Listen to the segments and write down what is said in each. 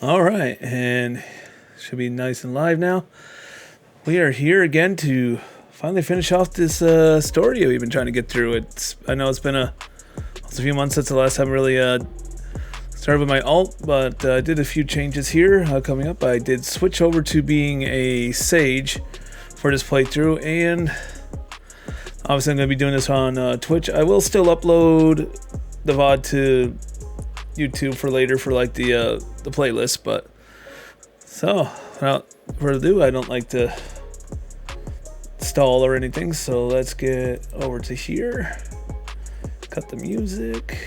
All right, and should be nice and live now. We are here again to finally finish off this story we've been trying to get through. I know it's been a few months since the last time I really started with my alt, but I did a few changes here coming up. I did switch over to being a sage for this playthrough, and obviously I'm going to be doing this on Twitch. I will still upload the VOD to YouTube for later for like the playlist, but so without further ado, I don't like to stall or anything, so let's get over to here, cut the music,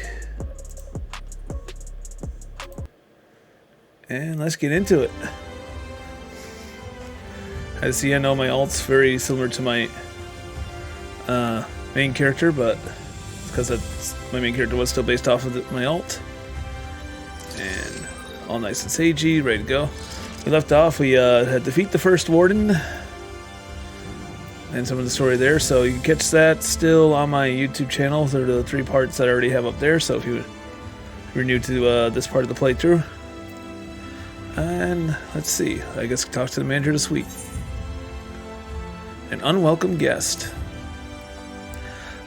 and let's get into it. As you know, my alt's very similar to my main character, but it's because my main character was still based off of my alt. And all nice and sagey, ready to go. We left off, we had defeat the first Warden and some of the story there, so you can catch that still on my YouTube channel. There are the 3 parts that I already have up there, so if you're new to this part of the playthrough. And let's see, I guess talk to the manager this week. An unwelcome guest.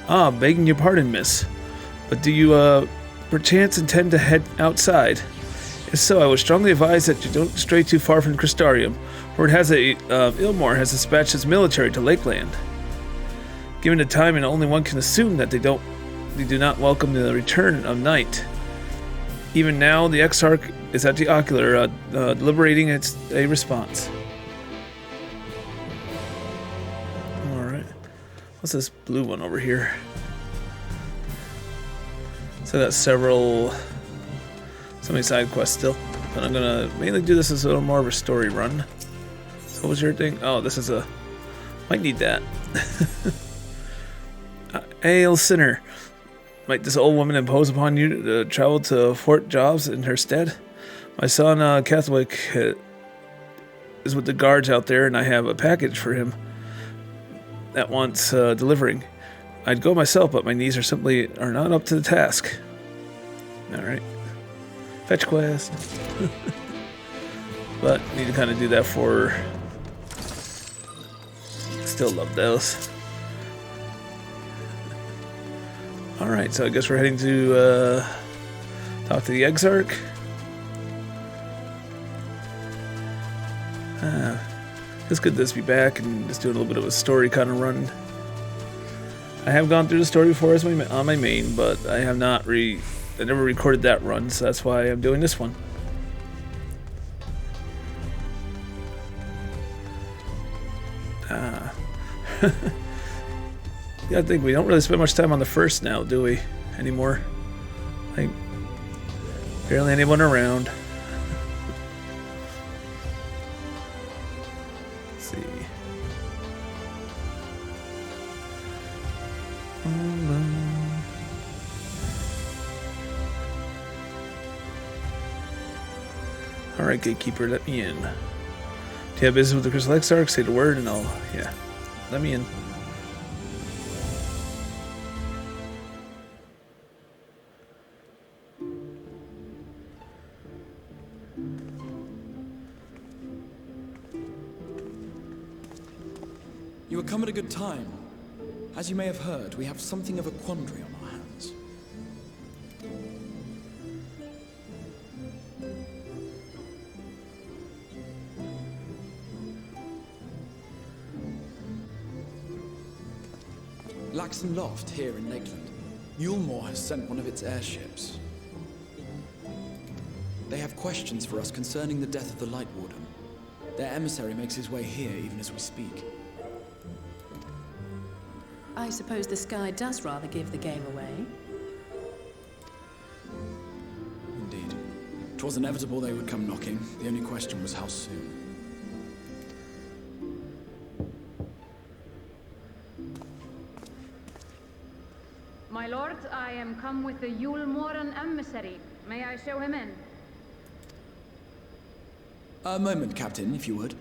Begging your pardon, miss, but do you perchance intend to head outside? If so, I would strongly advise that you don't stray too far from Crystarium, for it has Ilmor has dispatched its military to Lakeland. Given the time, and only one can assume that they do not welcome the return of night. Even now, the Exarch is at the Ocular, deliberating a response. Alright. What's this blue one over here? So I got so many side quests still, but I'm gonna mainly do this as a little more of a story run. So what was your thing? Oh, this is might need that. Hail sinner, might this old woman impose upon you to travel to Fort Jobs in her stead? My son, Catholic, is with the guards out there, and I have a package for him that wants delivering. I'd go myself, but my knees are not up to the task. Alright. Fetch quest. But need to kind of do that for... Still love those. Alright, so I guess we're heading to talk to the Exarch. It's good to just be back and just do a little bit of a story kind of run. I have gone through the story before on my main, but I have not I never recorded that run, so that's why I'm doing this one. Yeah, I think we don't really spend much time on the first now, do we? Anymore? Like, barely anyone around. Let's see. Alright, gatekeeper, let me in. Do you have business with the Crystal Exarch? Say the word and yeah, let me in. You have come at a good time. As you may have heard, we have something of a quandary on our hands. Laxon Loft here in Lakeland. Ulmor has sent one of its airships. They have questions for us concerning the death of the Light Warden. Their emissary makes his way here even as we speak. I suppose the sky does rather give the game away. Indeed. 'Twas inevitable they would come knocking. The only question was how soon. My lord, I am come with the Ulmoran emissary. May I show him in? A moment, Captain, if you would.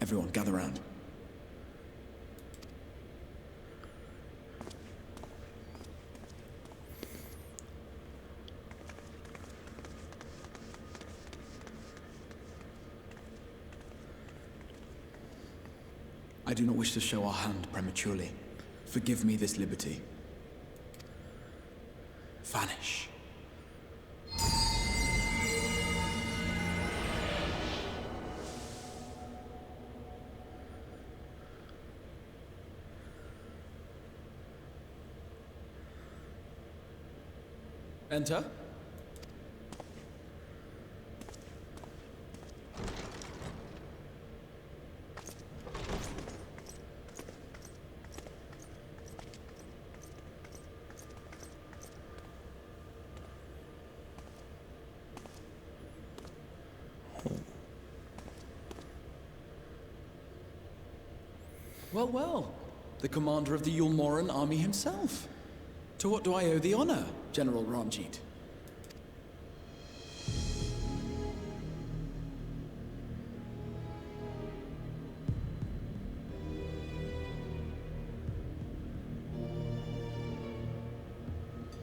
Everyone, gather round. do not wish to show our hand prematurely. Forgive me this liberty. Vanish. Enter. Well, well. The commander of the Yulmoran army himself. To what do I owe the honor, General Ranjit?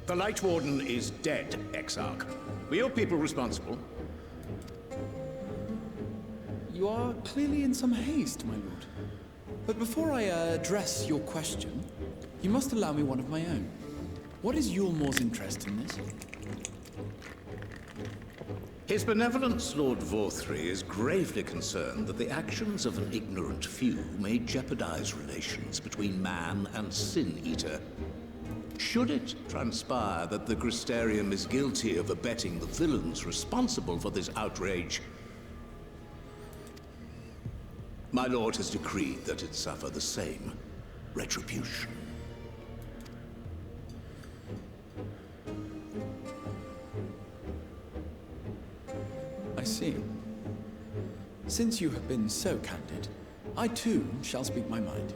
The Light Warden is dead, Exarch. Were your people responsible? You are clearly in some haste, my lord. But before I address your question, you must allow me one of my own. What is Yulmor's interest in this? His benevolence, Lord Vorthry, is gravely concerned that the actions of an ignorant few may jeopardize relations between man and Sin-Eater. Should it transpire that the Crystarium is guilty of abetting the villains responsible for this outrage, my lord has decreed that it suffer the same retribution. I see. Since you have been so candid, I too shall speak my mind.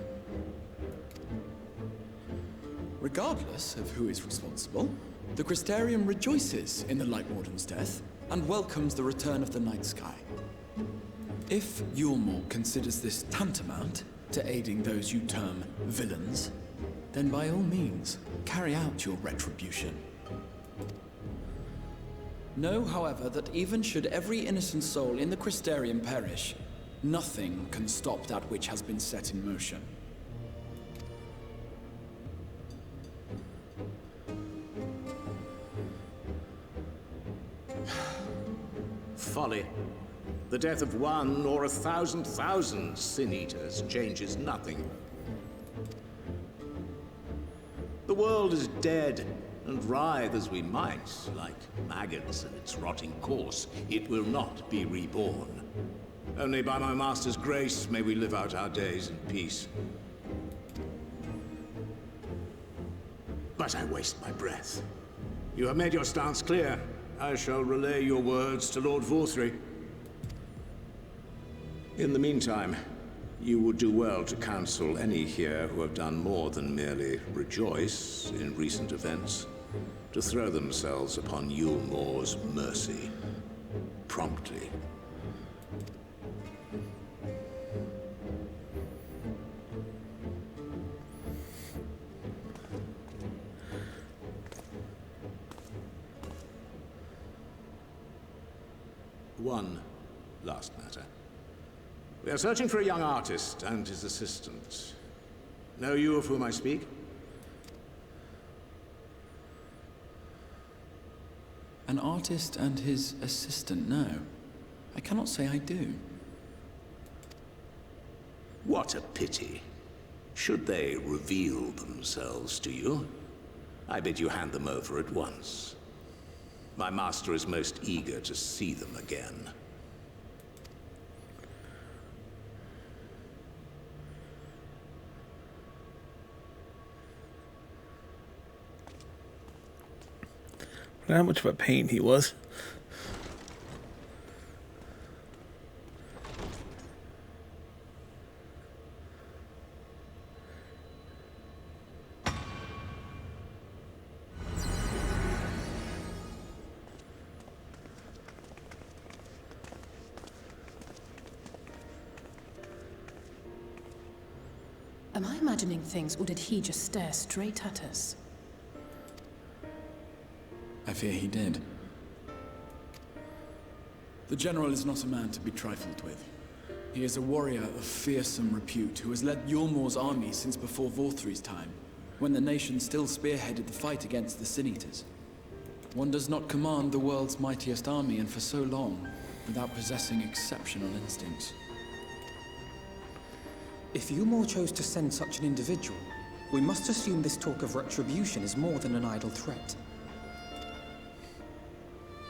Regardless of who is responsible, the Crystarium rejoices in the Light Warden's death and welcomes the return of the night sky. If Yulmor considers this tantamount to aiding those you term villains, then by all means, carry out your retribution. Know, however, that even should every innocent soul in the Crystarium perish, nothing can stop that which has been set in motion. Folly. The death of one or 1,000,000 Sin-Eaters changes nothing. The world is dead, and writhe as we might, like maggots in its rotting course, it will not be reborn. Only by my master's grace may we live out our days in peace. But I waste my breath. You have made your stance clear. I shall relay your words to Lord Vorthry. In the meantime, you would do well to counsel any here who have done more than merely rejoice in recent events, to throw themselves upon Yulmor's mercy, promptly. One last matter. We are searching for a young artist and his assistant. Know you of whom I speak? An artist and his assistant, no. I cannot say I do. What a pity. Should they reveal themselves to you, I bid you hand them over at once. My master is most eager to see them again. How much of a pain he was. Am I imagining things, or did he just stare straight at us? I fear he did. The General is not a man to be trifled with. He is a warrior of fearsome repute who has led Yulmor's army since before Vorthri's time, when the nation still spearheaded the fight against the Sin Eaters. One does not command the world's mightiest army, and for so long, without possessing exceptional instincts. If Yulmor chose to send such an individual, we must assume this talk of retribution is more than an idle threat.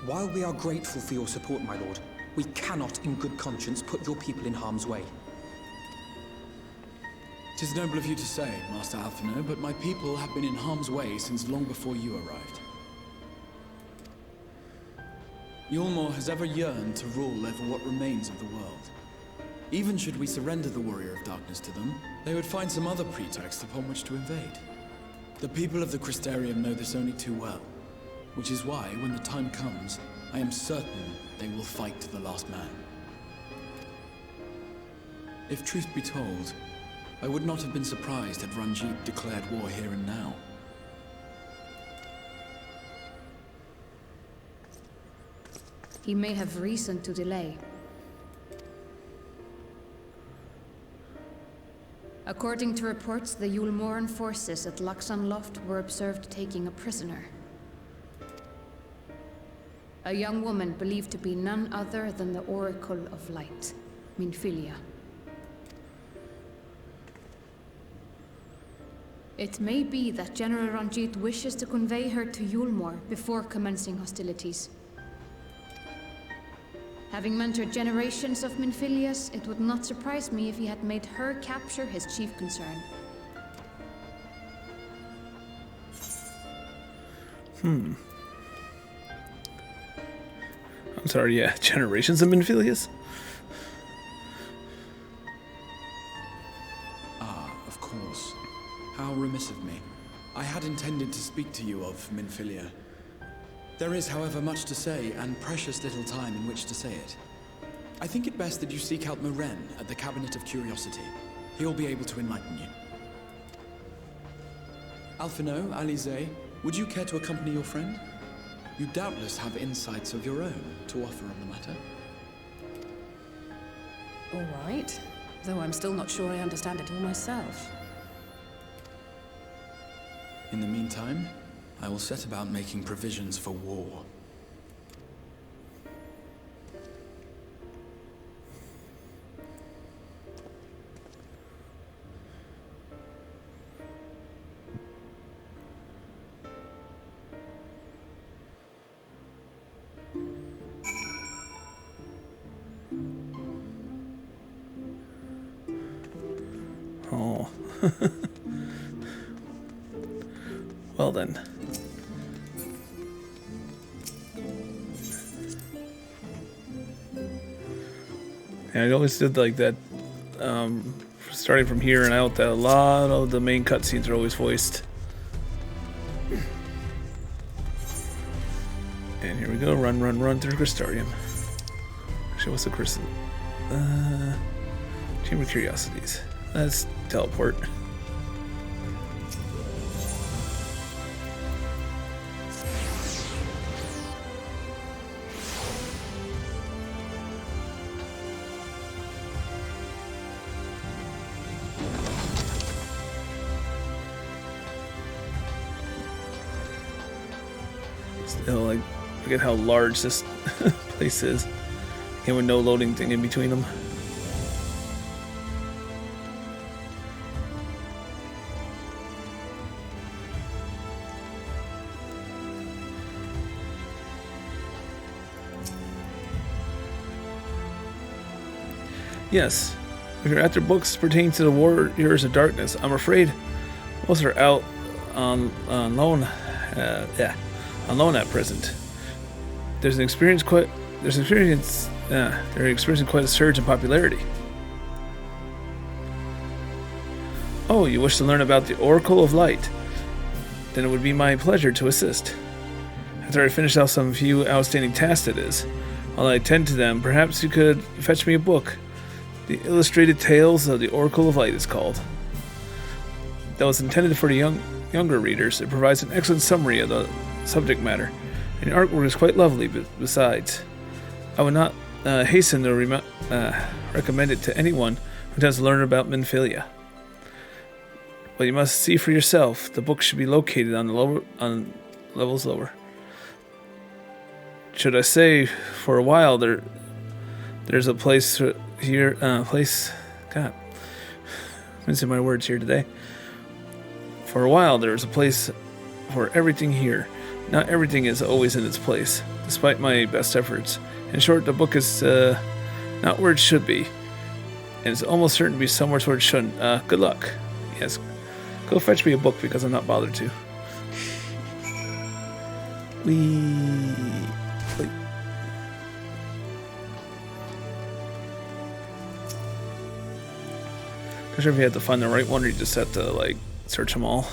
While we are grateful for your support, my lord, we cannot in good conscience put your people in harm's way. It is noble of you to say, Master Alphino, but my people have been in harm's way since long before you arrived. Yulmor has ever yearned to rule over what remains of the world. Even should we surrender the Warrior of Darkness to them, they would find some other pretext upon which to invade. The people of the Crystarium know this only too well, which is why, when the time comes, I am certain they will fight to the last man. If truth be told, I would not have been surprised had Ranjit declared war here and now. He may have reason to delay. According to reports, the Yulmoran forces at Luxon Loft were observed taking a prisoner. A young woman believed to be none other than the Oracle of Light, Minfilia. It may be that General Ranjit wishes to convey her to Yulmor before commencing hostilities. Having mentored generations of Minfilias, it would not surprise me if he had made her capture his chief concern. I'm sorry, yeah, generations of Minfilias? Ah, of course. How remiss of me. I had intended to speak to you of Minfilia. There is, however, much to say, and precious little time in which to say it. I think it best that you seek out Moren at the Cabinet of Curiosity. He'll be able to enlighten you. Alphino, Alize, would you care to accompany your friend? You doubtless have insights of your own to offer on the matter. All right. Though I'm still not sure I understand it all myself. In the meantime, I will set about making provisions for war. Oh. Well then. And I always did like that, starting from here and out, that a lot of the main cutscenes are always voiced. And here we go, run, run, run through Crystarium. Actually, what's the crystal? Chamber of Curiosities. Let's teleport. Still, like, look at how large this place is. And with no loading thing in between them. Yes, if you're after books pertaining to the Warriors of Darkness, I'm afraid most are out on loan. On loan at present. They're experiencing quite a surge in popularity. Oh, you wish to learn about the Oracle of Light? Then it would be my pleasure to assist. After I finish out some few outstanding tasks, that is, while I attend to them, perhaps you could fetch me a book. The Illustrated Tales of the Oracle of Light is called. That was intended for the younger readers. It provides an excellent summary of the subject matter, and the artwork is quite lovely. Besides, I would not hasten to recommend it to anyone who intends to learn about Minfilia. But you must see for yourself. The book should be located on levels lower. Should I say, for a while there's a place here. God, I'm missing my words here today. For a while there was a place for everything here. Not everything is always in its place, despite my best efforts. In short, the book is not where it should be, and it's almost certain to be somewhere where it shouldn't. Good luck. Yes, go fetch me a book because I'm not bothered to. Wait. Not sure if you had to find the right one or you just have to, like, search them all.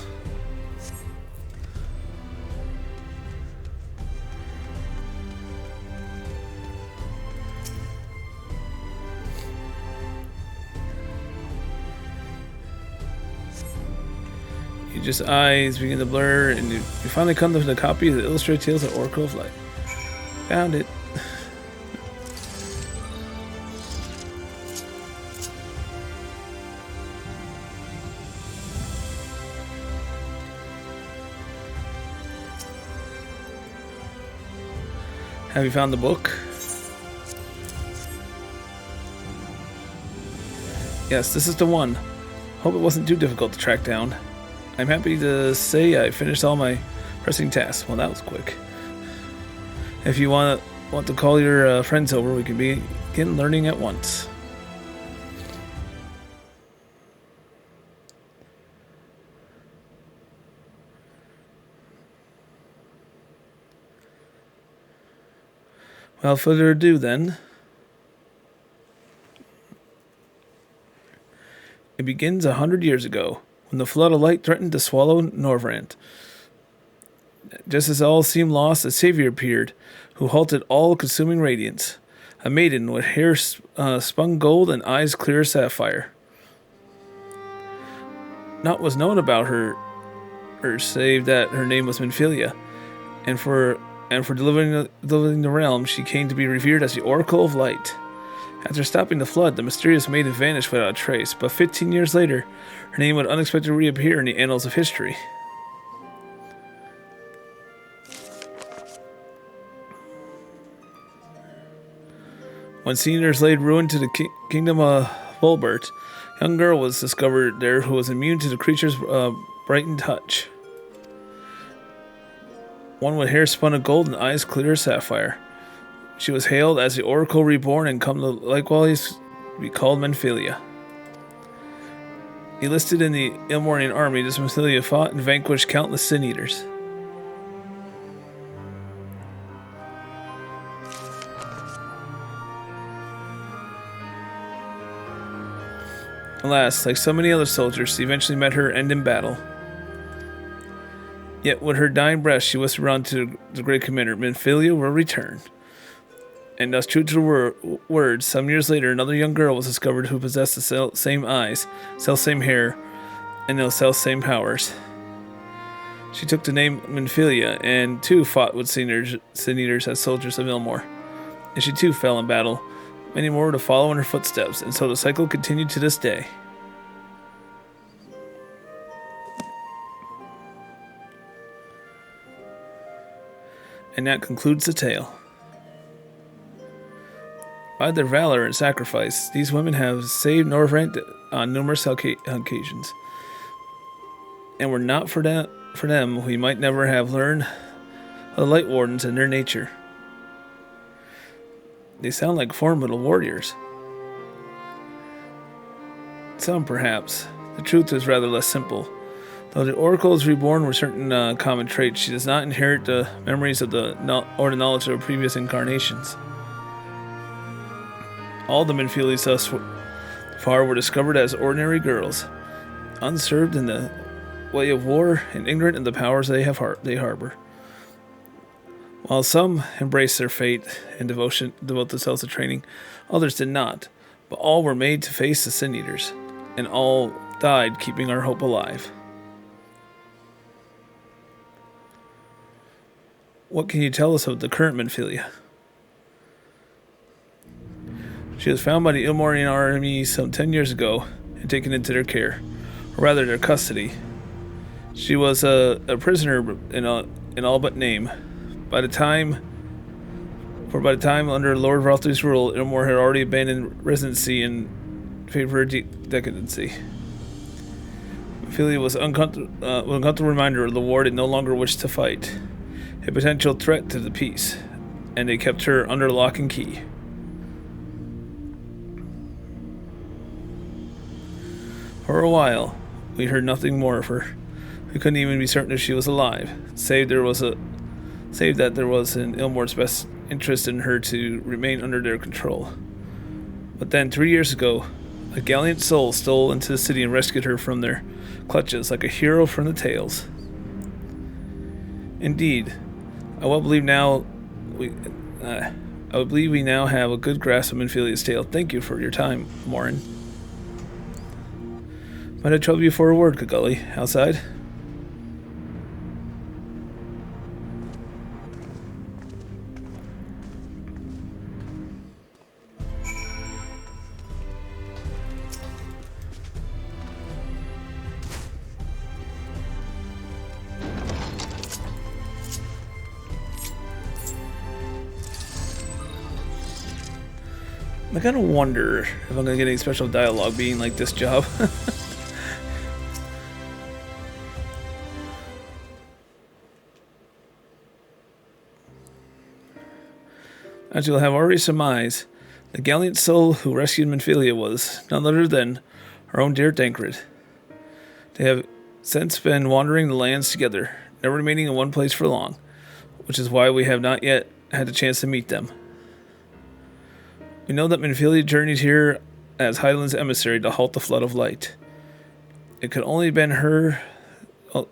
Just eyes begin to blur, and you finally come to the copy of the Illustrated Tales of Oracle of Light. Found it. Have you found the book? Yes, this is the one. Hope it wasn't too difficult to track down. I'm happy to say I finished all my pressing tasks. Well, that was quick. If you want to call your friends over, we can begin learning at once. Without further ado, then, it begins 100 years ago, when the flood of light threatened to swallow Norvrant. Just as all seemed lost, a savior appeared, who halted all-consuming radiance. A maiden with hair spun gold and eyes clear as sapphire. Naught was known about her save that her name was Minfilia, and for delivering the realm, she came to be revered as the Oracle of Light. After stopping the flood, the mysterious maiden vanished without a trace, but 15 years later, her name would unexpectedly reappear in the annals of history. When seniors laid ruin to the kingdom of Volbert, a young girl was discovered there who was immune to the creature's brightened touch. One with hair spun of gold and eyes clear as sapphire. She was hailed as the Oracle Reborn and come to likewise be called Minfilia. Enlisted in the Ilmorian army, this Minfilia fought and vanquished countless sin eaters. Alas, like so many other soldiers, she eventually met her end in battle. Yet with her dying breath, she whispered around to the great commander, Minfilia will return. And thus, true to her words, some years later, another young girl was discovered who possessed the same eyes, same hair, and the same powers. She took the name Minfilia, and too fought with sin eaters as soldiers of Ilmor. And she too fell in battle. Many more were to follow in her footsteps, and so the cycle continued to this day. And that concludes the tale. By their valor and sacrifice, these women have saved Norvrant on numerous occasions. And were not for them, we might never have learned of the Light Wardens and their nature. They sound like formidable warriors. Some, perhaps. The truth is rather less simple. Though the Oracle is reborn with certain common traits, she does not inherit the memories of the knowledge of her previous incarnations. All the Minfilias thus far were discovered as ordinary girls, unserved in the way of war and ignorant in the powers they harbor. While some embraced their fate and devote themselves to training, others did not, but all were made to face the Sin Eaters, and all died keeping our hope alive. What can you tell us of the current Minfilia? She was found by the Ilmorian army some 10 years ago and taken into their care, or rather their custody. She was a prisoner in all but name. By the time under Lord Vralthu's rule, Ilmor had already abandoned residency in favor of decadency. Ophelia was an uncomfortable reminder of the Warden no longer wished to fight, a potential threat to the peace, and they kept her under lock and key. For a while, we heard nothing more of her. We couldn't even be certain if she was alive, save that there was in Ilmor's best interest in her to remain under their control. But then, 3 years ago, a gallant soul stole into the city and rescued her from their clutches like a hero from the tales. Indeed, I would believe we now have a good grasp of Minfilia's tale. Thank you for your time, Morin. Might I trouble you for a word, Kagully? Outside? I kind of wonder if I'm going to get any special dialogue being like this job. As you'll have already surmised, the gallant soul who rescued Minfilia was none other than our own dear Tancred. They have since been wandering the lands together, never remaining in one place for long, which is why we have not yet had a chance to meet them. We know that Minfilia journeyed here as Hydaelyn's emissary to halt the flood of light. It could only been her. Could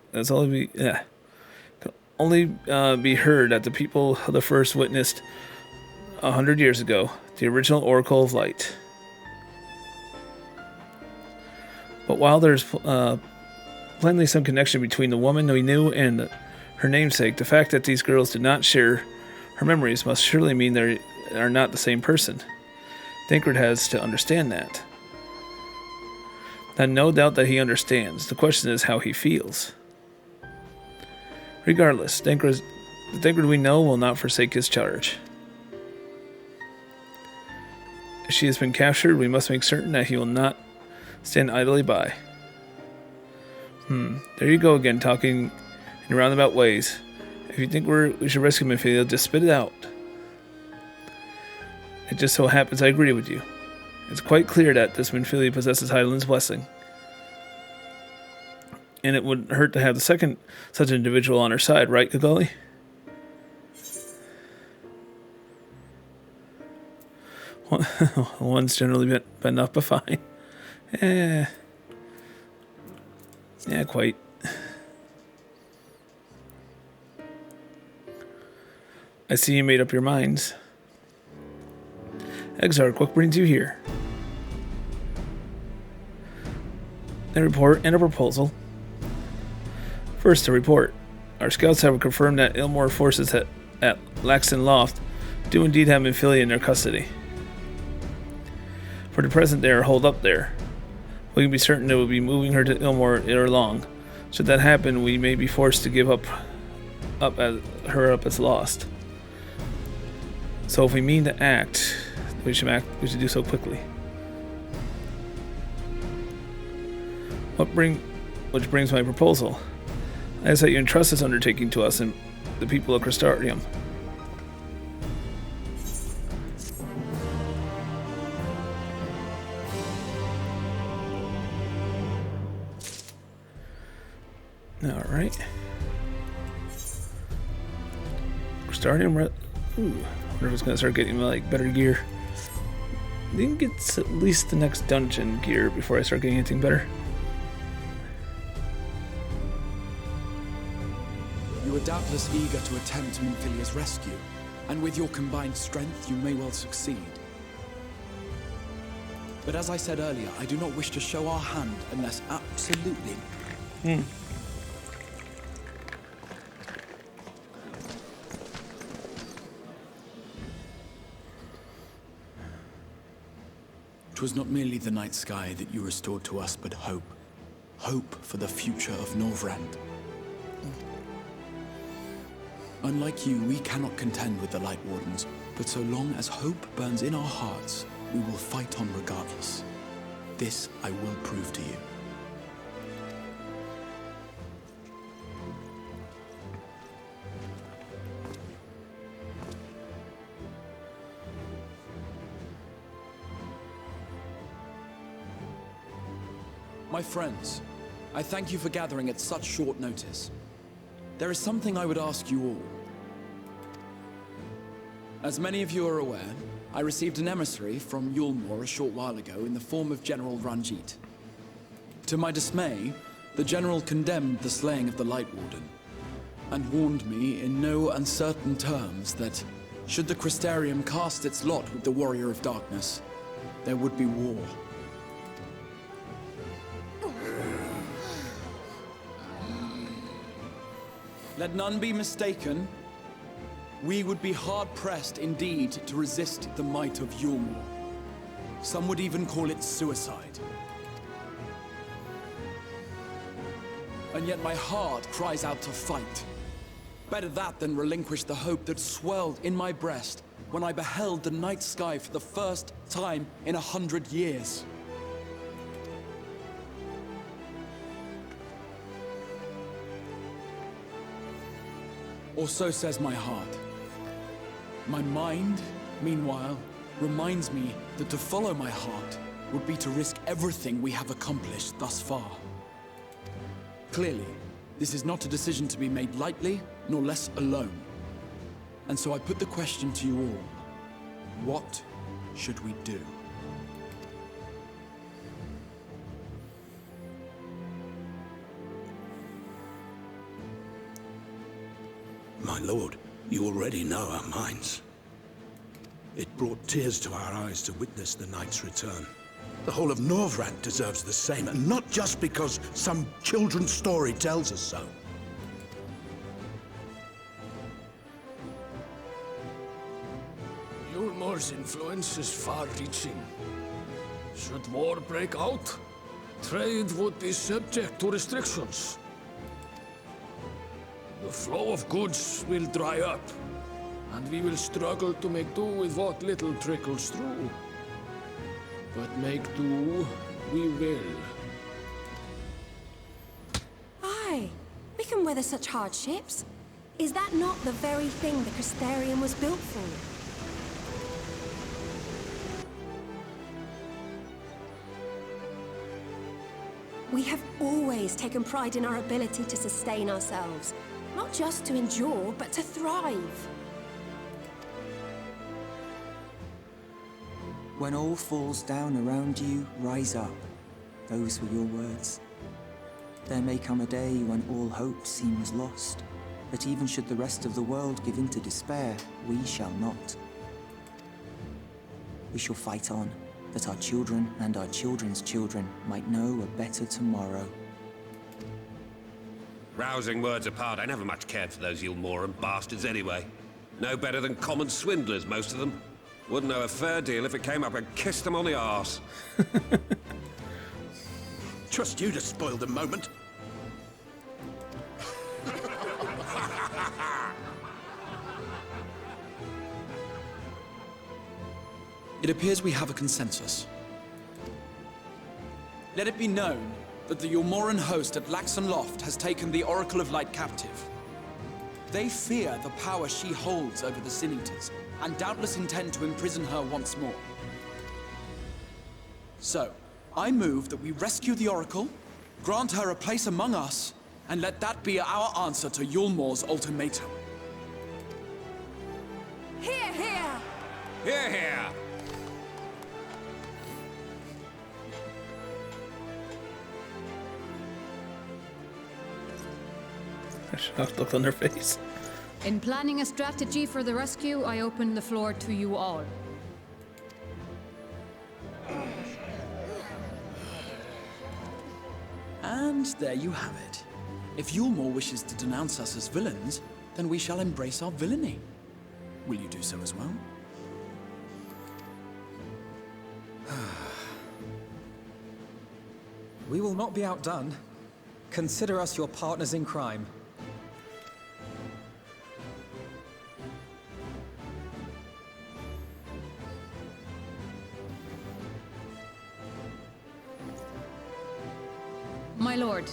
only be heard that the people of the first witnessed 100 years ago, the original Oracle of Light. But while there's plainly some connection between the woman we knew and her namesake, the fact that these girls did not share her memories must surely mean they are not the same person. Tancred has to understand that. And no doubt that he understands. The question is how he feels. Regardless, the Tancred we know will not forsake his charge. If she has been captured, we must make certain that he will not stand idly by. There you go again, talking in roundabout ways. If you think we should rescue Minfilia, just spit it out. It just so happens I agree with you. It's quite clear that this Minfilia possesses Hydaelyn's blessing. And it wouldn't hurt to have the second such individual on her side, right, Kagully? One's generally been enough, but fine. Yeah, quite. I see you made up your minds. Exarch, what brings you here? A report and a proposal. First, a report. Our scouts have confirmed that Ilmor forces at Laxton Loft do indeed have Minfilia in their custody. For the present, they are holed up there. We can be certain they will be moving her to Ilmor ere long. Should that happen, we may be forced to give her up as lost. So if we mean to act, we should do so quickly. Which brings my proposal. I ask that you entrust this undertaking to us and the people of Crystarium. Alright. Crystarium. Ooh. I wonder if it's going to start getting like better gear. I think it's at least the next dungeon gear before I start getting anything better. You are doubtless eager to attempt Minfilia's rescue, and with your combined strength, you may well succeed. But as I said earlier, I do not wish to show our hand unless absolutely... 'Twas not merely the night sky that you restored to us, but hope. Hope for the future of Norvrand. Unlike you, we cannot contend with the Light Wardens, but so long as hope burns in our hearts, we will fight on regardless. This I will prove to you. My friends, I thank you for gathering at such short notice. There is something I would ask you all. As many of you are aware, I received an emissary from Yulmore a short while ago in the form of General Ranjit. To my dismay, the General condemned the slaying of the Light Warden, and warned me in no uncertain terms that, should the Crystarium cast its lot with the Warrior of Darkness, there would be war. Let none be mistaken. We would be hard-pressed indeed to resist the might of Yulmore. Some would even call it suicide. And yet my heart cries out to fight. Better that than relinquish the hope that swelled in my breast when I beheld the night sky for the first time in 100 years. Or so says my heart. My mind, meanwhile, reminds me that to follow my heart would be to risk everything we have accomplished thus far. Clearly, this is not a decision to be made lightly, nor less alone. And so I put the question to you all. What should we do? My lord, you already know our minds. It brought tears to our eyes to witness the knight's return. The whole of Norvrand deserves the same, and not just because some children's story tells us so. Yulmore's influence is far-reaching. Should war break out, trade would be subject to restrictions. The flow of goods will dry up, and we will struggle to make do with what little trickles through. But make do, we will. Aye, we can weather such hardships. Is that not the very thing the Crystarium was built for? We have always taken pride in our ability to sustain ourselves. Not just to endure, but to thrive. When all falls down around you, rise up. Those were your words. There may come a day when all hope seems lost, but even should the rest of the world give in to despair, we shall not. We shall fight on, that our children and our children's children might know a better tomorrow. Rousing words apart, I never much cared for those Yulmoran bastards anyway. No better than common swindlers, most of them. Wouldn't know a fair deal if it came up and kissed them on the arse. Trust you to spoil the moment. It appears we have a consensus. Let it be known that the Yulmoran host at Laxon Loft has taken the Oracle of Light captive. They fear the power she holds over the Sin Eaters, and doubtless intend to imprison her once more. So, I move that we rescue the Oracle, grant her a place among us, and let that be our answer to Yulmore's ultimatum. Hear, hear! Hear, hear! A shocked look on their face. In planning a strategy for the rescue, I open the floor to you all. And there you have it. If Yulmore wishes to denounce us as villains, then we shall embrace our villainy. Will you do so as well? We will not be outdone. Consider us your partners in crime. My lord,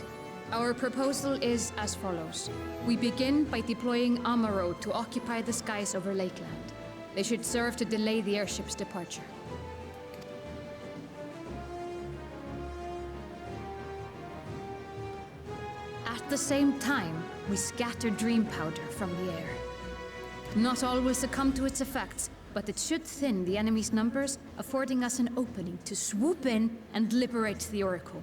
our proposal is as follows. We begin by deploying Amaro to occupy the skies over Lakeland. They should serve to delay the airship's departure. At the same time, we scatter dream powder from the air. Not all will succumb to its effects, but it should thin the enemy's numbers, affording us an opening to swoop in and liberate the Oracle.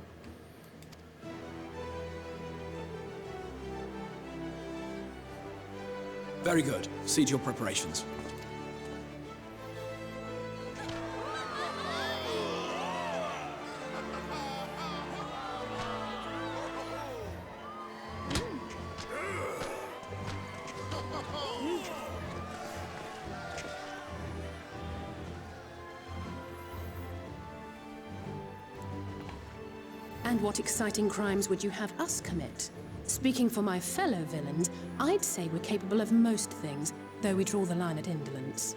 Very good. See to your preparations. And what exciting crimes would you have us commit? Speaking for my fellow villains, I'd say we're capable of most things, though we draw the line at indolence.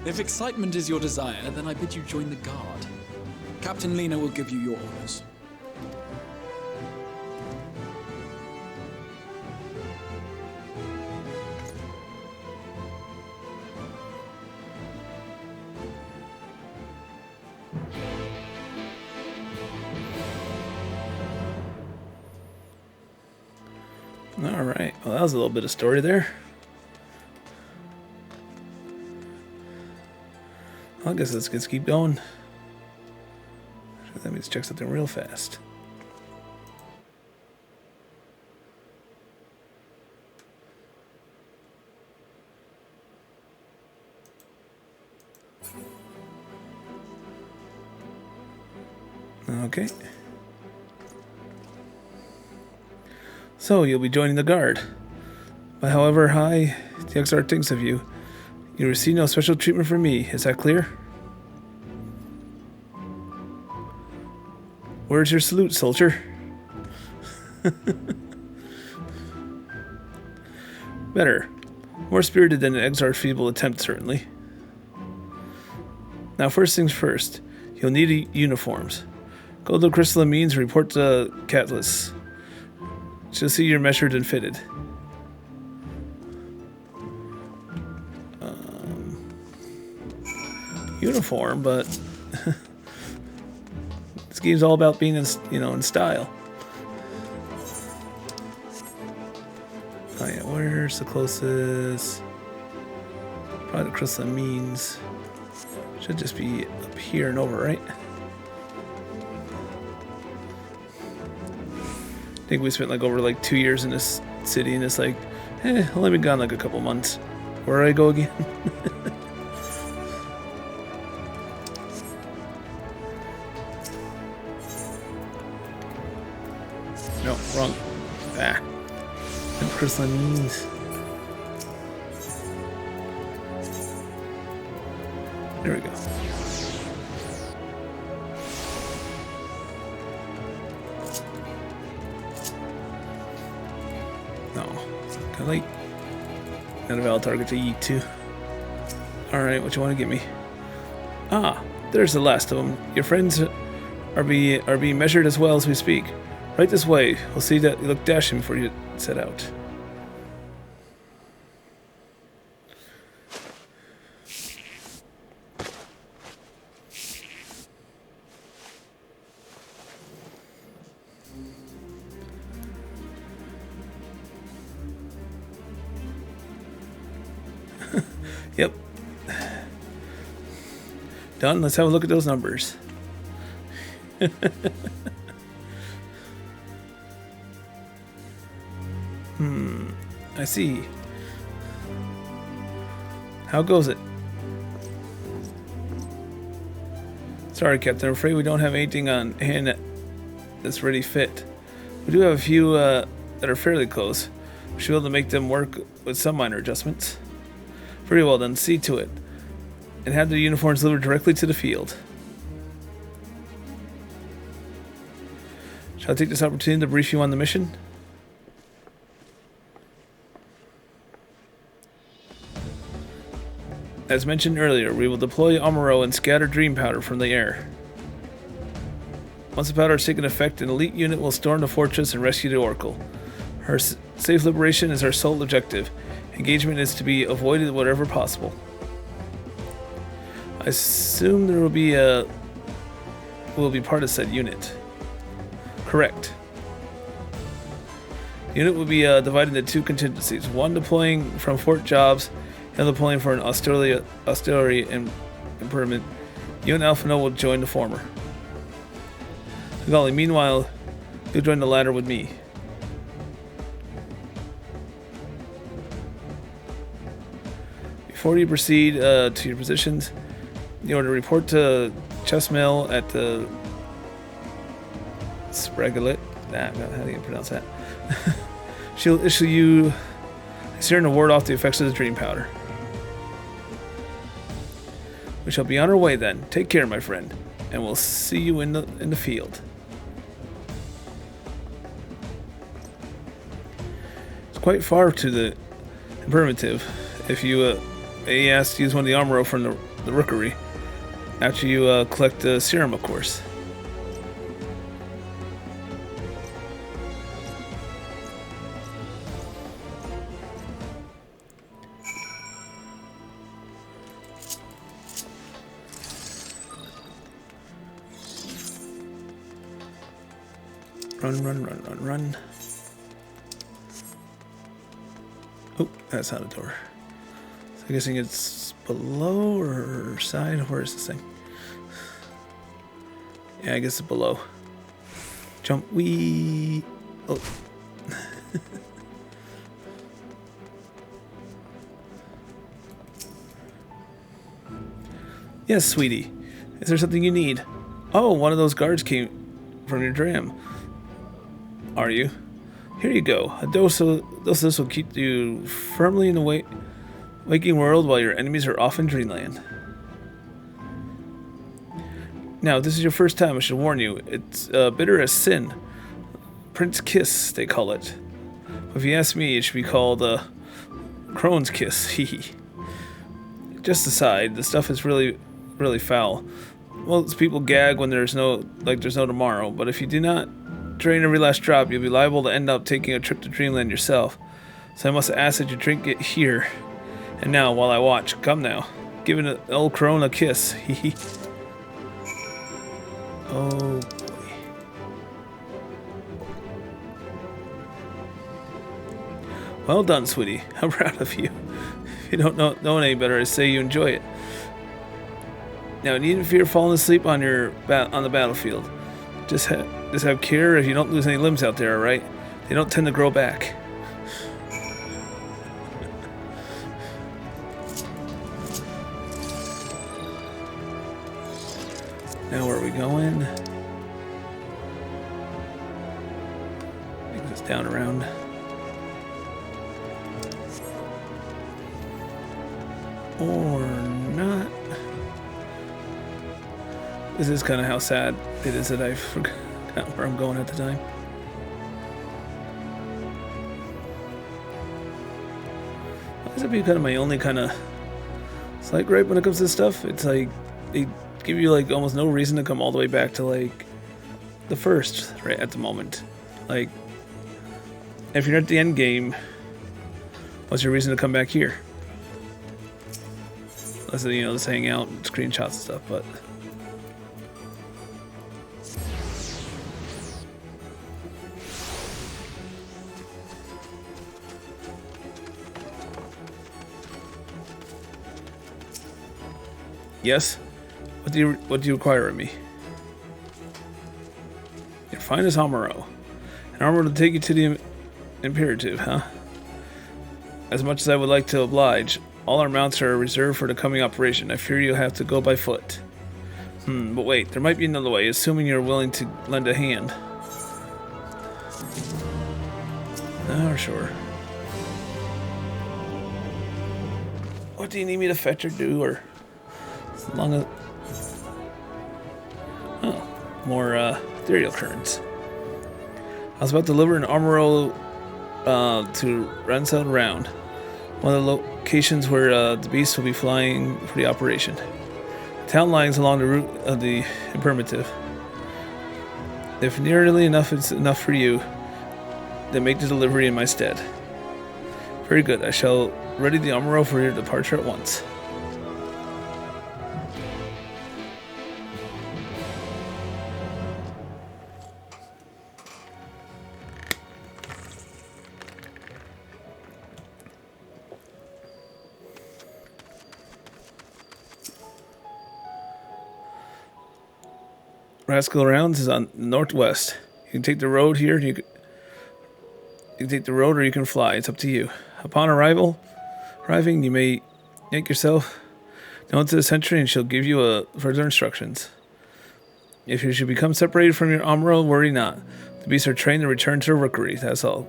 If excitement is your desire, then I bid you join the guard. Captain Lena will give you your orders. All right. Well, that was a little bit of story there. Well, I guess let's keep going. Let me just check something real fast. Okay. So, you'll be joining the guard. But however high the Exarch thinks of you, you receive no special treatment from me. Is that clear? Where's your salute, soldier? Better. More spirited than an Exarch's feeble attempt, certainly. Now, first things first. You'll need uniforms. Go to the Crystalline Means and report to Catalyst. She'll see you're measured and fitted. Uniform, but this game's all about being in, in style. Oh yeah, where's the closest? Probably the Crystalline Means. Should just be up here and over, right? I think we spent over 2 years in this city, and it's I've only been gone a couple months. Where do I go again? No, wrong. Ah. And Crystalline Means. There we go. Not a valid target to eat too. Alright, what you want to give me? Ah, there's the last of them. Your friends are being measured as well as we speak. Right this way. We'll see that you look dashing before you set out. Yep. Done. Let's have a look at those numbers. I see. How goes it? Sorry, Captain. I'm afraid we don't have anything on hand that's ready fit. We do have a few that are fairly close. We should be able to make them work with some minor adjustments. Very well then, see to it. And have the uniforms delivered directly to the field. Shall I take this opportunity to brief you on the mission? As mentioned earlier, we will deploy Amuro and scatter dream powder from the air. Once the powder has taken effect, an elite unit will storm the fortress and rescue the Oracle. Her safe liberation is our sole objective. Engagement is to be avoided wherever possible. I assume there will be part of said unit. Correct. The unit will be divided into two contingencies. One deploying from Fort Jobs, and deploying for an auxiliary improvement. You and Alphino will join the former. Golly, meanwhile, you'll join the latter with me. Before you proceed to your positions, you are to report to Chess Mill at the Spragulet. How do you pronounce that? She'll issue you a serum to ward off the effects of the dream powder. We shall be on our way then. Take care, my friend, and we'll see you in the field. It's quite far to the primitive. If you may ask to use one of the Amuro from the rookery after you collect the serum, of course. Run. Oh, that's not a door. So I'm guessing it's below or side? Where is this thing? Yeah, I guess it's below. Jump, wee. Oh. Yes, sweetie. Is there something you need? Oh, one of those guards came from your dram. Are you? Here you go. A dose of this will keep you firmly in the waking world while your enemies are off in dreamland. Now, if this is your first time, I should warn you. It's bitter as sin. Prince Kiss, they call it. But if you ask me, it should be called Crone's Kiss. Just aside, the stuff is really, really foul. Most people gag when there's no tomorrow. But if you do not drain every last drop, you'll be liable to end up taking a trip to Dreamland yourself. So I must ask that you drink it here. And now, while I watch, come now. Give an old crone a kiss. Oh boy. Well done, sweetie. I'm proud of you. If you don't know any better, I say you enjoy it. Now, you needn't fear falling asleep on the battlefield. Just have care if you don't lose any limbs out there, alright? They don't tend to grow back. Now where are we going? I think it's down around. Or not. This is kind of how sad it is that I forgot where I'm going at the time. This would be kind of my only kind of slight gripe when it comes to this stuff. It's like they give you like almost no reason to come all the way back to like the first right at the moment. Like if you're at the end game, what's your reason to come back here? Unless just hang out and screenshots and stuff, but. Yes? What do you require of me? Your finest Amuro. An armor to take you to the Imperative, huh? As much as I would like to oblige, all our mounts are reserved for the coming operation. I fear you'll have to go by foot. But wait, there might be another way, assuming you're willing to lend a hand. Oh, sure. What do you need me to fetch or do, or as long as... Oh, more ethereal currents. I was about to deliver an armor to Ransel Round, one of the locations where the beast will be flying for the operation. The town lies along the route of the Impermative. If nearly enough is enough for you, then make the delivery in my stead. Very good. I shall ready the armor for your departure at once. Rascal Rounds is on the northwest. You can take the road here. You can take the road, or you can fly. It's up to you. Upon arriving, you may make yourself known to the sentry, and she'll give you further instructions. If you should become separated from your armor, worry not. The beasts are trained to return to their rookery. That's all.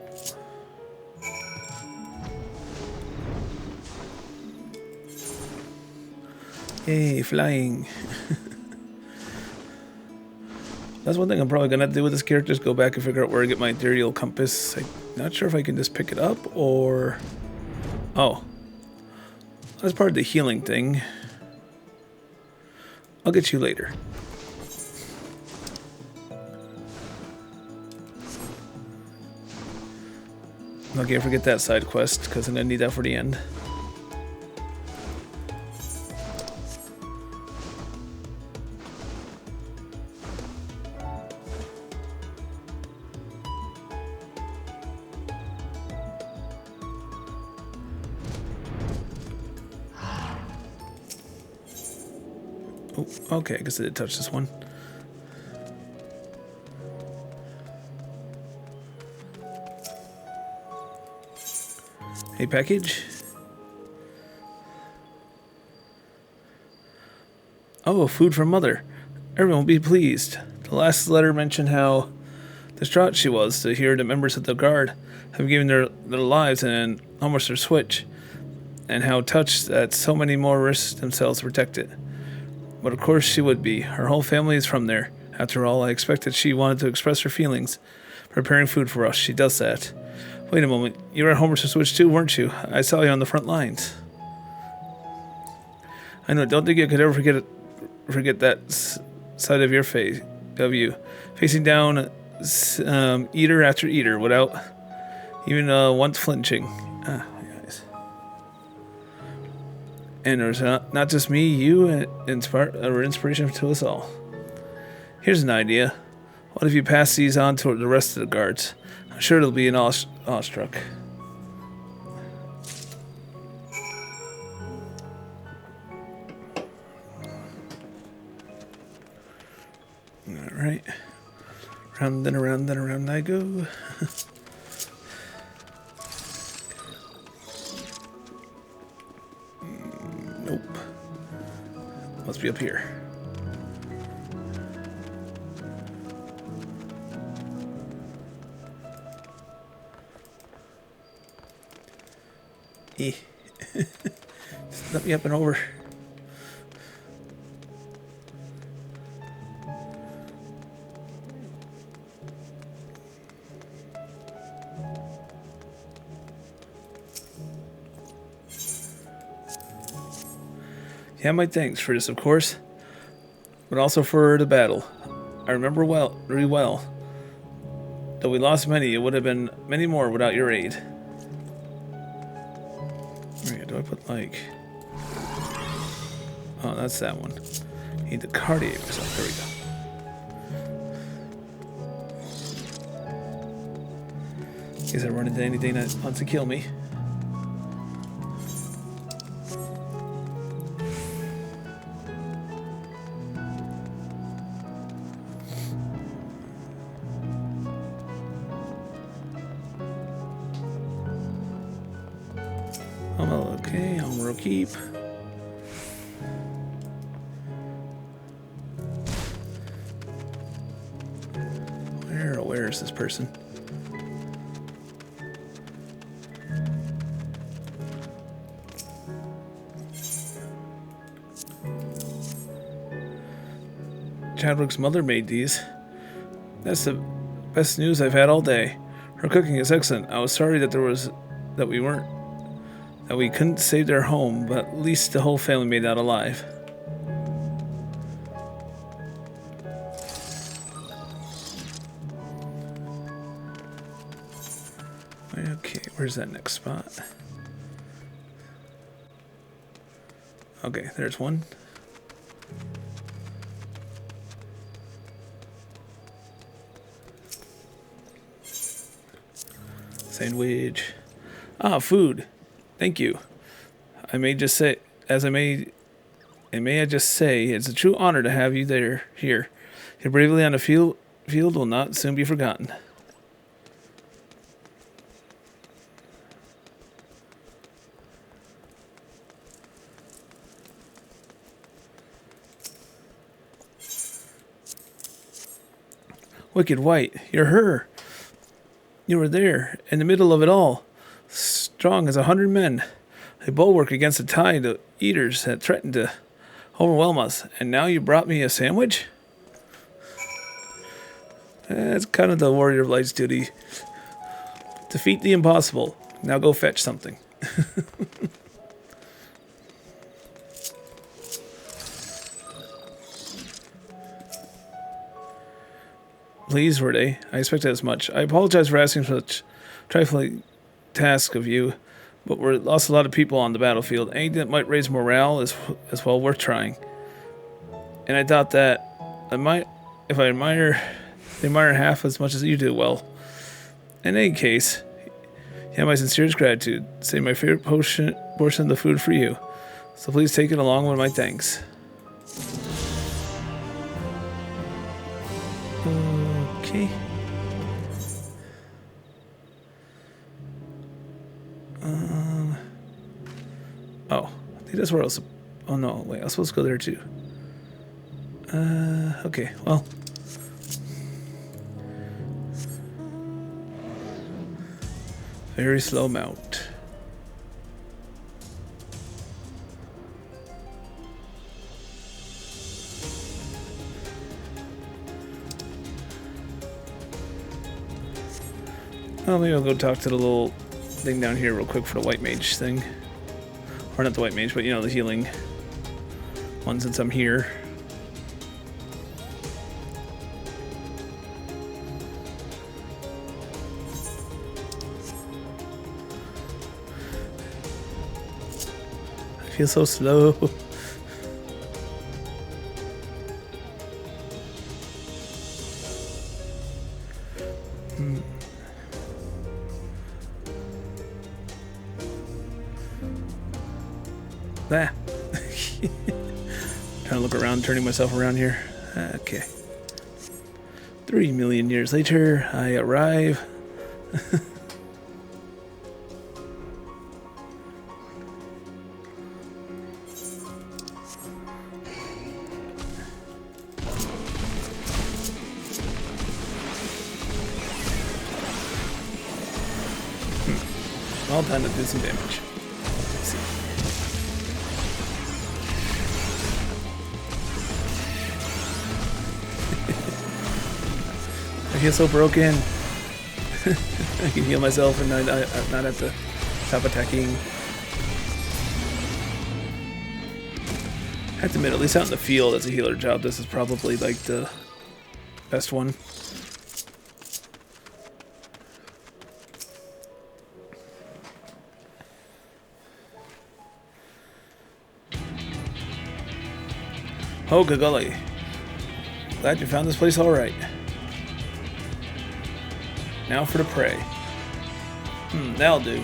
Yay, flying. That's one thing I'm probably going to do with this character, is go back and figure out where to get my ethereal compass. I'm not sure if I can just pick it up, or... Oh. That's part of the healing thing. I'll get you later. I can't forget that side quest, because I'm going to need that for the end. Oh, okay, I guess I did touch this one. Hey, package. Oh, food from Mother. Everyone will be pleased. The last letter mentioned how distraught she was to hear the members of the guard have given their lives and almost their switch, and how touched that so many more risked themselves to protect it. But of course she would be. Her whole family is from there. After all, I expected she wanted to express her feelings. Preparing food for us, she does that. Wait a moment, you were at Homer's Switch too, weren't you? I saw you on the front lines. I know, don't think I could ever forget that side of your face, of you. Facing down eater after eater without even once flinching. Ah, guys. And there's not just me, you, and inspiration to us all. Here's an idea. What if you pass these on to the rest of the guards? I'm sure they'll be awestruck. Alright. Round and around I go. Nope. Must be up here. Just let me up and over. Yeah, my thanks for this, of course, but also for the battle. I remember really well. Though we lost many, it would have been many more without your aid. Do I put like... Oh, that's that one. Need the cardiac or something. There we go. In case I run into anything that wants to kill me. Okay, I'll keep. Where is this person? Chadwick's mother made these. That's the best news I've had all day. Her cooking is excellent. I was sorry that we couldn't save their home, but at least the whole family made it out alive. Okay, where's that next spot? Okay, there's one. Sandwich. Ah, food. Thank you. I may I just say, it's a true honor to have you here. Your bravery on the field will not soon be forgotten. Wicked White, you're her. You were there, in the middle of it all, strong as 100 men, a bulwark against the tide of eaters that threatened to overwhelm us, and now you brought me a sandwich? That's kind of the Warrior of Light's duty. Defeat the impossible. Now go fetch something. Please, were they? I expected as much. I apologize for asking such trifling task of you, but we lost a lot of people on the battlefield. Anything that might raise morale is well worth trying. And I thought that if I admire half as much as you do, well. In any case, you have my sincerest gratitude. Save my favorite portion of the food for you. So please take it along with my thanks. Okay. Oh, I think that's where I was. Oh no, wait, I was supposed to go there too. Okay, well. Very slow mount. Oh, maybe I'll go talk to the little thing down here real quick for the white mage thing. Or not the white mage, but you know, the healing one since I'm here. I feel so slow. Ah. Trying to look around, turning myself around here. Okay. 3 million years later, I arrive. All time to do some damage. Let's see. I feel so broken. I can heal myself and not have to stop attacking. I have to admit, at least out in the field as a healer job, this is probably like the best one. Oh, good golly. Glad you found this place all right. Now for the prey. That'll do.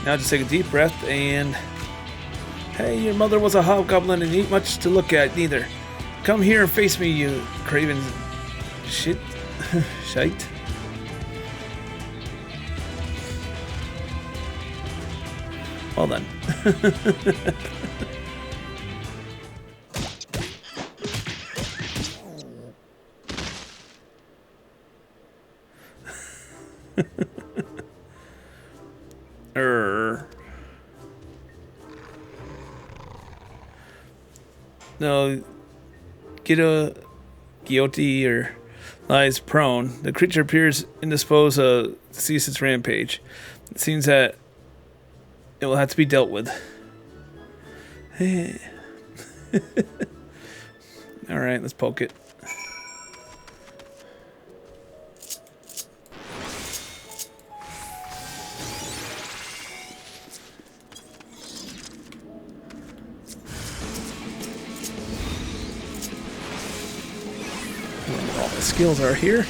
Now just take a deep breath and... Hey, your mother was a hobgoblin and ain't much to look at neither. Come here and face me, you craven shite. Well done. no, Gyote or lies prone, the creature appears indisposed to cease its rampage. It seems that it will have to be dealt with. Alright, let's poke it. All the skills are here.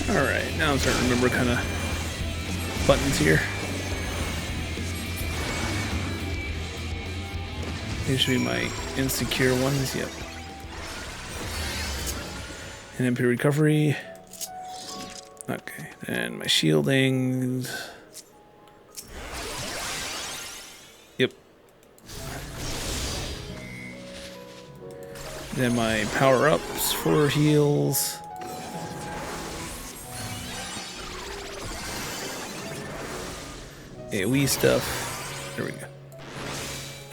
Alright, now I'm starting to remember kind of buttons here. These should be my insecure ones, yep. And MP recovery. Okay, and my shielding. Yep. Then my power-ups for heals. AoE stuff. There we go.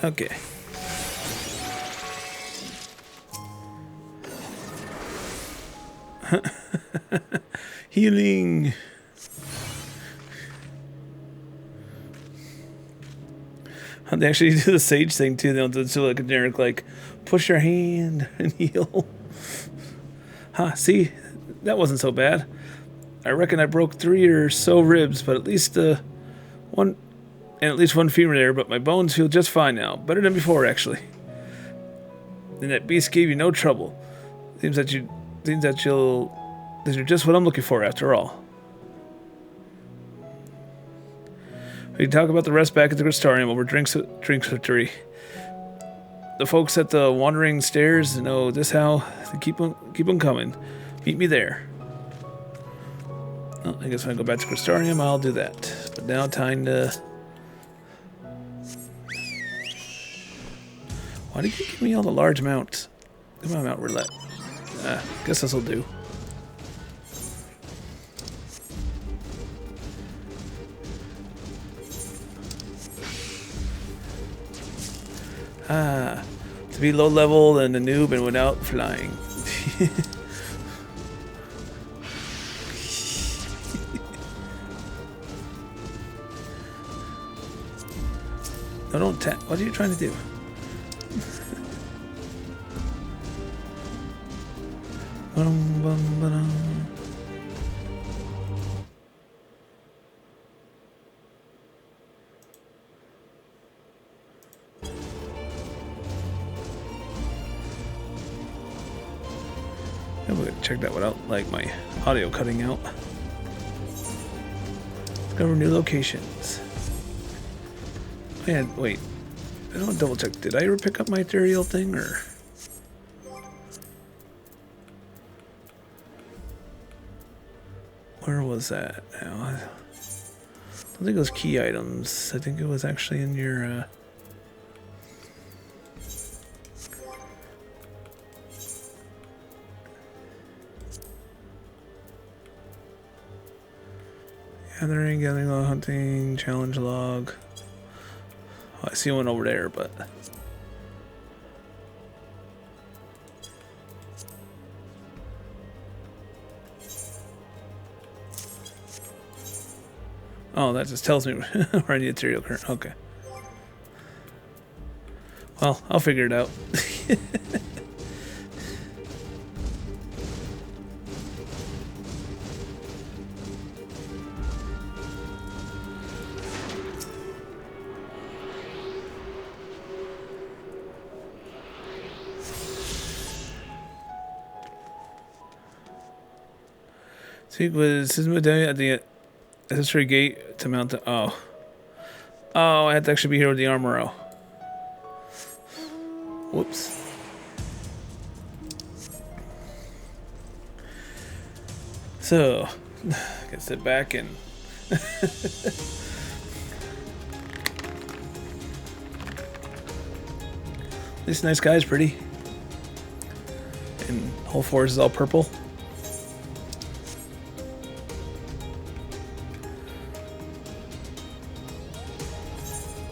Okay. Healing. They actually do the sage thing too. They don't do like a generic like push your hand and heal. Huh, see? That wasn't so bad. I reckon I broke 3 or so ribs, but at least one femur there, but my bones feel just fine now. Better than before, actually. And that beast gave you no trouble. Seems that you're just what I'm looking for after all. We can talk about the rest back at the Crystarium over drinks with three. The folks at the Wandering Stairs know just how to keep them coming. Meet me there. Well, I guess when I go back to Crystarium, I'll do that. But now time to... Why did you give me all the large mounts? Come on, Mount Roulette. Guess this'll do. To be low level and a noob and without flying. No, don't tap. What are you trying to do? I'm gonna check that without like my audio cutting out. Discover new locations. Man, wait. I don't double check. Did I ever pick up my ethereal thing or? Where was that now? I don't think it was key items. I think it was actually in your gathering log, hunting, challenge log. Oh, I see one over there, but oh, that just tells me where I need ethereal current. Okay. Well, I'll figure it out. See, was his medallion at the accessory gate to mount the... Oh, I had to actually be here with the armor. Whoops. So, I can sit back and this nice guy is pretty. And whole forest is all purple.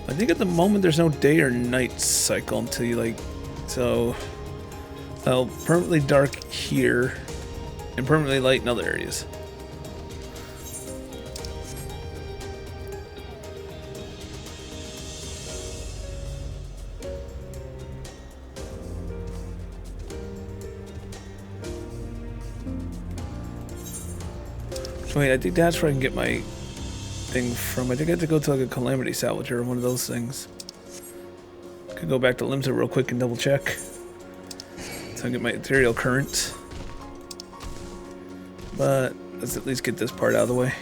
I think at the moment there's no day or night cycle until you like, so permanently dark here and permanently light in other areas. So wait, I think that's where I can get my thing from. I think I have to go to like a calamity salvager or one of those things. Could go back to Limsa real quick and double check. So I get my ethereal current. But let's at least get this part out of the way.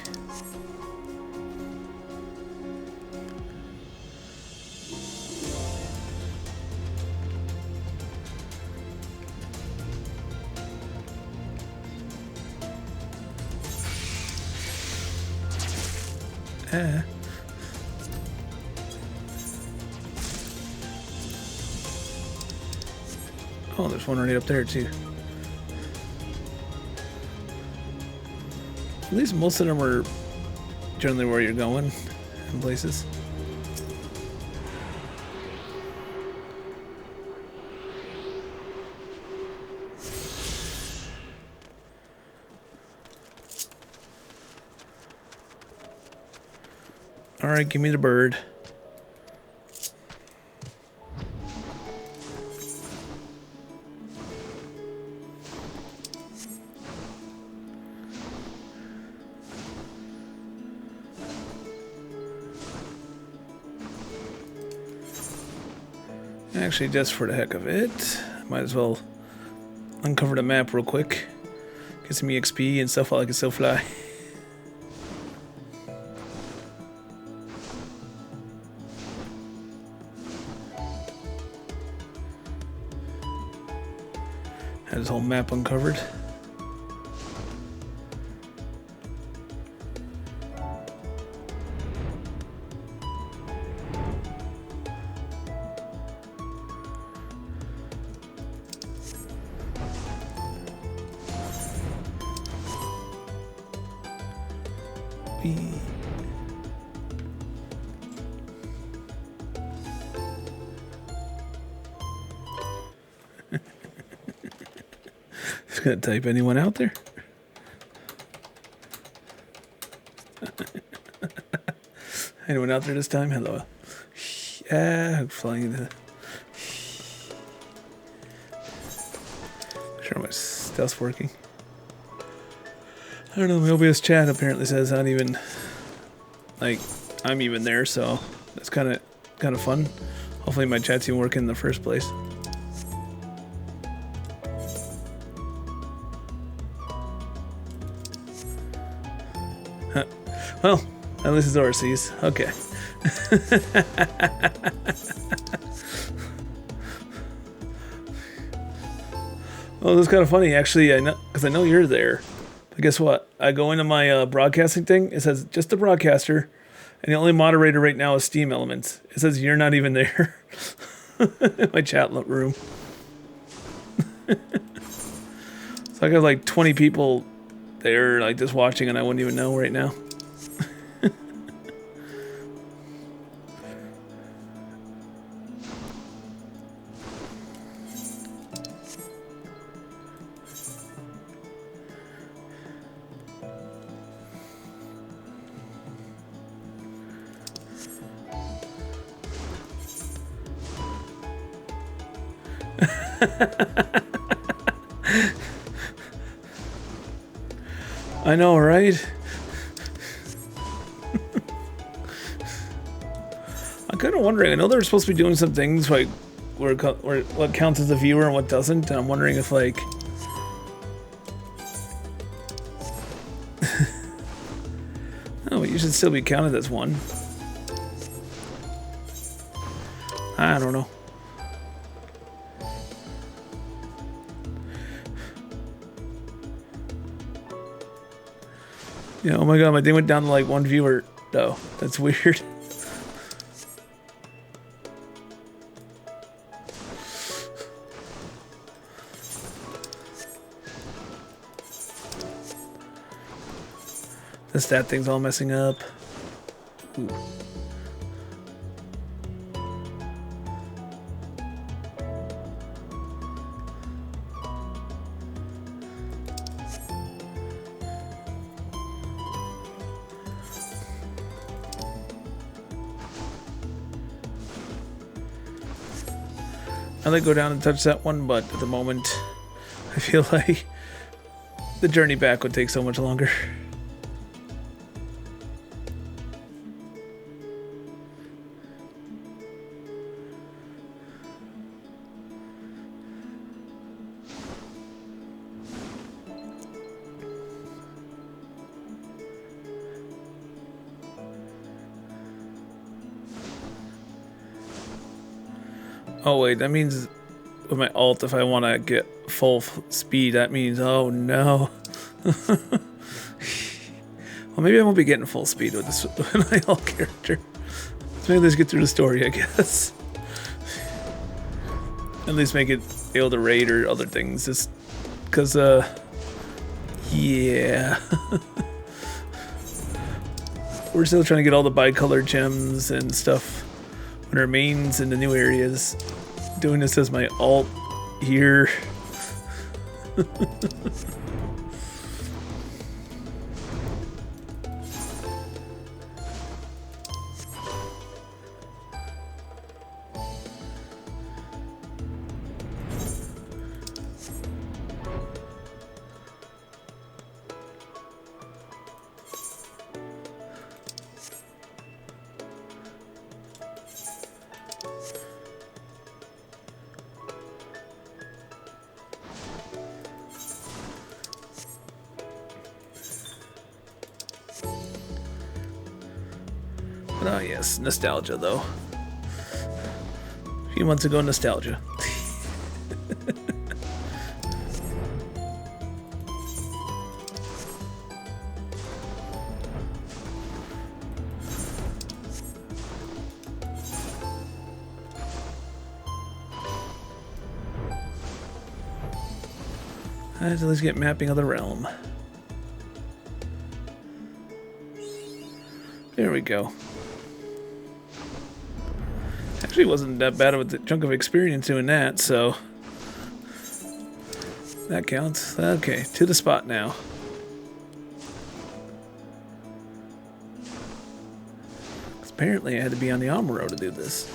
Oh, there's one right up there too. At least most of them are generally where you're going in places. All right, give me the bird. Actually, just for the heck of it, might as well uncover the map real quick. Get some EXP and stuff while I can still fly. Had this whole map uncovered. Just gonna type anyone out there. Anyone out there this time? Hello. I'm flying into. Sure, my stuff's working. I don't know. My OBS chat apparently says not even like I'm even there, so that's kind of fun. Hopefully, my chat's even working in the first place. Well, at least it's overseas. Okay. Well, it's kind of funny, actually. I know, because I know you're there. But guess what? I go into my broadcasting thing. It says just the broadcaster, and the only moderator right now is Steam Elements. It says you're not even there. In my chat room. So I got like 20 people there, like just watching, and I wouldn't even know right now. I know, right? I'm kind of wondering. I know they're supposed to be doing some things like where what counts as a viewer and what doesn't. And I'm wondering if like oh, but you should still be counted as one. I don't know. Yeah, oh my god, my thing went down to like 1 viewer though. That's weird. The stat thing's all messing up. Ooh. I'd like to go down and touch that one, but at the moment, I feel like the journey back would take so much longer. Oh wait, that means with my ult, if I want to get full speed, that means, oh no. Well, maybe I won't be getting full speed with this with my ult character. So maybe let's get through the story, I guess. At least make it able to raid or other things, just because, yeah. We're still trying to get all the bi-colored gems and stuff on our mains in the new areas. Doing this as my alt here. Oh yes, nostalgia though. A few months ago, nostalgia. Alright, so let's get mapping of the realm. There we go. Actually wasn't that bad of a chunk of experience doing that, so that counts. Okay, to the spot now. Apparently I had to be on the Amuro to do this.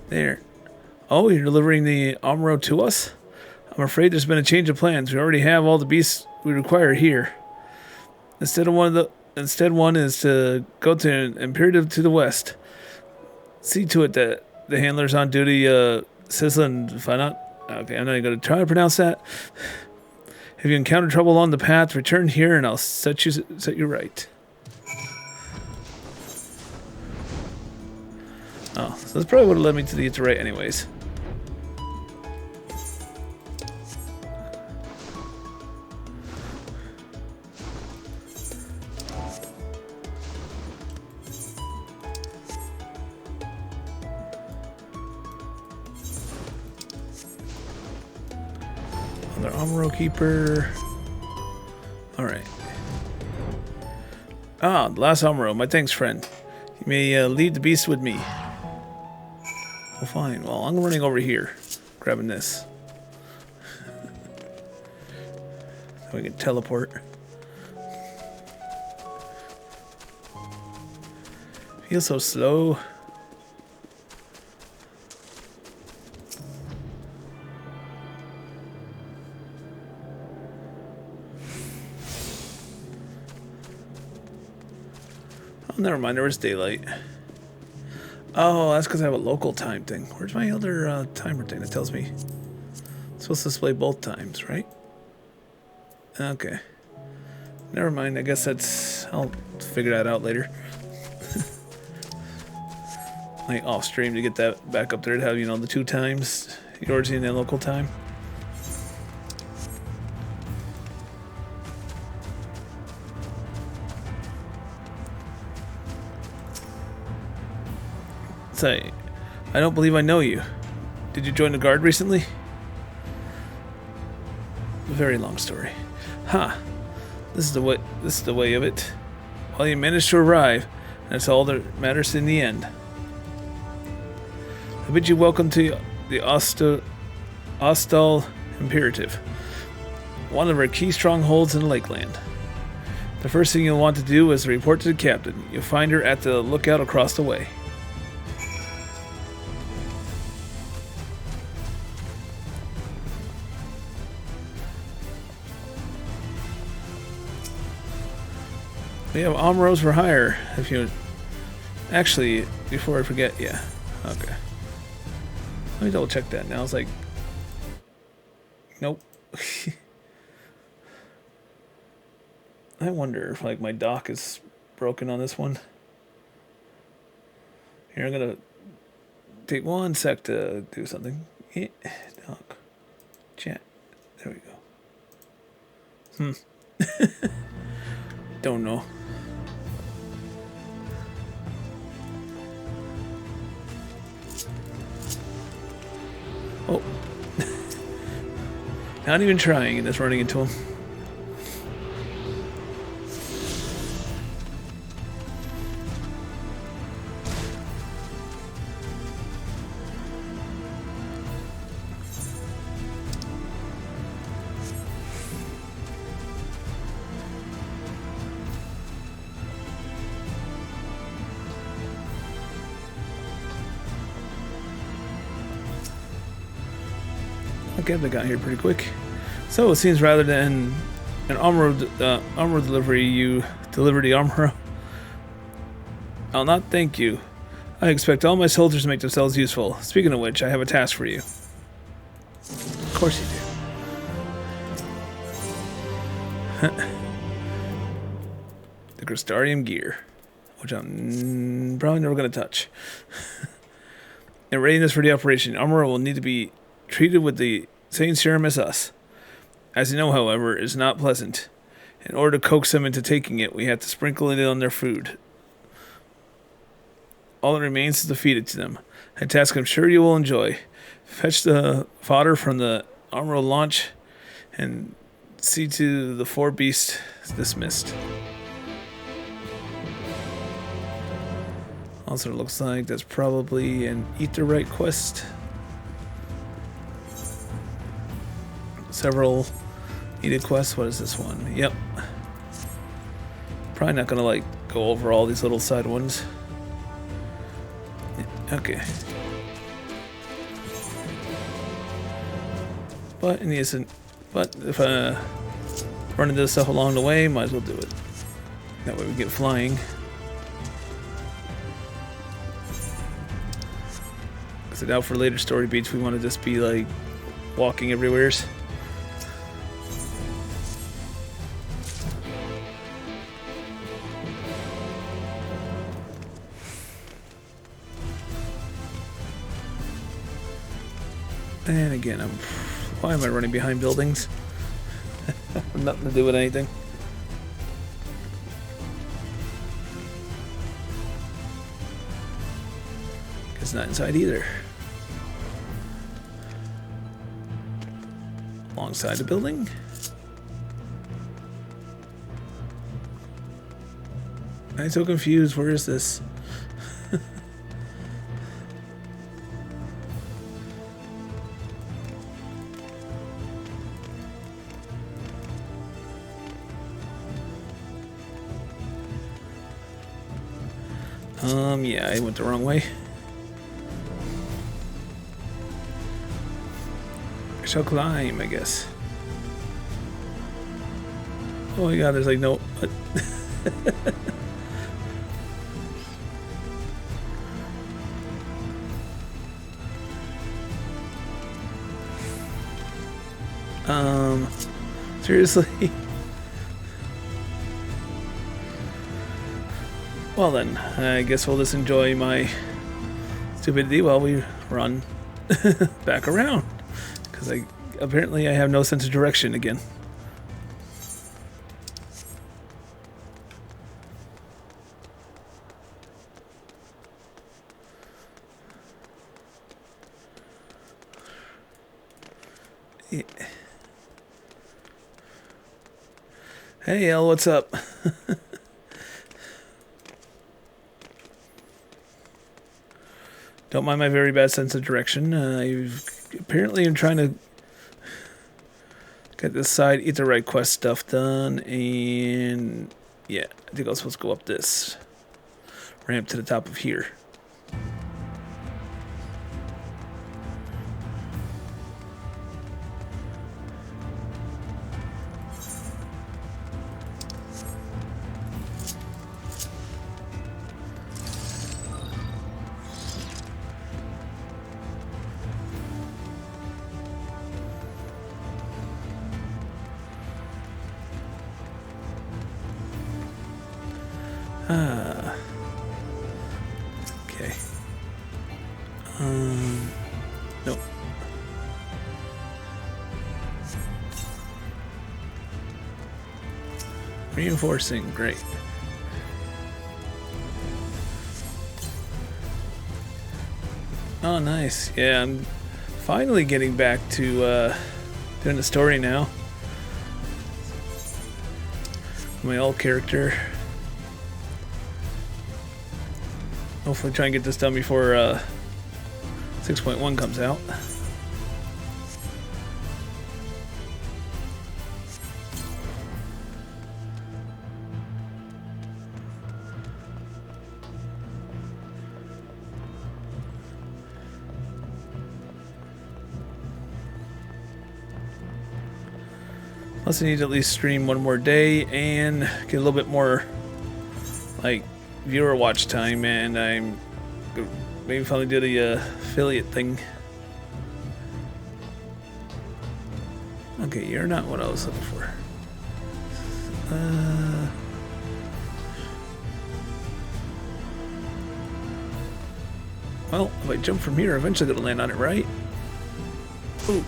There. Oh, you're delivering the Amuro to us? I'm afraid there's been a change of plans. We already have all the beasts we require here. Instead one is to go to an imperative to the west. See to it that the handlers on duty, Sisla and Fanat. Okay, I'm not going to try to pronounce that. If you encounter trouble along the path, return here and I'll set you right. Oh, so this probably would have led me to the right anyways. Another Amuro Keeper. Alright. Ah, the last Amuro. My thanks, friend. You may lead the beast with me. Well, fine. Well, I'm running over here. Grabbing this. So we can teleport. Feels so slow. Never mind, there was daylight. Oh, that's because I have a local time thing. Where's my other timer thing that tells me? It's supposed to display both times, right? Okay. Never mind, I guess that's... I'll figure that out later. Like off stream to get that back up there to have, you know, the 2 times. Yours in the local time. Say, I don't believe I know you. Did you join the guard recently? A very long story. Ha! This is the way of it. Well, you managed to arrive, and that's all that matters in the end. I bid you welcome to the Ostal Imperative, one of our key strongholds in the Lakeland. The first thing you'll want to do is report to the captain. You'll find her at the lookout across the way. We have Amros for hire. If you actually, before I forget, yeah, okay. Let me double check that. Now it's like, nope. I wonder if like my dock is broken on this one. Here, I'm gonna take 1 sec to do something. Yeah, dock, chat. There we go. Don't know. Oh. Not even trying and just running into him. Okay, they got here pretty quick. So it seems rather than an armor delivery, you delivered the armor. I'll not thank you. I expect all my soldiers to make themselves useful. Speaking of which, I have a task for you. Of course you do. The Crystarium gear, which I'm probably never going to touch. In readiness for the operation, armor will need to be treated with the same serum as us. As you know, however, it is not pleasant. In order to coax them into taking it, we have to sprinkle it on their food. All that remains is to feed it to them. A task I'm sure you will enjoy. Fetch the fodder from the armor launch and see to the 4 beasts dismissed. Also, it looks like that's probably an Etherite quest. Several needed quests. What is this one? Yep. Probably not gonna like go over all these little side ones. Okay. But in the instant, but if I run into this stuff along the way, might as well do it. That way we get flying. Because I doubt for later story beats we want to just be like walking everywheres. And again, why am I running behind buildings? Nothing to do with anything. It's not inside either. Alongside the building. I'm so confused. Where is this? Yeah, I went the wrong way. I shall climb, I guess. Oh my god, there's like no... Seriously? Well then, I guess we'll just enjoy my stupidity while we run back around. Because apparently I have no sense of direction again. Hey, El, what's up? Don't mind my very bad sense of direction. Apparently I'm trying to get this side Eat the Right quest stuff done, and yeah, I think I was supposed to go up this ramp to the top of here. Okay. Nope. Reinforcing, great. Oh, nice. Yeah, I'm finally getting back to doing the story now. My old character. Hopefully try and get this done before 6.1 comes out. Plus I need to at least stream one more day and get a little bit more like viewer watch time, and I'm maybe finally do the affiliate thing. Okay, you're not what I was looking for. Well, if I jump from here, eventually gonna land on it, right? Ooh.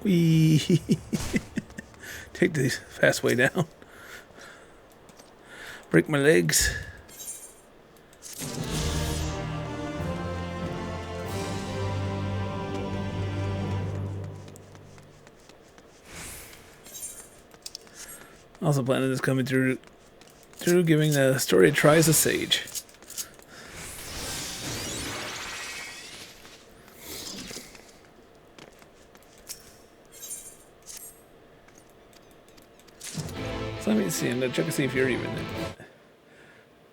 Wee. Take the fast way down. Break my legs. Also planning this coming through giving the story a try as a sage. So let me see, I'm gonna check to see if you're even in.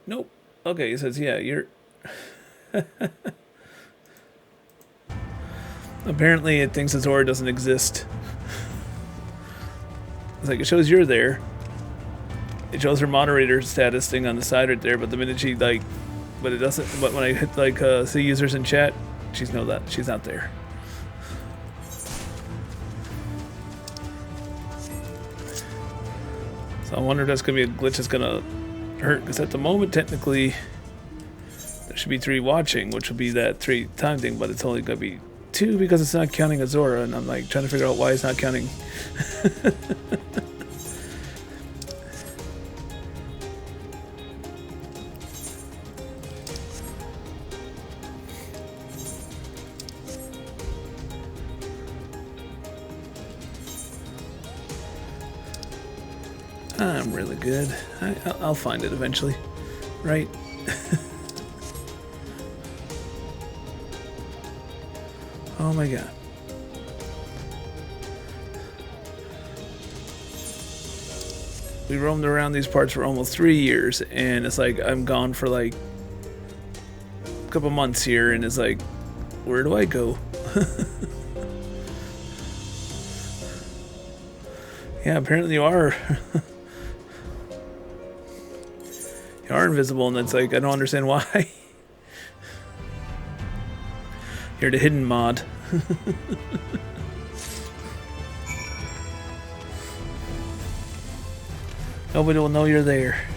Nope. Okay, it says yeah, you're apparently it thinks Azora doesn't exist. It's like it shows you're there. It shows her moderator status thing on the side right there, but the minute she but it doesn't. But when I hit see users in chat, she's not there. So I wonder if that's gonna be a glitch that's gonna hurt, because at the moment technically there should be 3 watching, which will be that 3 time thing, but it's only gonna be 2 because it's not counting Azora, and I'm like trying to figure out why it's not counting. I'm really good. I'll find it eventually, right? Oh my god. We roamed around these parts for almost 3 years, and it's like I'm gone for like a couple months here, and it's like, where do I go? Yeah, apparently you are. You are invisible, and it's like I don't understand why. You're the hidden mod. Nobody will know you're there.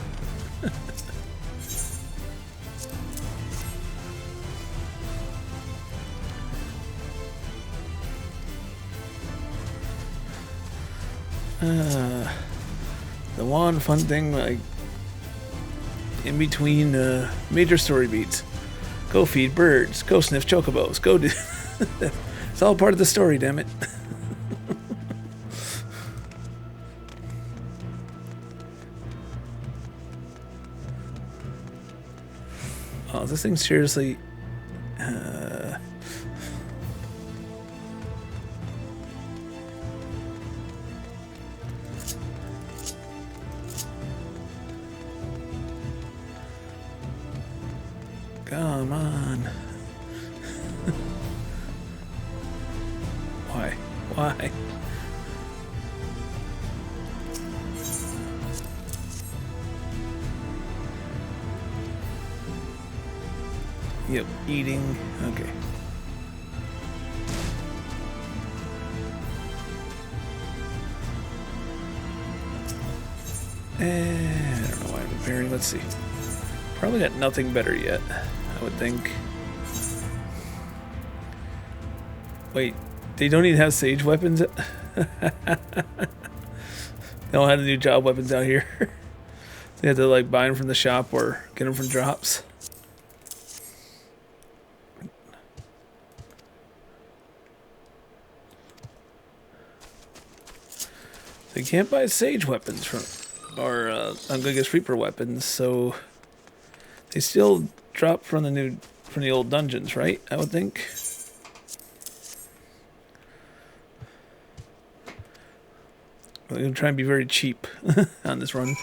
The one fun thing, like, in between major story beats. Go feed birds. Go sniff chocobos. Go do... It's all part of the story, damn it. Oh, this thing seriously... Come on. Why? Why? Yep, eating. Okay. I don't know why I'm repairing. Let's see. Probably got nothing better yet, I would think. Wait, they don't even have sage weapons? They don't have the new job weapons out here. They have to like buy them from the shop or get them from drops. They can't buy sage weapons from, or I'm gonna guess Reaper weapons, so they still drop from the old dungeons, right? I would think. I'm gonna try and be very cheap on this run.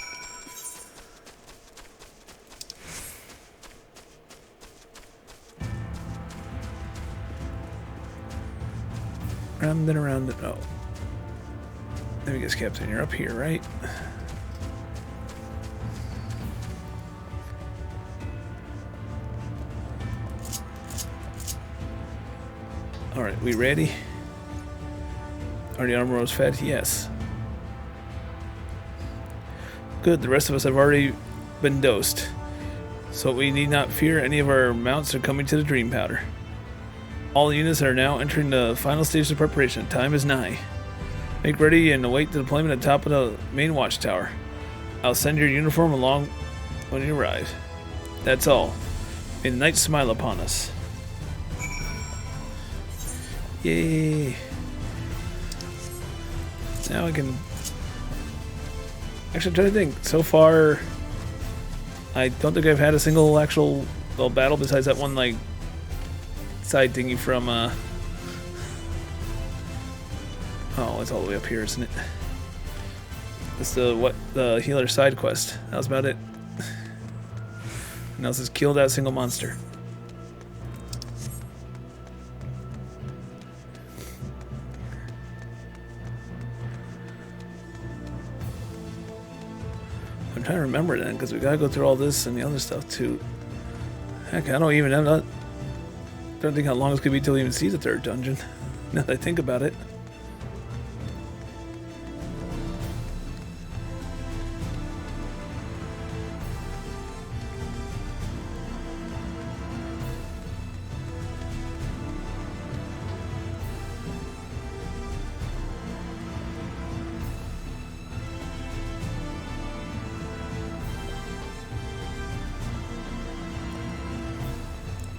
Round and around it. Oh. Let me guess, Captain, you're up here, right? Alright, we ready? Are the armor was fed? Yes. Good, the rest of us have already been dosed. So we need not fear any of our mounts are coming to the Dream Powder. All units are now entering the final stage of preparation. Time is nigh. Make ready and await the deployment at the top of the main watchtower. I'll send your uniform along when you arrive. That's all. May the night smile upon us. Yay. Now I can... Actually, I'm trying to think. So far, I don't think I've had a single actual battle besides that one, like, side thingy from, Oh, it's all the way up here, isn't it? It's the healer side quest. That was about it. And else is kill that single monster. I'm trying to remember then, because we gotta go through all this and the other stuff too. Heck, I don't even have don't think how long it's gonna be till we even see the third dungeon. Now that I think about it.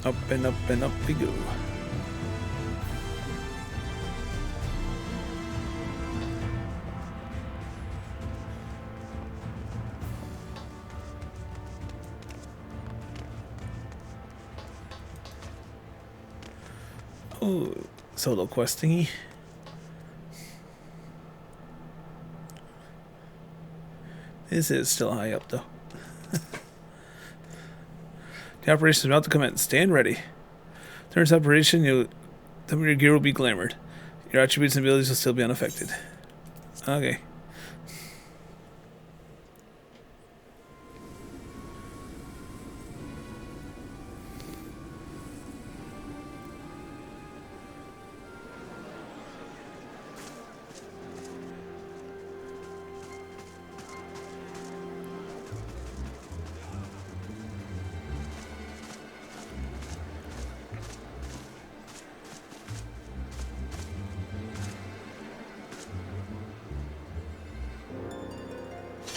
Up and up and up we go. Oh, solo quest thingy. This is still high up though. The operation is about to commence. Stand ready. During this operation, some of your gear will be glamored. Your attributes and abilities will still be unaffected. Okay.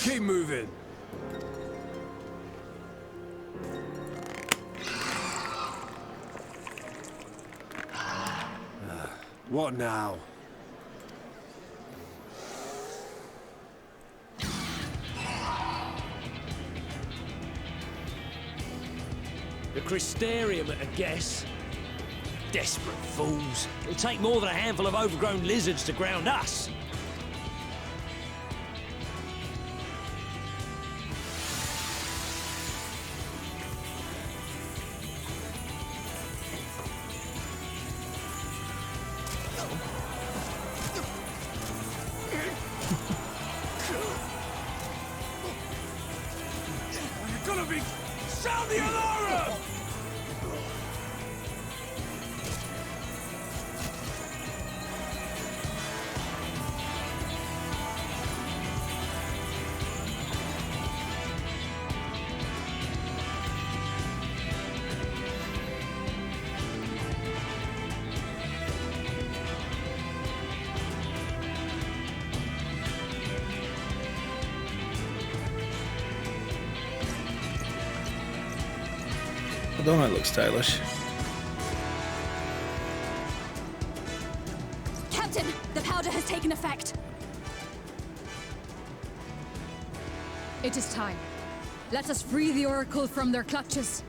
Keep moving. What now? The Crystarium at a guess. Desperate fools. It'll take more than a handful of overgrown lizards to ground us. Sound the alarm! Don't I look stylish? Captain, the powder has taken effect. It is time. Let us free the Oracle from their clutches.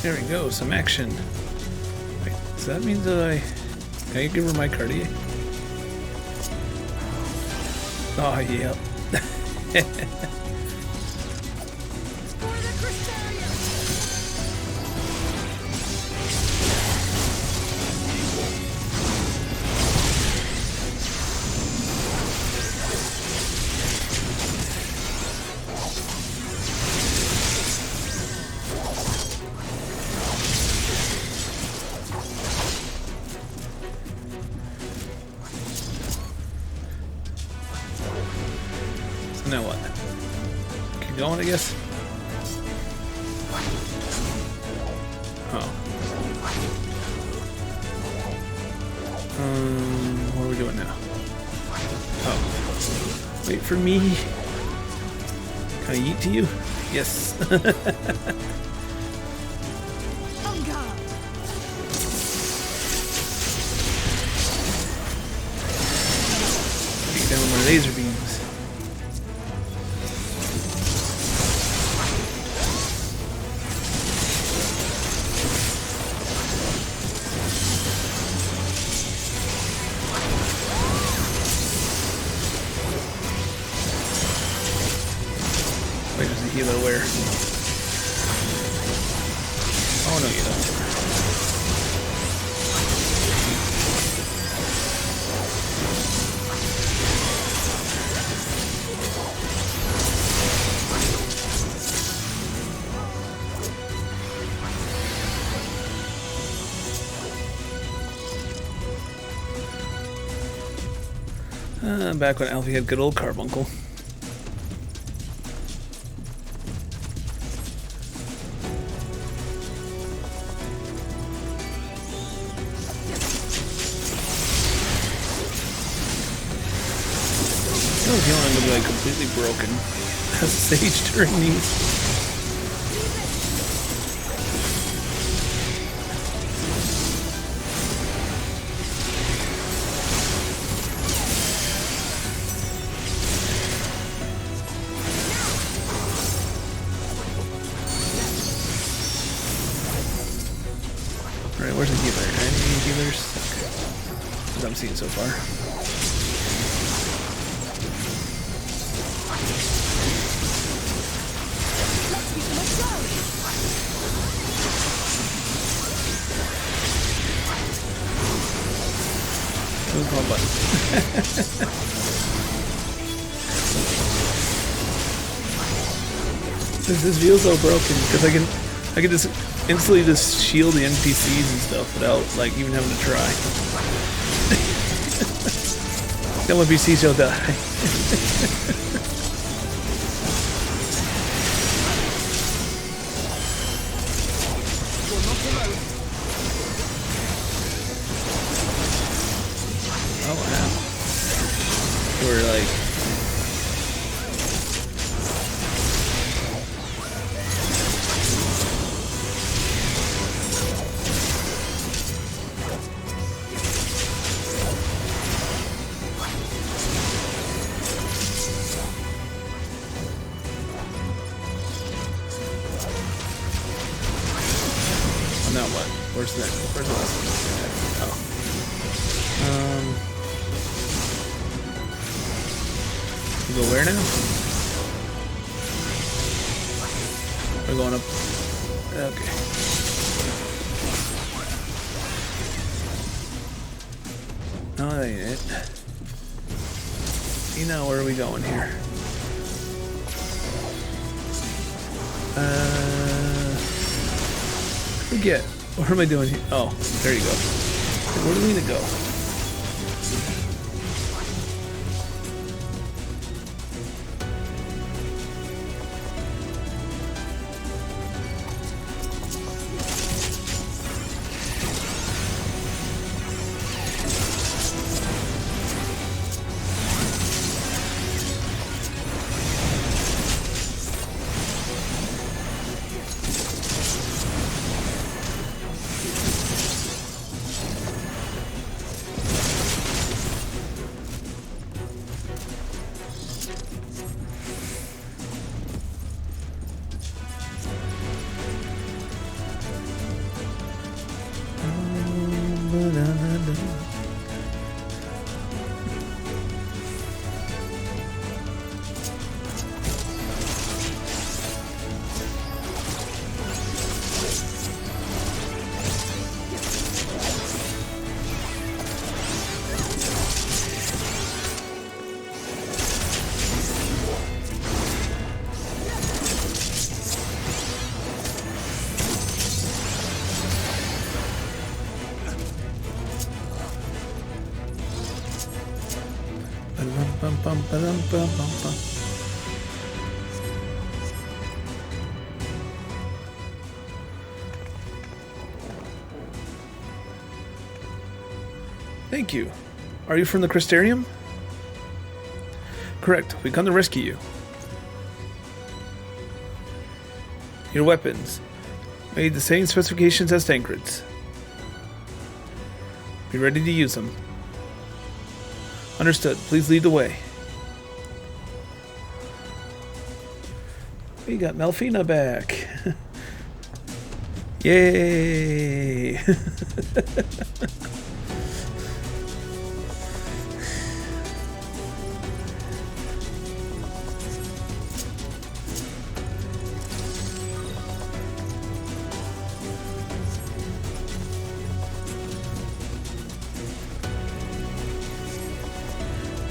There we go, some action. Wait, does that mean that can I give her my Cartier? Oh, yeah. Now what? Keep going, I guess. Oh. What are we doing now? Oh. Wait for me. Can I eat to you? Yes. Take down my laser beams. Wait, does the healer wear? Oh no, you don't. Back when Alfie had good old carbuncle. I was feeling I'm gonna be like completely broken as a sage during these. Alright, where's the healer? Any healers? Okay. What I'm seeing so far. Who's my button? This feels so broken because I can just instantly just shield the NPCs and stuff without like even having to try. Now NPCs will die. Oh wow. We're like now what? Where's the last one? Oh. You go where now? We're going up. Okay. No, that ain't it. You know, where are we going here? Forget. What am I doing here? Oh, there you go. Where do we need to go? Thank you. Are you from the Crystarium? Correct. We come to rescue you. Your weapons. Made the same specifications as Tancred's. Be ready to use them. Understood. Please lead the way. We got Melfina back. Yay!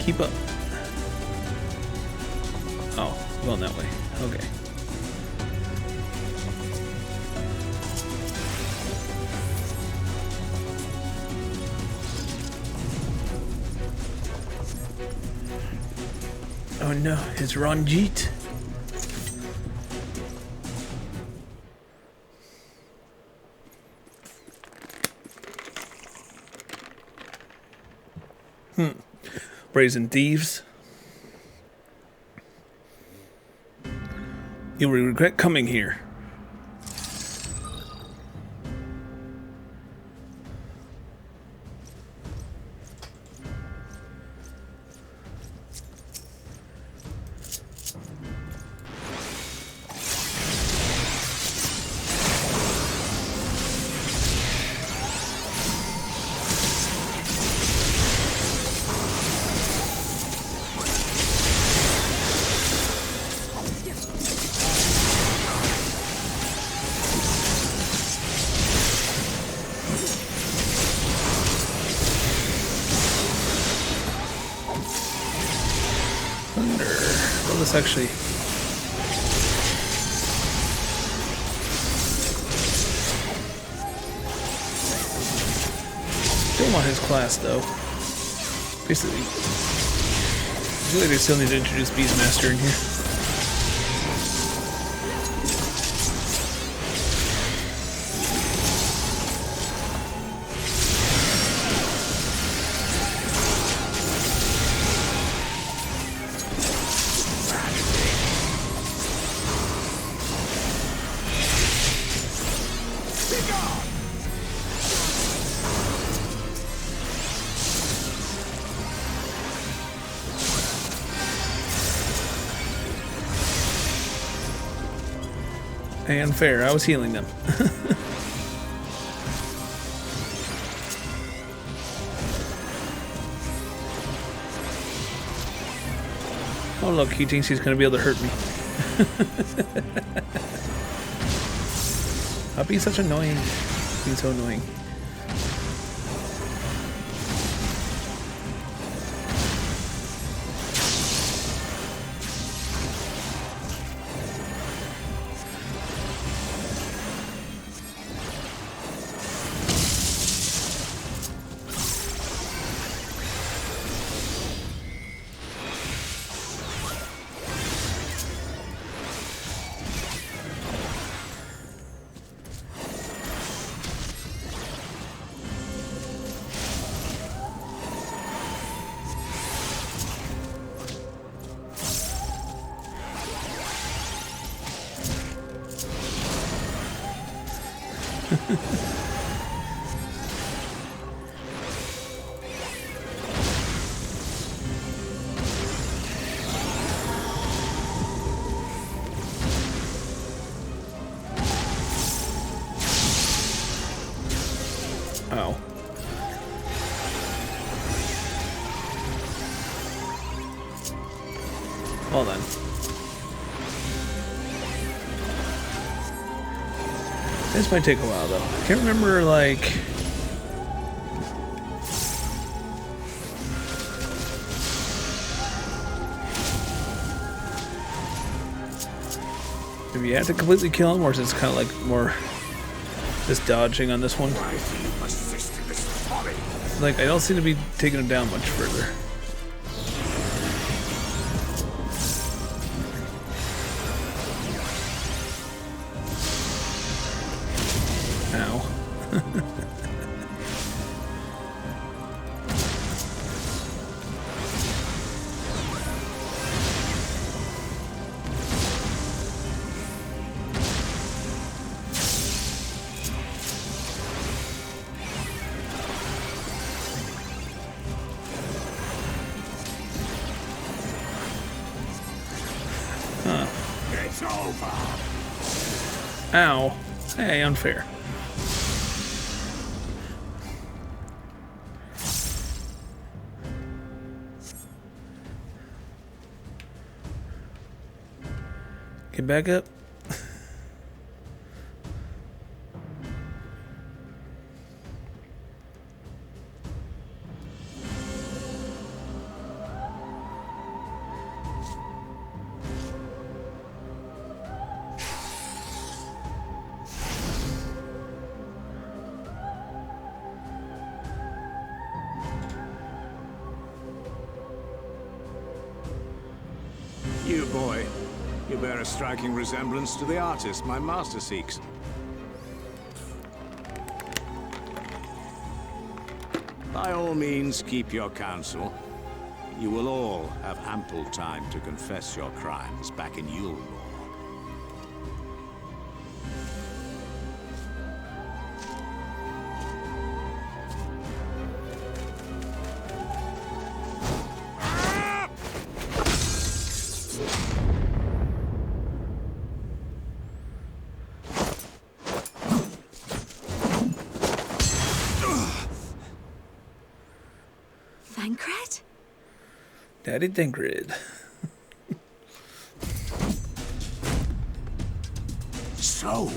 Keep up. Oh, going that way. Okay. Oh no, it's Ranjit. Brazen thieves. You will regret coming here. Well, this actually... Don't want his class, though. Basically, I feel like they still need to introduce Beastmaster in here. And fair, I was healing them. Oh look, he thinks he's gonna be able to hurt me. I'll be such annoying. Being so annoying. Oh. Well then. This might take a while though. I can't remember, like... if you have to completely kill him, or is it kind of like more just dodging on this one? Like, I don't seem to be taking him down much further. Ow. Huh. It's over. Ow. Hey, unfair. Get back up. You, boy. You bear a striking resemblance to the artist my master seeks. By all means, keep your counsel. You will all have ample time to confess your crimes back in Yule. Thancred? Daddy Thancred. So,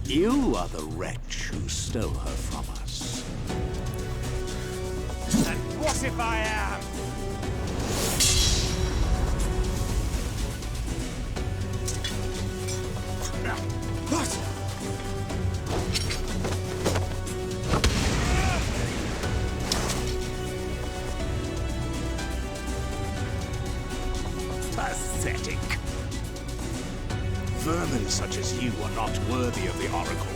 you are the wretch who stole her from us. And what if I am? Men such as you are not worthy of the Oracle.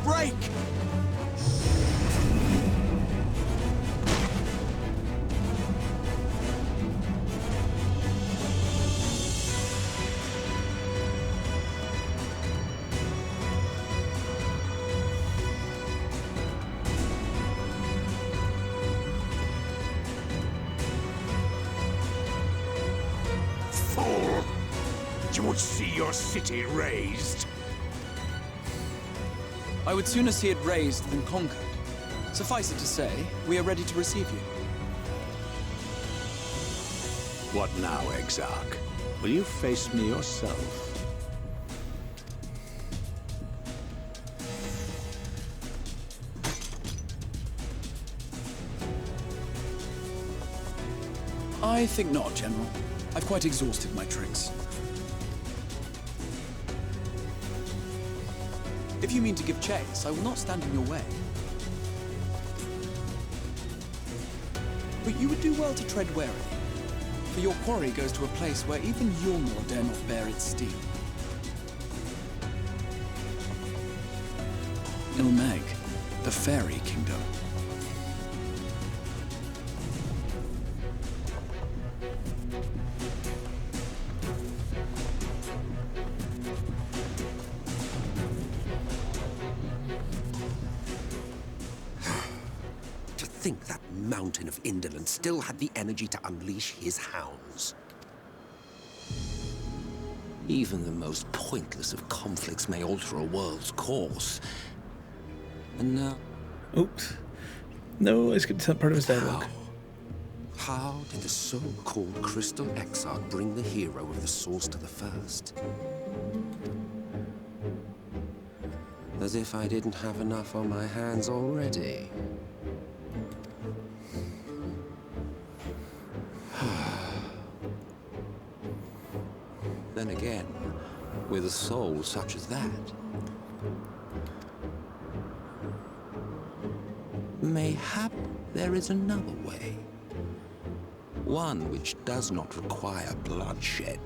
Break! Fool! You would see your city razed. I would sooner see it razed than conquered. Suffice it to say, we are ready to receive you. What now, Exarch? Will you face me yourself? I think not, General. I've quite exhausted my tricks. If you mean to give chase, I will not stand in your way. But you would do well to tread warily, for your quarry goes to a place where even Yulmor dare not bear its steel. Ilmeg, the fairy kingdom. To think that mountain of indolence still had the energy to unleash his hounds. Even the most pointless of conflicts may alter a world's course. And now... Oops. No, I skipped some part of his dialogue. How did the so-called Crystal Exarch bring the hero of the Source to the First? As if I didn't have enough on my hands already. Then again, with a soul such as that, mayhap there is another way. One which does not require bloodshed.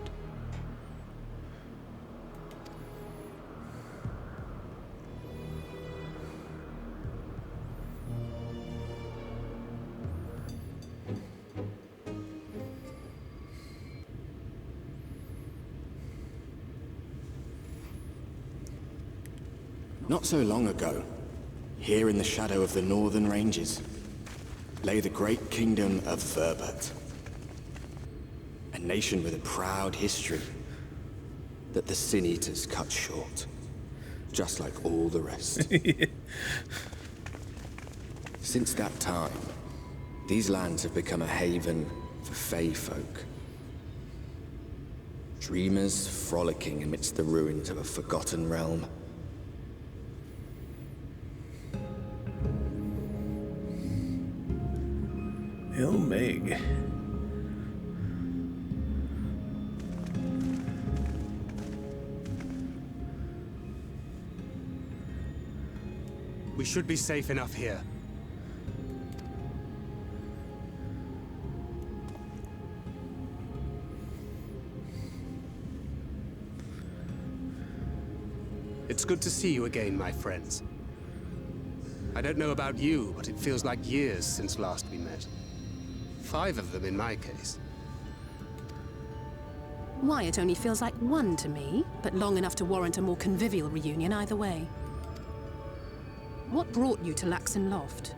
Not so long ago, here in the shadow of the northern ranges, lay the great kingdom of Verbert. A nation with a proud history that the Sin Eaters cut short, just like all the rest. Since that time, these lands have become a haven for Fey folk. Dreamers frolicking amidst the ruins of a forgotten realm. Ilmeg. We should be safe enough here. It's good to see you again, my friends. I don't know about you, but it feels like years since last we met. 5 of them in my case. Why, it only feels like 1 to me, but long enough to warrant a more convivial reunion either way. What brought you to Laxon Loft?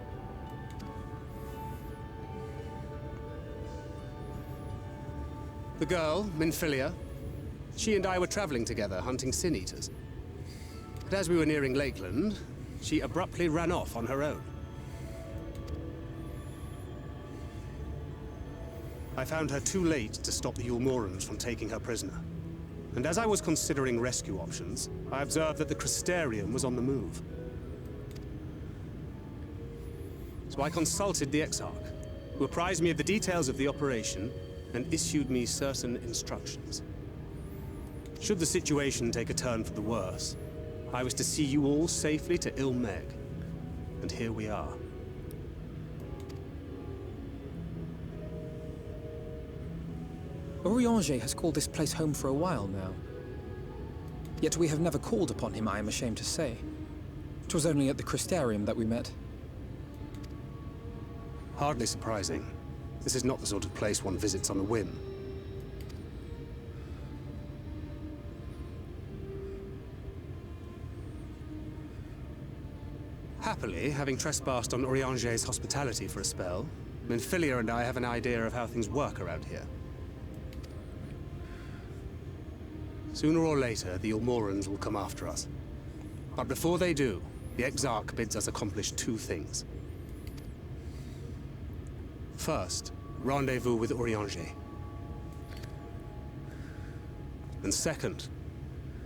The girl, Minfilia, she and I were traveling together, hunting sin eaters. But as we were nearing Lakeland, she abruptly ran off on her own. I found her too late to stop the Ulmorans from taking her prisoner. And as I was considering rescue options, I observed that the Crystarium was on the move. So I consulted the Exarch, who apprised me of the details of the operation and issued me certain instructions. Should the situation take a turn for the worse, I was to see you all safely to Ilmeg. And here we are. Urianger has called this place home for a while now. Yet we have never called upon him, I am ashamed to say. 'Twas only at the Crystarium that we met. Hardly surprising. This is not the sort of place one visits on a whim. Happily, having trespassed on Urianger's hospitality for a spell, Minfilia and I have an idea of how things work around here. Sooner or later, the Ulmorans will come after us. But before they do, the Exarch bids us accomplish two things. First, rendezvous with Urianger. And second,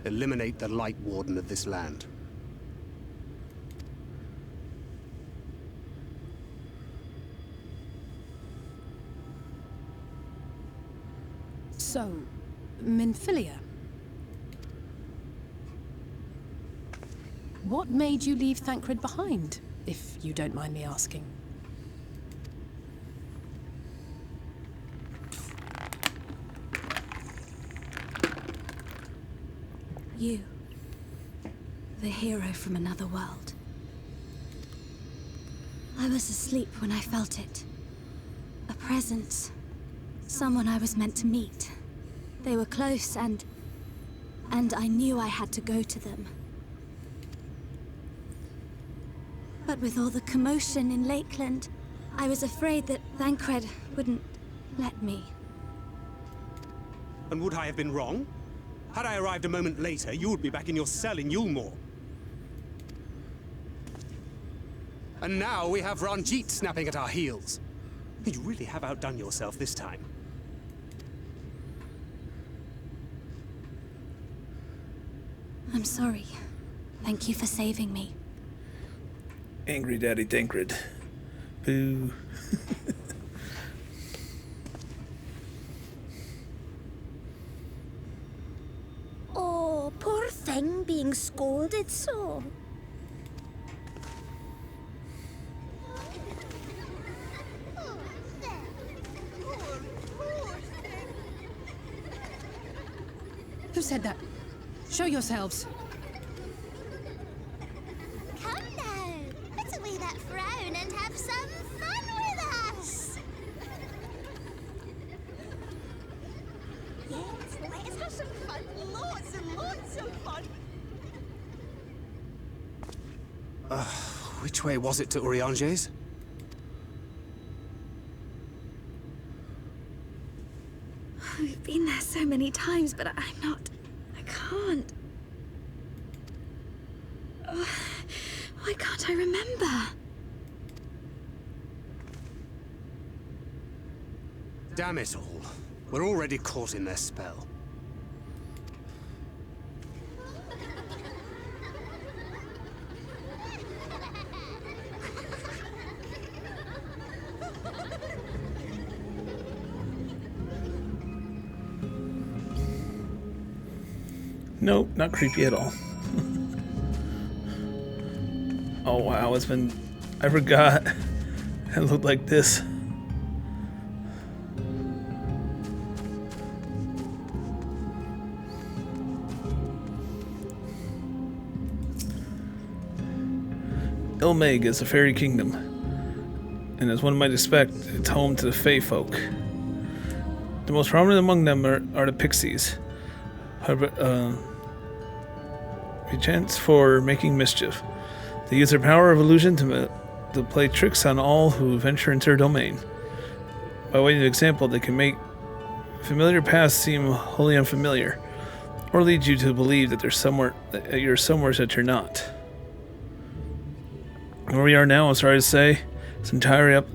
eliminate the Light Warden of this land. So, Minfilia. What made you leave Thancred behind, if you don't mind me asking? You. The hero from another world. I was asleep when I felt it. A presence. Someone I was meant to meet. They were close and I knew I had to go to them. But with all the commotion in Lakeland, I was afraid that Thancred wouldn't let me. And would I have been wrong? Had I arrived a moment later, you would be back in your cell in Yulmore. And now we have Ranjit snapping at our heels. You really have outdone yourself this time. I'm sorry. Thank you for saving me. Angry Daddy Thancred. Boo. Oh, poor thing being scolded so. Who said that? Show yourselves. Come now, put away that frown and have some fun with us. Yes, let's have some fun. Lots and lots of fun. Which way was it to Urianger's? We've been there so many times, but I can't. Oh, why can't I remember? Damn it all. We're already caught in their spell. Nope, not creepy at all. Oh wow, it's been... I forgot it looked like this. Ilmeg is a fairy kingdom, and as one might expect, it's home to the Fae folk. The most prominent among them are the Pixies. Chance for making mischief. They use their power of illusion to play tricks on all who venture into their domain. By way of example, they can make Familiar paths seem wholly unfamiliar, or lead you to believe that you're somewhere that you're not. Where we are now, I'm sorry to say, it's entirely up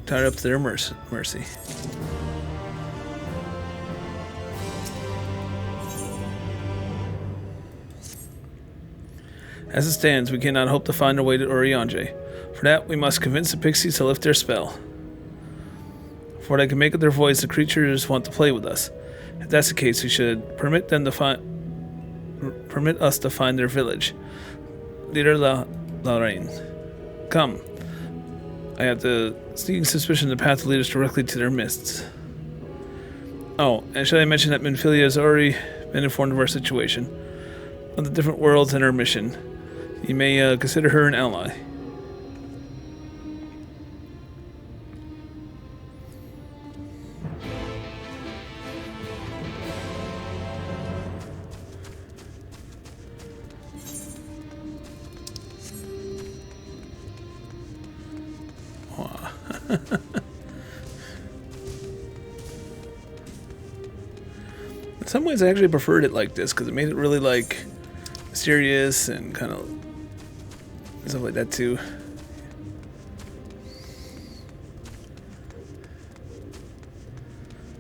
to their mercy. As it stands, we cannot hope to find our way to Oriange. For that, we must convince the pixies to lift their spell. For what I can make of their voice, the creatures want to play with us. If that's the case, we should permit us to find their village. Leader Lorraine. Come. I have the sneaking suspicion the path will lead us directly to their mists. Oh, and should I mention that Minfilia has already been informed of our situation, of the different worlds and our mission. You may consider her an ally. In some ways I actually preferred it like this because it made it really like mysterious and kind of stuff like that too.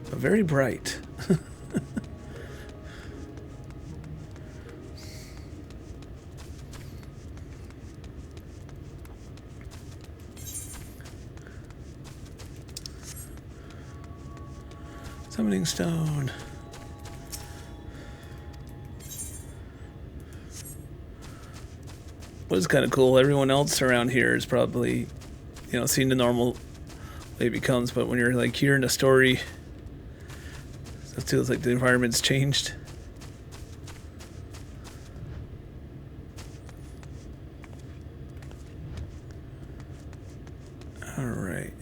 But very bright. Summoning stone. What is kind of cool, everyone else around here is probably, you know, seen the normal way it becomes, but when you're like here in the story, it feels like the environment's changed. Alright.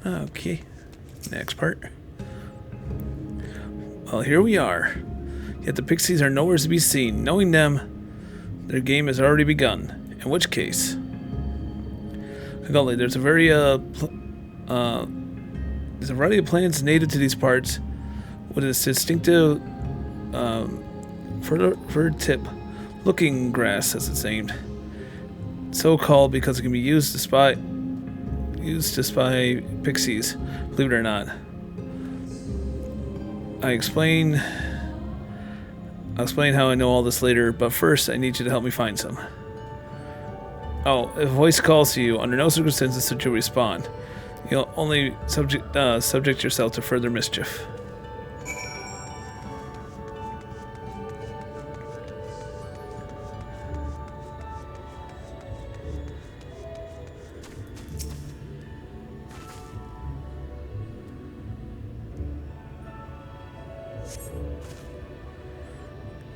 Okay, next part. Well, here we are. Yet the pixies are nowhere to be seen. Knowing them, their game has already begun. In which case, golly, there's a variety of plants native to these parts with its distinctive fur tip, looking grass as it's named. So called because it can be used to spy pixies, believe it or not. I'll explain how I know all this later, but first I need you to help me find some. Oh, if a voice calls to you, under no circumstances should you respond. You'll only subject yourself to further mischief.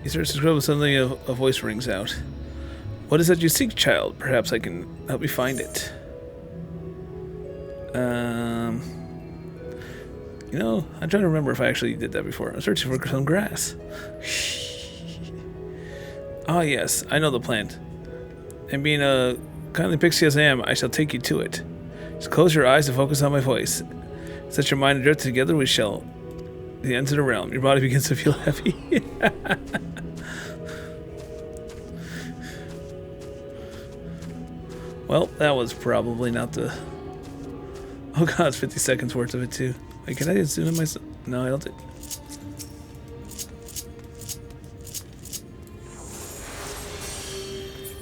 He starts to scrub, suddenly a voice rings out. What is that you seek, child? Perhaps I can help you find it. You know, I'm trying to remember if I actually did that before. I'm searching for some grass. Ah, yes, I know the plant. And being a kindly pixie as I am, I shall take you to it. Just close your eyes and focus on my voice. Set your mind adrift, together we shall the ends of the realm. Your body begins to feel heavy. Well, that was probably not the... Oh god, it's 50 seconds worth of it too. Wait, can I zoom in myself? No, I don't think...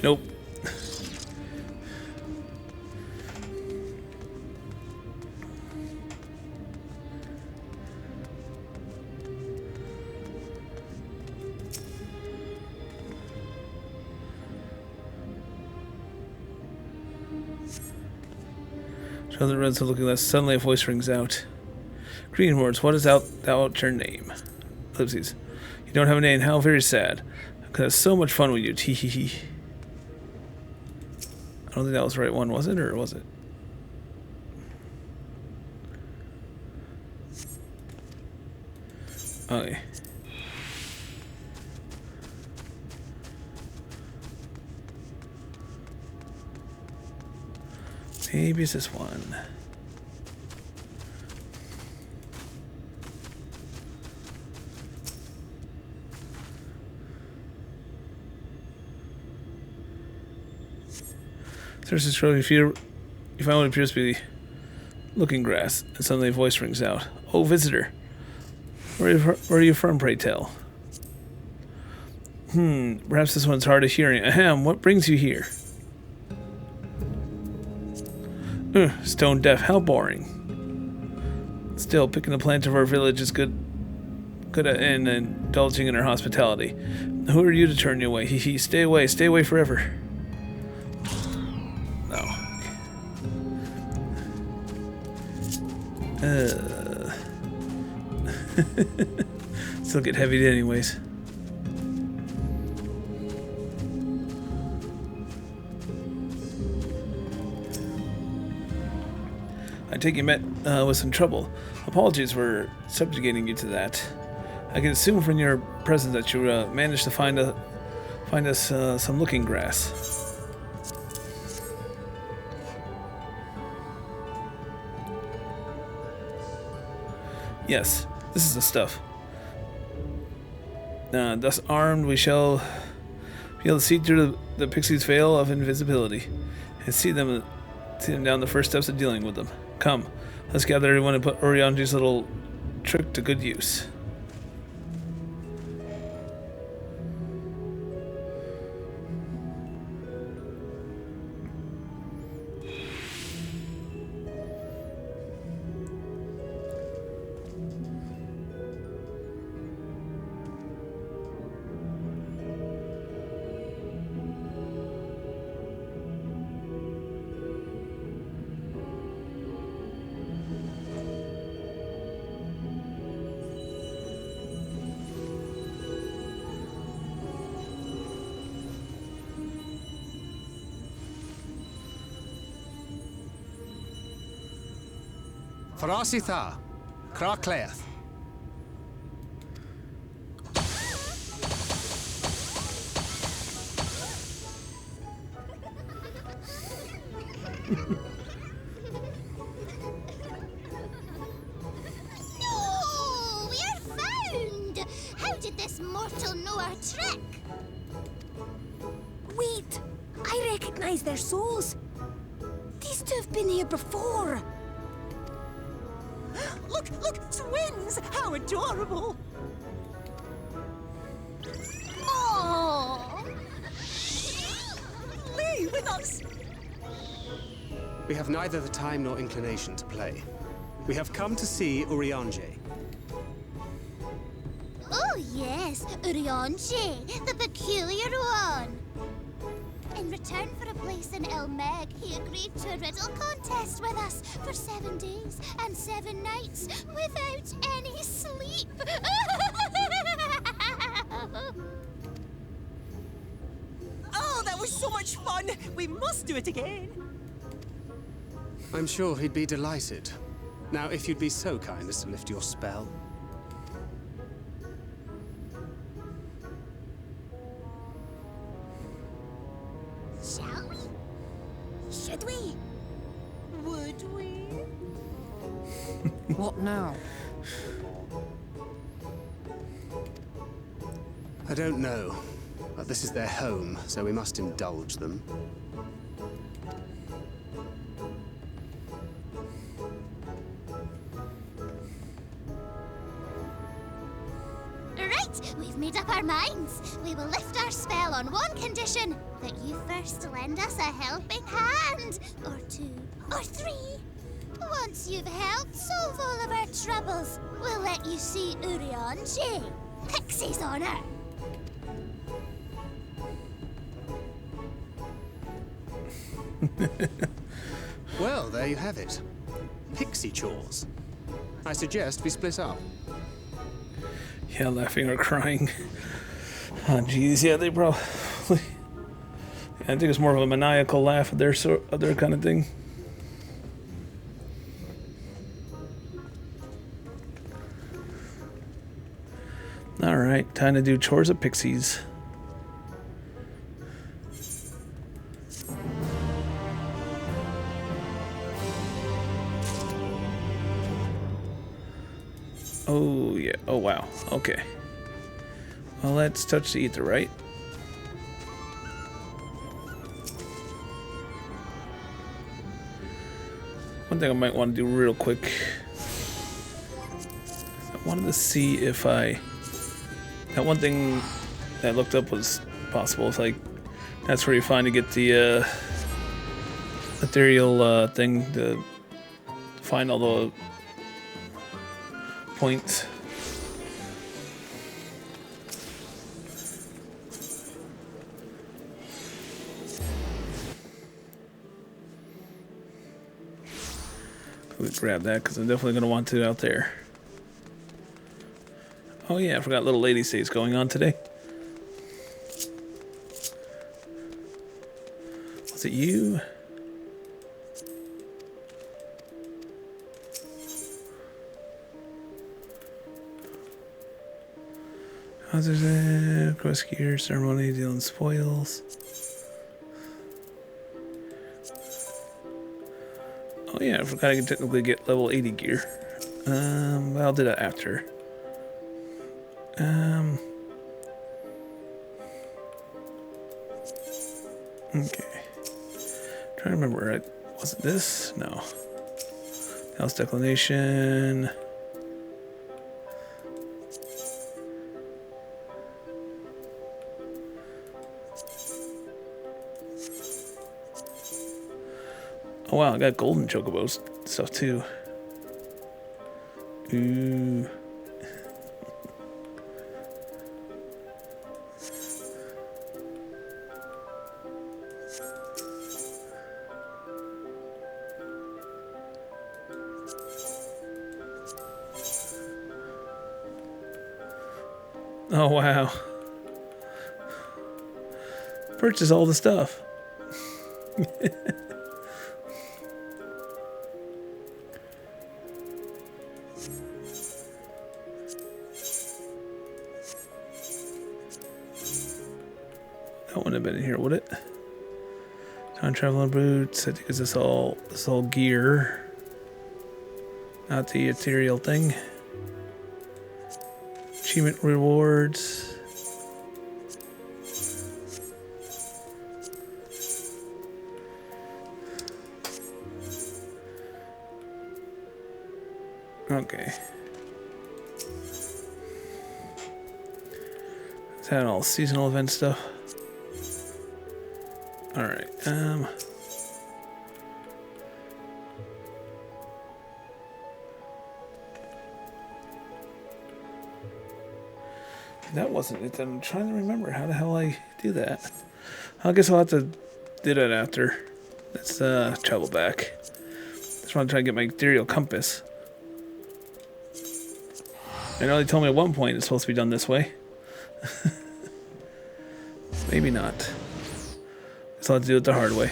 Nope. Other reds are looking less. Suddenly a voice rings out. Green words, what is thou your name? Ellipses. You don't have a name, how very sad. I could have so much fun with you, tee hee hee. I don't think that was the right one, was it, or was it? Okay. Maybe it's this one. Search this road. You find what appears to be looking grass, and suddenly a voice rings out. Oh, visitor. Where are you from, pray tell? Perhaps this one's hard of hearing. Ahem, what brings you here? Stone deaf, how boring. Still, picking the plant of our village is good at and indulging in our hospitality. Who are you to turn you away? Hee, stay away forever. No. Still get heavy anyways. I take you met with some trouble. Apologies for subjugating you to that. I can assume from your presence that you managed to find us some looking grass. Yes, this is the stuff. Thus armed, we shall be able to see through the Pixies' veil of invisibility and see them down the first steps of dealing with them. Come, let's gather everyone and put Urianji's little trick to good use. Farasitha, Krakleath. No! We're found! How did this mortal know our trick? Wait! I recognize their souls. These two have been here before. Look! Twins! How adorable! Oh! Lee, with us! We have neither the time nor inclination to play. We have come to see Urianji. Oh yes, Urianji, the peculiar one. In return for a place in Ilmeg, he agreed to a riddle contest with us for 7 days and 7 nights without any sleep. Oh, that was so much fun! We must do it again! I'm sure he'd be delighted. Now, if you'd be so kind as to lift your spell. Shall we? Should we? Would we? What now? I don't know, but this is their home, so we must indulge them. Right, we've made up our minds. We will lift our spell on one condition, that you first lend us a helping hand. Or 2, or 3. Once you've helped solve all of our troubles, we'll let you see Urianji. Pixie's honor. Well, there you have it. Pixie chores. I suggest we split up. Yeah, laughing or crying. Oh, jeez, yeah, they probably. I think it's more of a maniacal laugh of their kind of thing. All right, time to do Chores of Pixies. Oh, yeah. Oh, wow. Okay. Well, let's touch the ether, right? One thing I might want to do real quick. I wanted to see if that one thing that I looked up was possible. It's like, that's where you find to get the ethereal thing to find all the points. Let's grab that because I'm definitely going to want to out there. Oh yeah, I forgot little lady stays going on today. Was it you? How's there? Quest gear, ceremony, dealing spoils. Oh yeah, I forgot I could technically get level 80 gear. Well, I'll do that after. Okay. Trying to remember, was it this? No. House declination. Oh wow, I got golden chocobos stuff too. Ooh. Oh wow. Purchase all the stuff. That wouldn't have been in here, would it? Time traveling boots. I think it's this all gear. Not the ethereal thing. Achievement rewards. Okay. Is that all seasonal event stuff? All right. That wasn't it. I'm trying to remember how the hell I do that. I guess I'll have to do that after. Let's travel back. Just want to try and get my ethereal compass. I know they told me at one point it's supposed to be done this way. Maybe not. Guess I'll have to do it the hard way.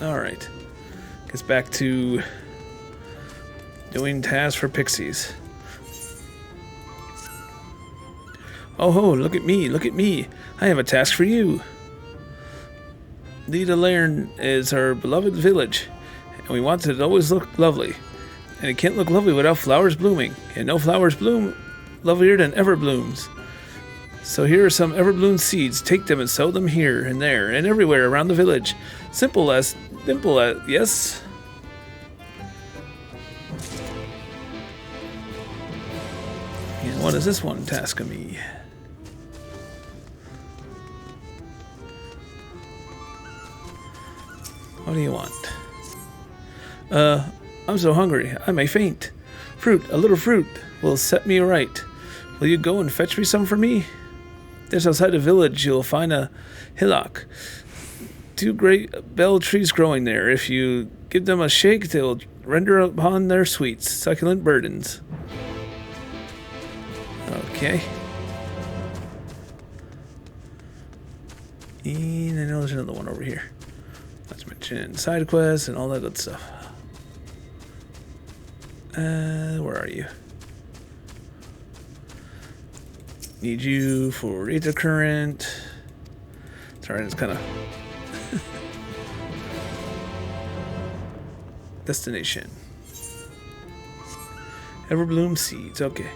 Alright. Guess back to doing tasks for pixies. Oh ho, look at me, look at me. I have a task for you. Lida Lairn is our beloved village, and we want it to always look lovely. And it can't look lovely without flowers blooming, and no flowers bloom lovelier than everblooms. So here are some everbloom seeds. Take them and sow them here and there and everywhere around the village. Simple as, yes? And what is this one tasking me? What do you want? I'm so hungry, I may faint. Fruit, a little fruit, will set me right. Will you go and fetch me some for me? Just outside the village, you'll find a hillock. 2 great bell trees growing there. If you give them a shake, they'll render upon their sweets, succulent burdens. Okay. And I know there's another one over here. Let's mention side quests and all that good stuff. Where are you? Need you for ether current. Sorry, it's kind of destination. Everbloom seeds, okay.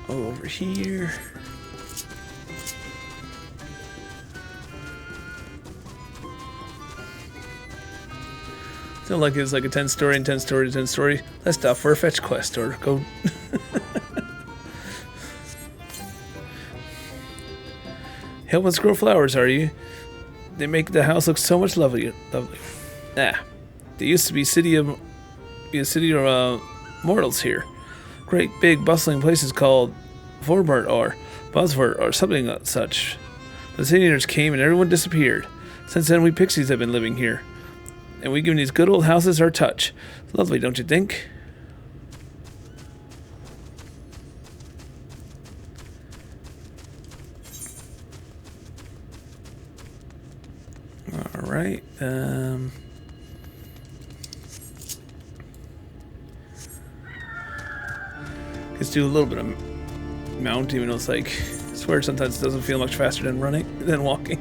Oh, over here. It's not like it's like a 10-story and 10-story to 10-story. Let's stop for a fetch quest or go. Help us grow flowers, are you? They make the house look so much lovely. Ah, there used to be a city of mortals here. Great big bustling places called Vorbert or Buzzford or something such. The city eaters came and everyone disappeared. Since then, we pixies have been living here. And we give these good old houses our touch. Lovely, don't you think? All right. Let's do a little bit of mount, even though it's like, I swear sometimes it doesn't feel much faster than walking.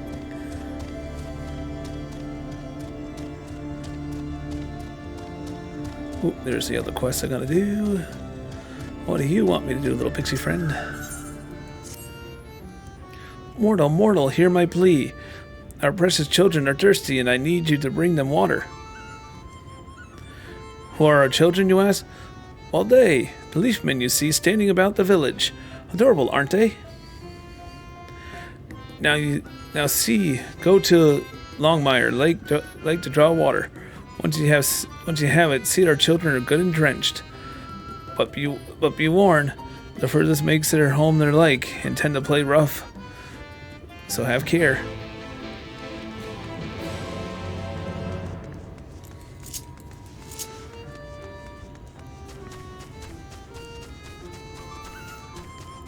Ooh, there's the other quest I gotta do. What do you want me to do, little pixie friend? Mortal, mortal, hear my plea. Our precious children are thirsty, and I need you to bring them water. Who are our children, you ask? Well, they, the leafmen you see standing about the village. Adorable, aren't they? Now see, go to Longmire Lake to draw water. Once you have it, see our children are good and drenched. But be warned, the furthest makes their home their like, and tend to play rough. So have care.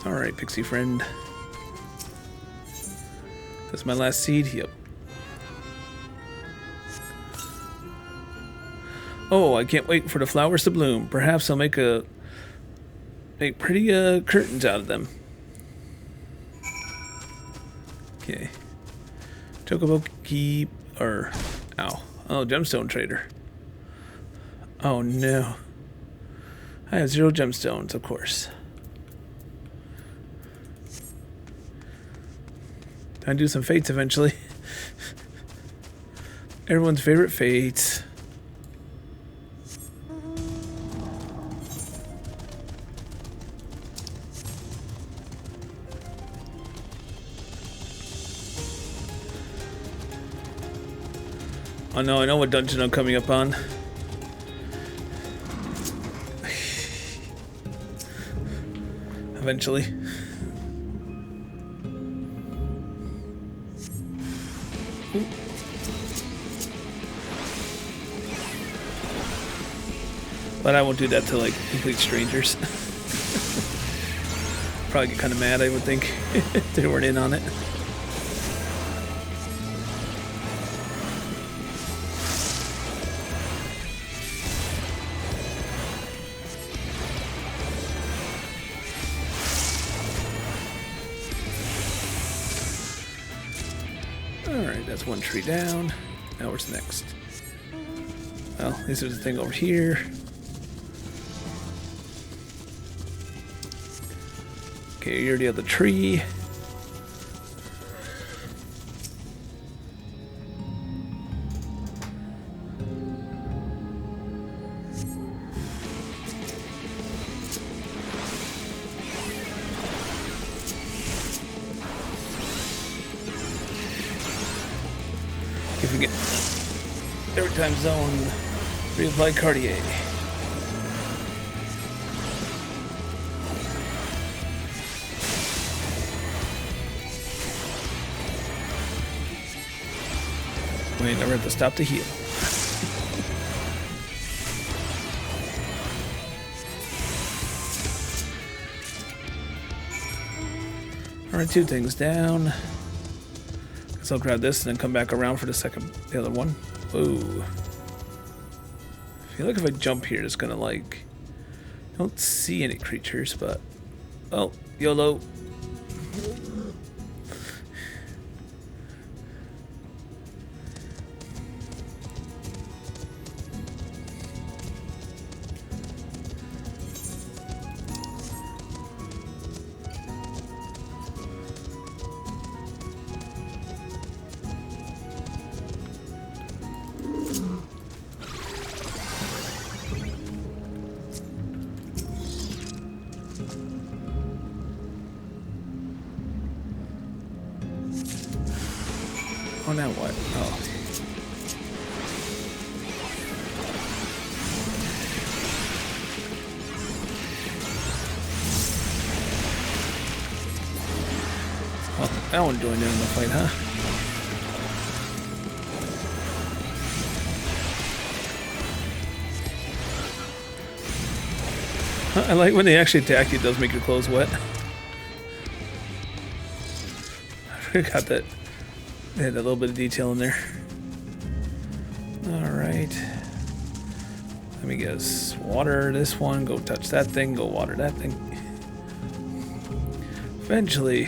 Alright, pixie friend. That's my last seed? Yep. Oh, I can't wait for the flowers to bloom. Perhaps I'll make pretty curtains out of them. Okay. Chocobo keep or ow. Oh, Gemstone Trader. Oh no. I have 0 gemstones, of course. I do some fates eventually. Everyone's favorite fates. Oh no, I know what dungeon I'm coming up on. Eventually. But I won't do that to like complete strangers. Probably get kind of mad, I would think, if they weren't in on it. Alright, that's one tree down. Now where's next? Well, this is the thing over here. Okay, you already have the tree. If we get every time zone, reapply Cartier. We never have to stop to heal. Alright, 2 things down. Guess I'll grab this and then come back around for the other one. Whoa. I feel like if I jump here, it's gonna like... I don't see any creatures, but... Oh, YOLO. Oh, now what? Oh. Oh, that one joined in the fight, huh? I like when they actually attack you, it does make your clothes wet. I forgot that they had a little bit of detail in there. Alright. Let me guess. Water this one, go touch that thing, go water that thing. Eventually.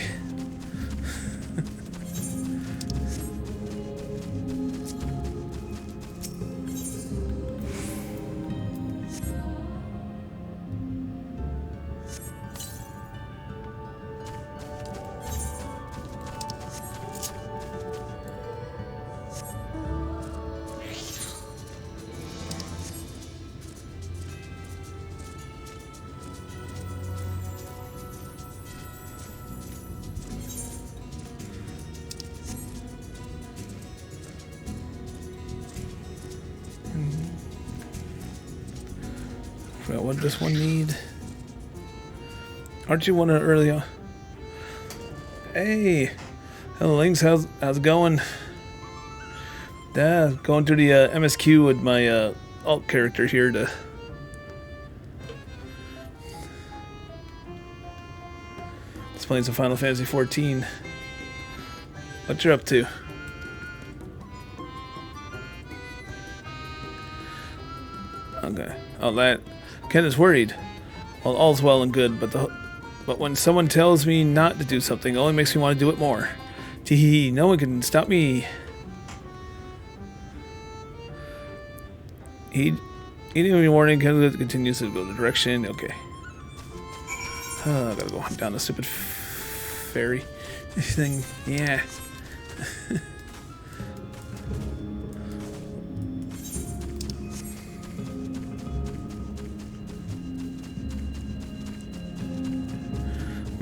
What does this one need? Aren't you one early on? Hey, hello Lynx, how's it going? Yeah, going through the MSQ with my alt character here to just playing some Final Fantasy XIV. What you're up to? Okay. Oh, that Ken is worried. Well, all's well and good, but when someone tells me not to do something, it only makes me want to do it more. Tee, no one can stop me. He didn't even warning. Ken continues to go the direction. Okay. I gotta go hunt down the stupid fairy thing. Yeah.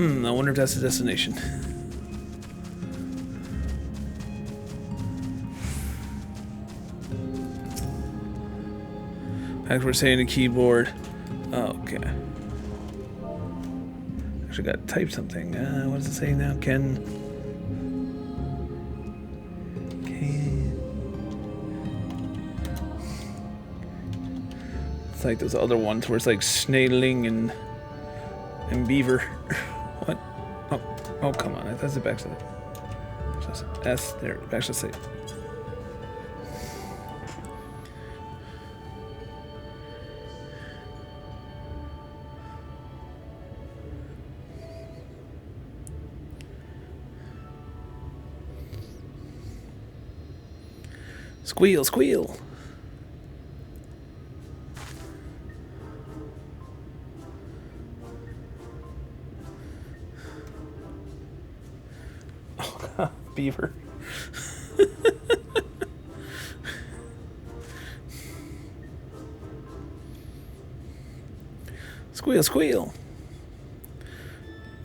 I wonder if that's the destination. As we're saying the keyboard. Okay. Actually got to type something. What does it say now? Ken. It's like those other ones where it's like snaling and beaver. What? Oh, come on. That's the back side. S there. Back to say. Squeal, squeal. Oh, beaver. Squeal, squeal.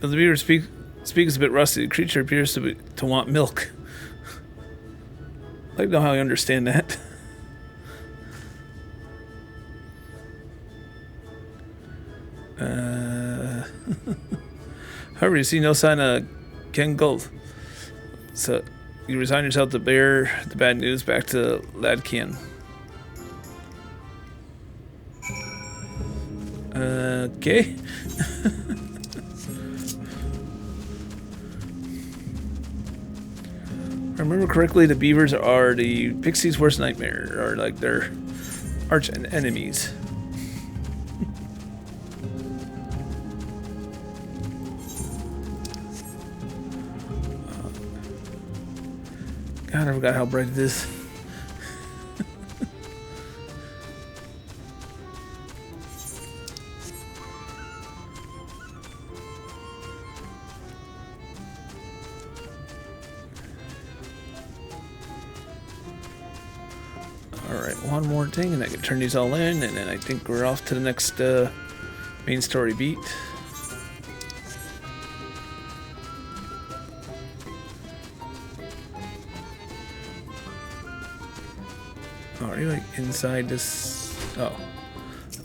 As the beaver speaks a bit rusty, the creature appears to want milk. I'd like to know how I understand that. However, you see no sign of Ken Gold. So you resign yourself to bear the bad news back to Lad Ken. Okay. If I remember correctly, the beavers are the pixies' worst nightmare, or like their arch enemies. God, I forgot how bright it is. Alright, one more thing and I can turn these all in, and then I think we're off to the next main story beat. are you like inside this? Oh.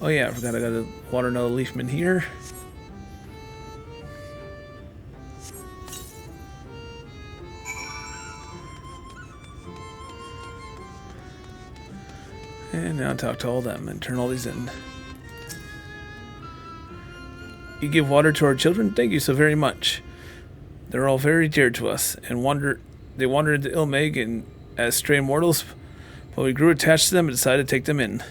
Oh yeah, I forgot I gotta water another leafman here. And now talk to all them and turn all these in. You give water to our children? Thank you so very much. They're all very dear to us, and they wandered into Ilmeg and as stray mortals, but we grew attached to them and decided to take them in.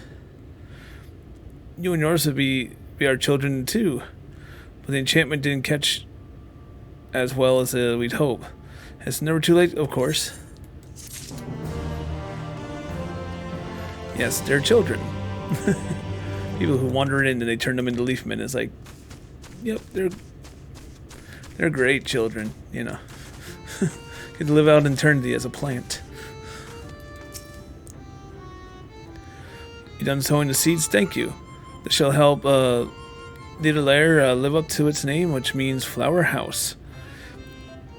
You and yours would be our children too, but the enchantment didn't catch as well as we'd hope. It's never too late, of course. Yes, they're children. People who wander in and they turn them into leafmen. It's like, yep, they're great children, you know. Get to live out in eternity as a plant. You done sowing the seeds? Thank you. This shall help Lair live up to its name, which means flower house.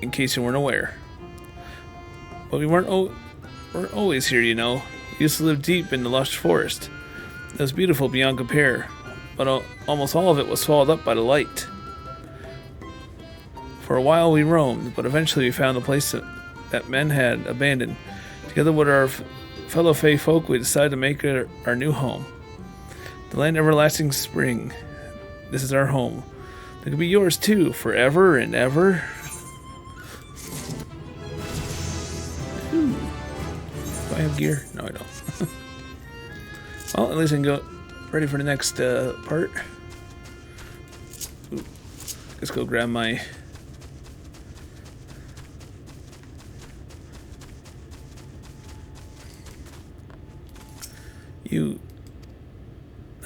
In case you weren't aware. But we weren't always here, you know. We used to live deep in the lush forest. It was beautiful beyond compare, but almost all of it was swallowed up by the light. For a while we roamed, but eventually we found a place that men had abandoned. Together with our fellow Fey folk, we decided to make it our new home. The land everlasting spring. This is our home. It could be yours too, forever and ever. Do I have gear? No, I don't. Well, at least I can go ready for the next part. Ooh. Let's go grab my...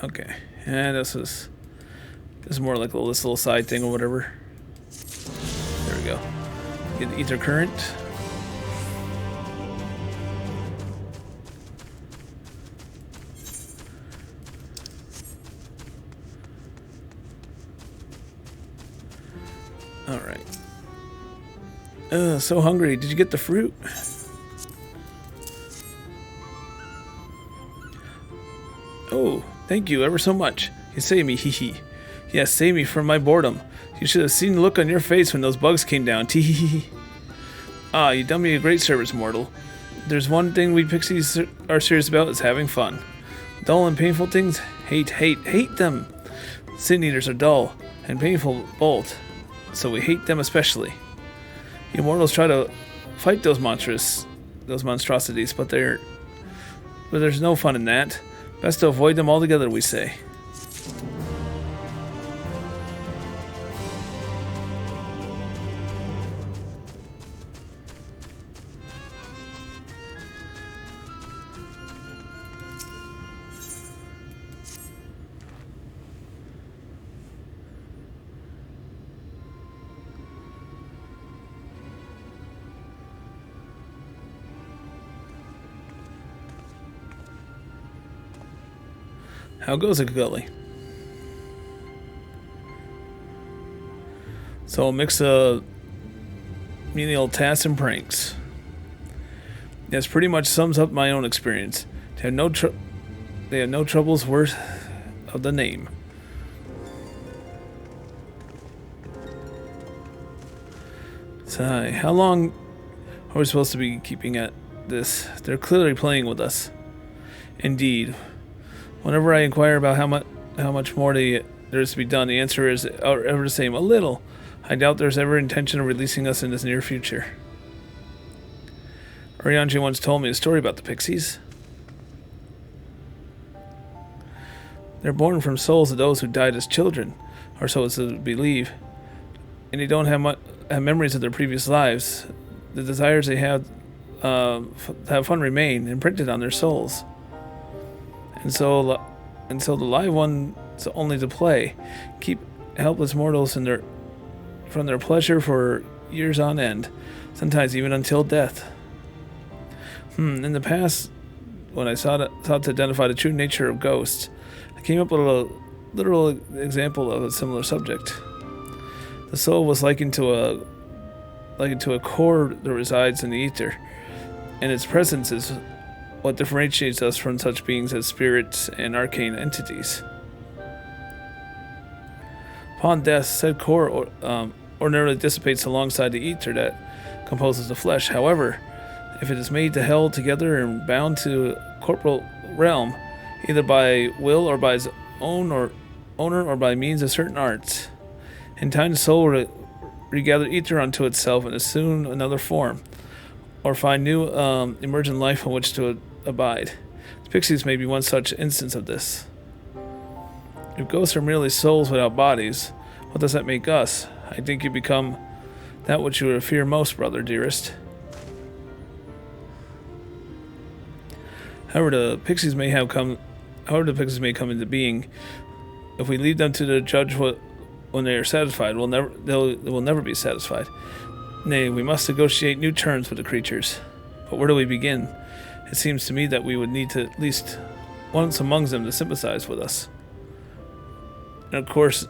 Okay. And this is more like this little side thing or whatever. There we go. Get the ether current. Alright. So hungry. Did you get the fruit? Oh, thank you ever so much. You saved me, hee hee. Yes, save me from my boredom. You should have seen the look on your face when those bugs came down, tee hee hee. Ah, you done me a great service, mortal. There's one thing we pixies are serious about, is having fun. Dull and painful things? Hate them. Sin eaters are dull and painful both, so we hate them especially. You mortals try to fight those monstrosities, but there's no fun in that. Best to avoid them altogether, we say. How goes it, Gully? So a mix of menial tasks and pranks. This pretty much sums up my own experience. They had no troubles worth of the name. So, how long are we supposed to be keeping at this? They're clearly playing with us. Indeed. Whenever I inquire about how much more there is to be done, the answer is ever the same: a little. I doubt there's ever intention of releasing us in this near future. Orianji once told me a story about the Pixies. They're born from souls of those who died as children, or so it's to believe, and they don't have memories of their previous lives. The desires they have to have fun remain imprinted on their souls. And so the live ones only to play, keep helpless mortals from their pleasure for years on end, sometimes even until death. In the past, when I sought to identify the true nature of ghosts, I came up with a literal example of a similar subject. The soul was likened to a core that resides in the ether, and its presence is what differentiates us from such beings as spirits and arcane entities. Upon death, said core ordinarily dissipates alongside the ether that composes the flesh. However, if it is made to held together and bound to a corporal realm, either by will or by its owner or by means of certain arts, in time the soul will regather ether unto itself and assume another form, or find new emergent life on which to abide. The Pixies may be one such instance of this. If ghosts are merely souls without bodies, what does that make us? I think you become that which you would fear most, brother dearest. However, the Pixies may come into being. If we leave them to the judge when they are satisfied, they will never be satisfied. Nay, we must negotiate new terms with the creatures. But where do we begin? It seems to me that we would need to at least once amongst them to sympathize with us. And of course,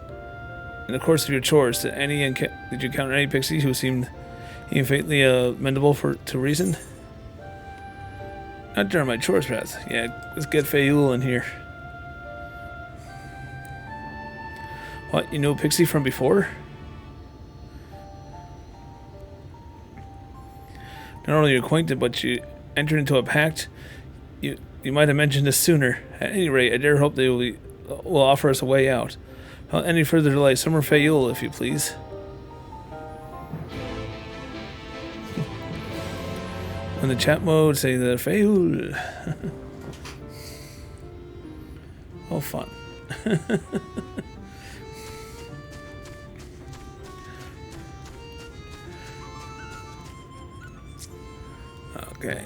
in the course of your chores, did you encounter any pixies who seemed even faintly amenable to reason? Not during my chores, perhaps. Yeah, let's get Fayul in here. What, you know Pixie from before? Not only you're acquainted, but you entered into a pact. You might have mentioned this sooner. At any rate, I dare hope they will offer us a way out. Without any further delay, summon Fayul, if you please. In the chat mode, say the Fayul. Oh, fun. Okay.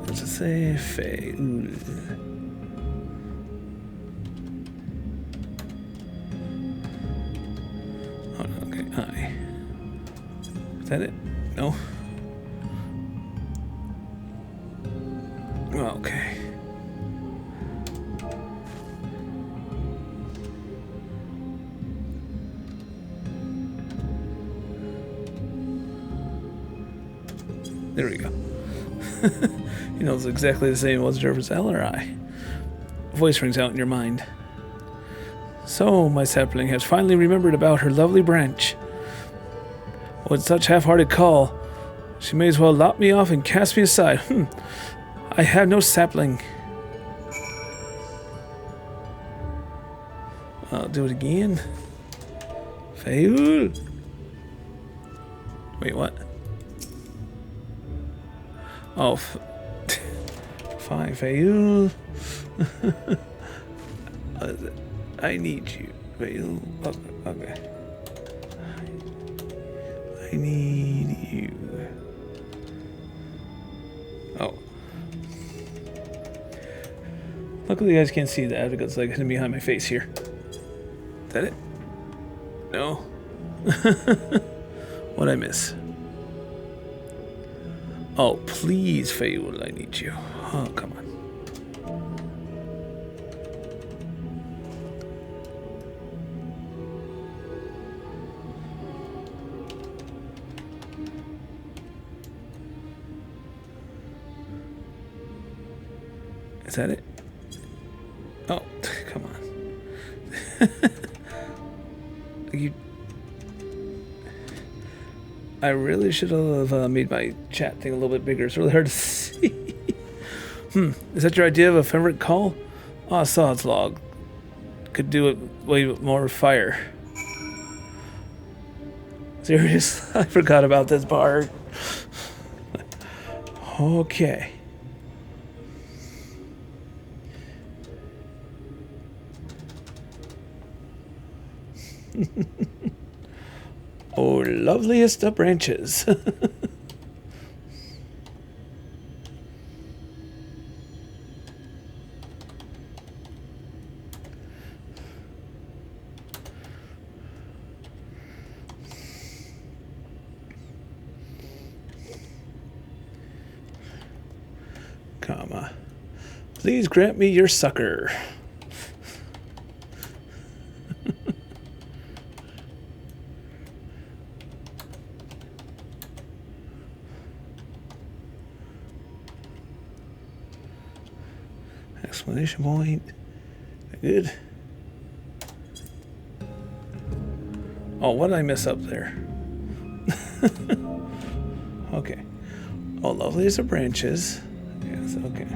Let's just say Fayul. Oh, no, okay, hi. Is that it? No? Okay. There we go. He knows exactly the same as Jervis L or I. A voice rings out in your mind. So, my sapling has finally remembered about her lovely branch. With such half-hearted call, she may as well lop me off and cast me aside. I have no sapling. I'll do it again. Fayul. Wait, what? Oh, fine, Fayul. I need you, Fayul. Okay. I need you. Oh. Luckily, you guys can't see that because it's like hidden behind my face here. Is that it? No. What'd I miss? Oh, please, Fayul, I need you. Oh, come on. Is that it? Oh, come on. I really should have made my chat thing a little bit bigger. It's really hard to see. Is that your idea of a favorite call? Oh, Sod's log. Could do it way more fire. Serious? I forgot about this part. Okay. Oh, loveliest of branches. Comma. Please grant me your succor. Explanation point. Good. Oh, what did I miss up there? Okay. Oh, lovely as the branches. Yes, okay.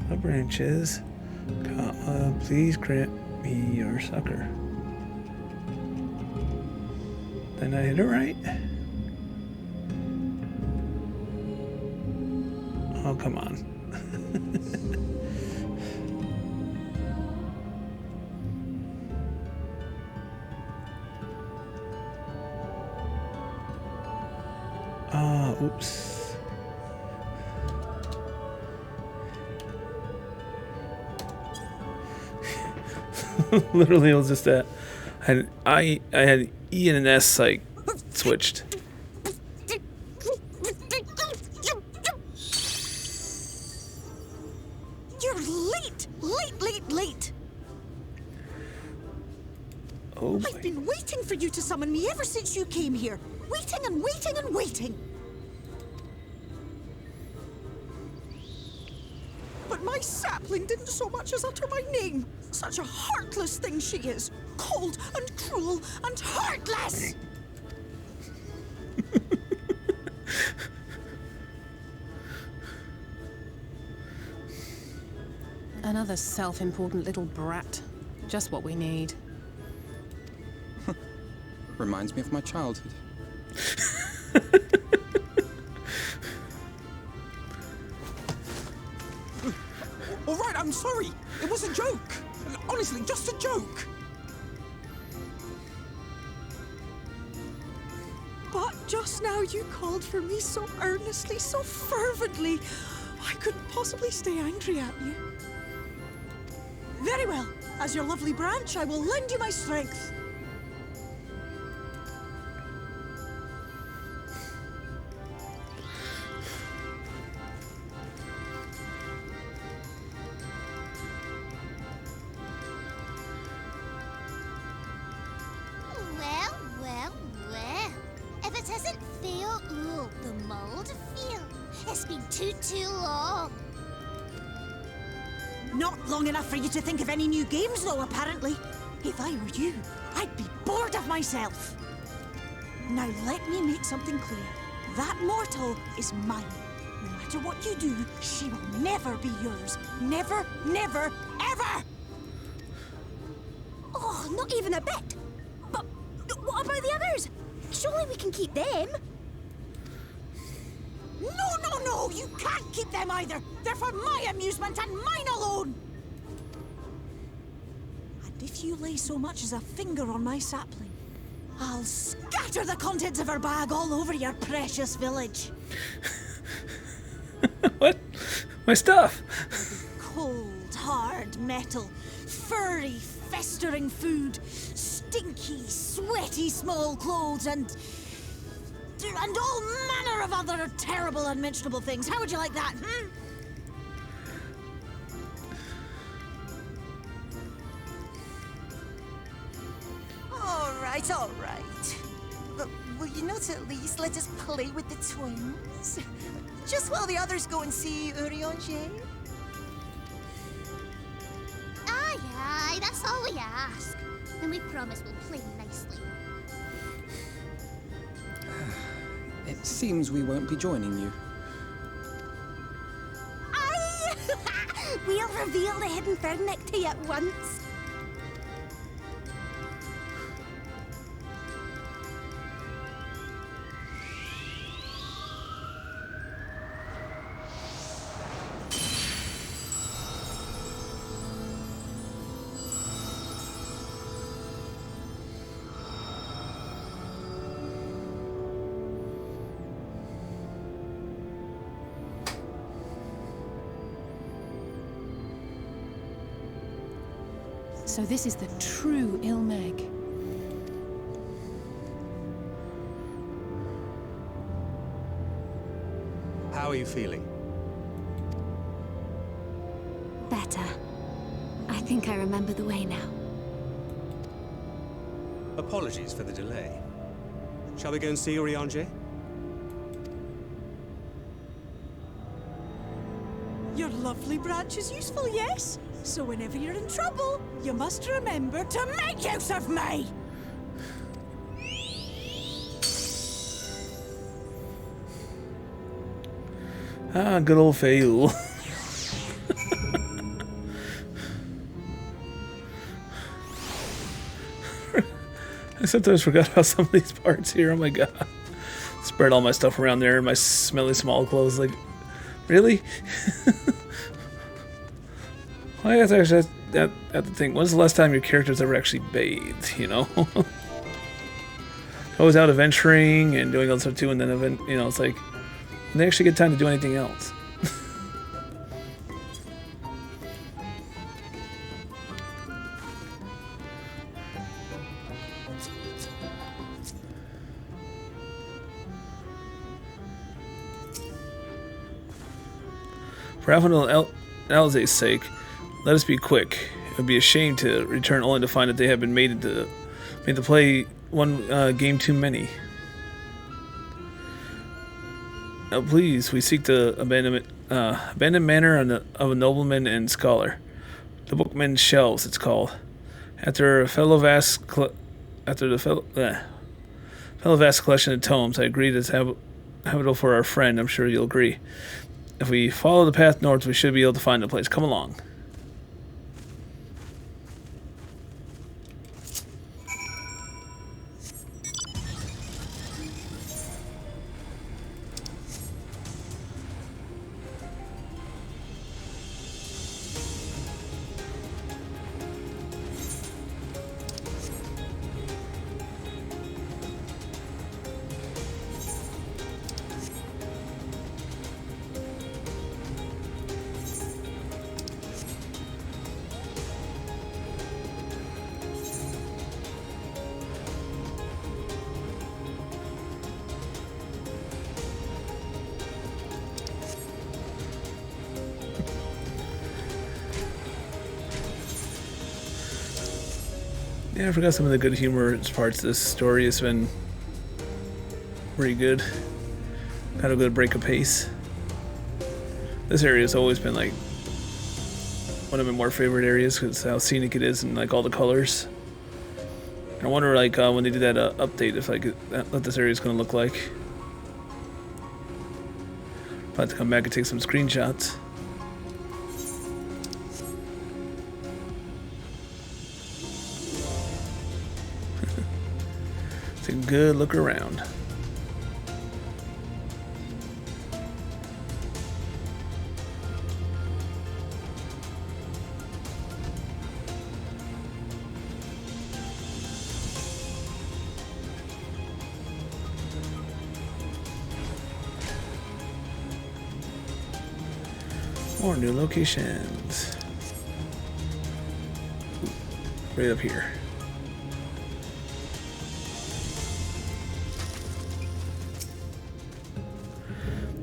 The branches. Please grant me your succor. Did I hit it right? Oh, come on. Oops. Literally, it was just that I had E and an S like switched. You're late! Late! Oh, I've been waiting for you to summon me ever since you came here. Waiting and waiting and waiting. But my sapling didn't so much as utter my name. Such a heartless thing she is. Cold and cruel and heartless! Another self-important little brat. Just what we need. Reminds me of my childhood. All right, I'm sorry. It was a joke. Honestly, just a joke. But just now you called for me so earnestly, so fervently. I couldn't possibly stay angry at you. Very well. As your lovely branch, I will lend you my strength. Well. If it isn't Theo Uhl, the mold feel. It's been too long. Not long enough for you to think of any new games, though, apparently. If I were you, I'd be bored of myself. Now let me make something clear. That mortal is mine. No matter what you do, she will never be yours. Never, ever! Oh, not even a bit. But what about the others? Surely we can keep them. No, you can't keep them either. They're for my amusement and mine alone. And if you lay so much as a finger on my sapling, I'll scatter the contents of her bag all over your precious village. What? My stuff! Cold, hard metal, furry, festering food, stinky, sweaty small clothes, and all manner of other terrible, unmentionable things. How would you like that, All right. But will you not at least let us play with the twins? Just while the others go and see Urianger? Aye, that's all we ask. And we promise we'll play nicely. It seems we won't be joining you. Aye! We'll reveal the hidden Fernic to you at once. So this is the true Ilmeg. How are you feeling? Better. I think I remember the way now. Apologies for the delay. Shall we go and see Urianger? lovely branch is useful, yes? So whenever you're in trouble, you must remember to make use of me! Ah, good old Fail. I sometimes forgot about some of these parts here. Oh my god. Spread all my stuff around there in my smelly small clothes. Like, really? Well, I guess actually that's the thing. When's the last time your characters ever actually bathed, you know? Always out adventuring and doing all stuff too, and then you know, it's like when they actually get time to do anything else. For Alpha Alze's sake, let us be quick. It would be a shame to return only to find that they have been made to play one game too many. Now, please, we seek the abandoned manor of a nobleman and scholar. The Bookman's Shelves, it's called. After the fellow vast collection of tomes, I agree that it's habitable for our friend. I'm sure you'll agree. If we follow the path north, we should be able to find the place. Come along. Yeah, I forgot some of the good humor parts of this story. Has been pretty good. Kind of a good break of pace. This area has always been like one of my more favorite areas because how scenic it is and like all the colors. I wonder like when they do that update if like what this area is going to look like. I'll have to come back and take some screenshots. Take a good look around. More new locations. Ooh, right up here.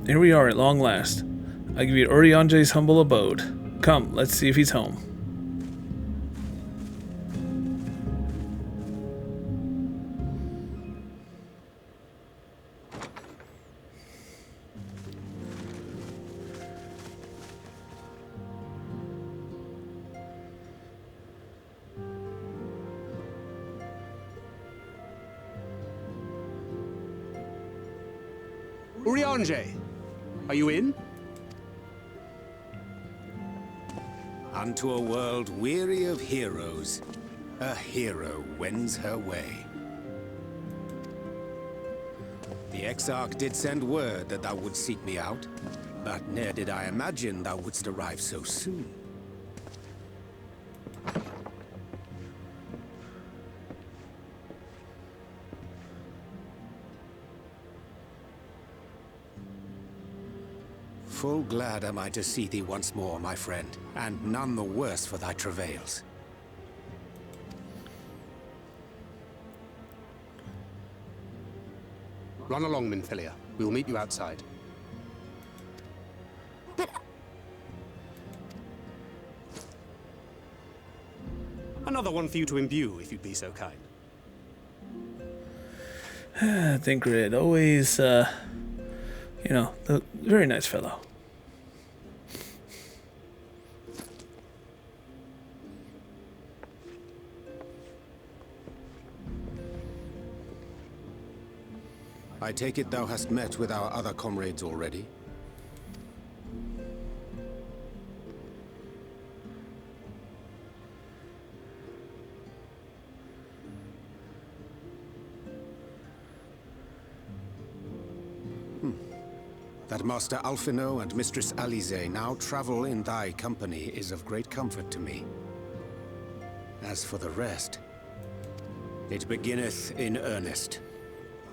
Here we are at long last. I give you Orionje's humble abode. Come, let's see if he's home. Orionje, are you in? Unto a world weary of heroes, a hero wends her way. The Exarch did send word that thou wouldst seek me out, but ne'er did I imagine thou wouldst arrive so soon. Full glad am I to see thee once more, my friend, and none the worse for thy travails. Run along, Minfilia. We will meet you outside. But... Another one for you to imbue, if you'd be so kind. Thinkred, always, you know, a very nice fellow. I take it thou hast met with our other comrades already? That Master Alphino and Mistress Alize now travel in thy company is of great comfort to me. As for the rest, it beginneth in earnest.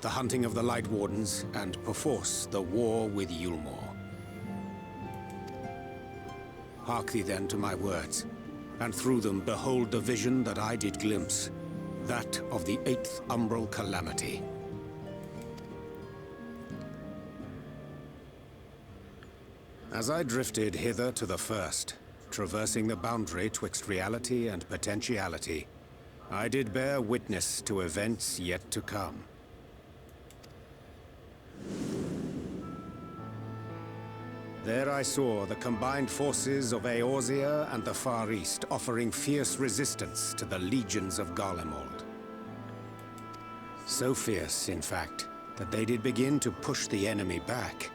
The hunting of the Light Wardens, and perforce the war with Yulmore. Hark thee then to my words, and through them behold the vision that I did glimpse, that of the 8th Umbral Calamity. As I drifted hither to the first, traversing the boundary twixt reality and potentiality, I did bear witness to events yet to come. There I saw the combined forces of Eorzea and the Far East offering fierce resistance to the legions of Garlemald. So fierce, in fact, that they did begin to push the enemy back.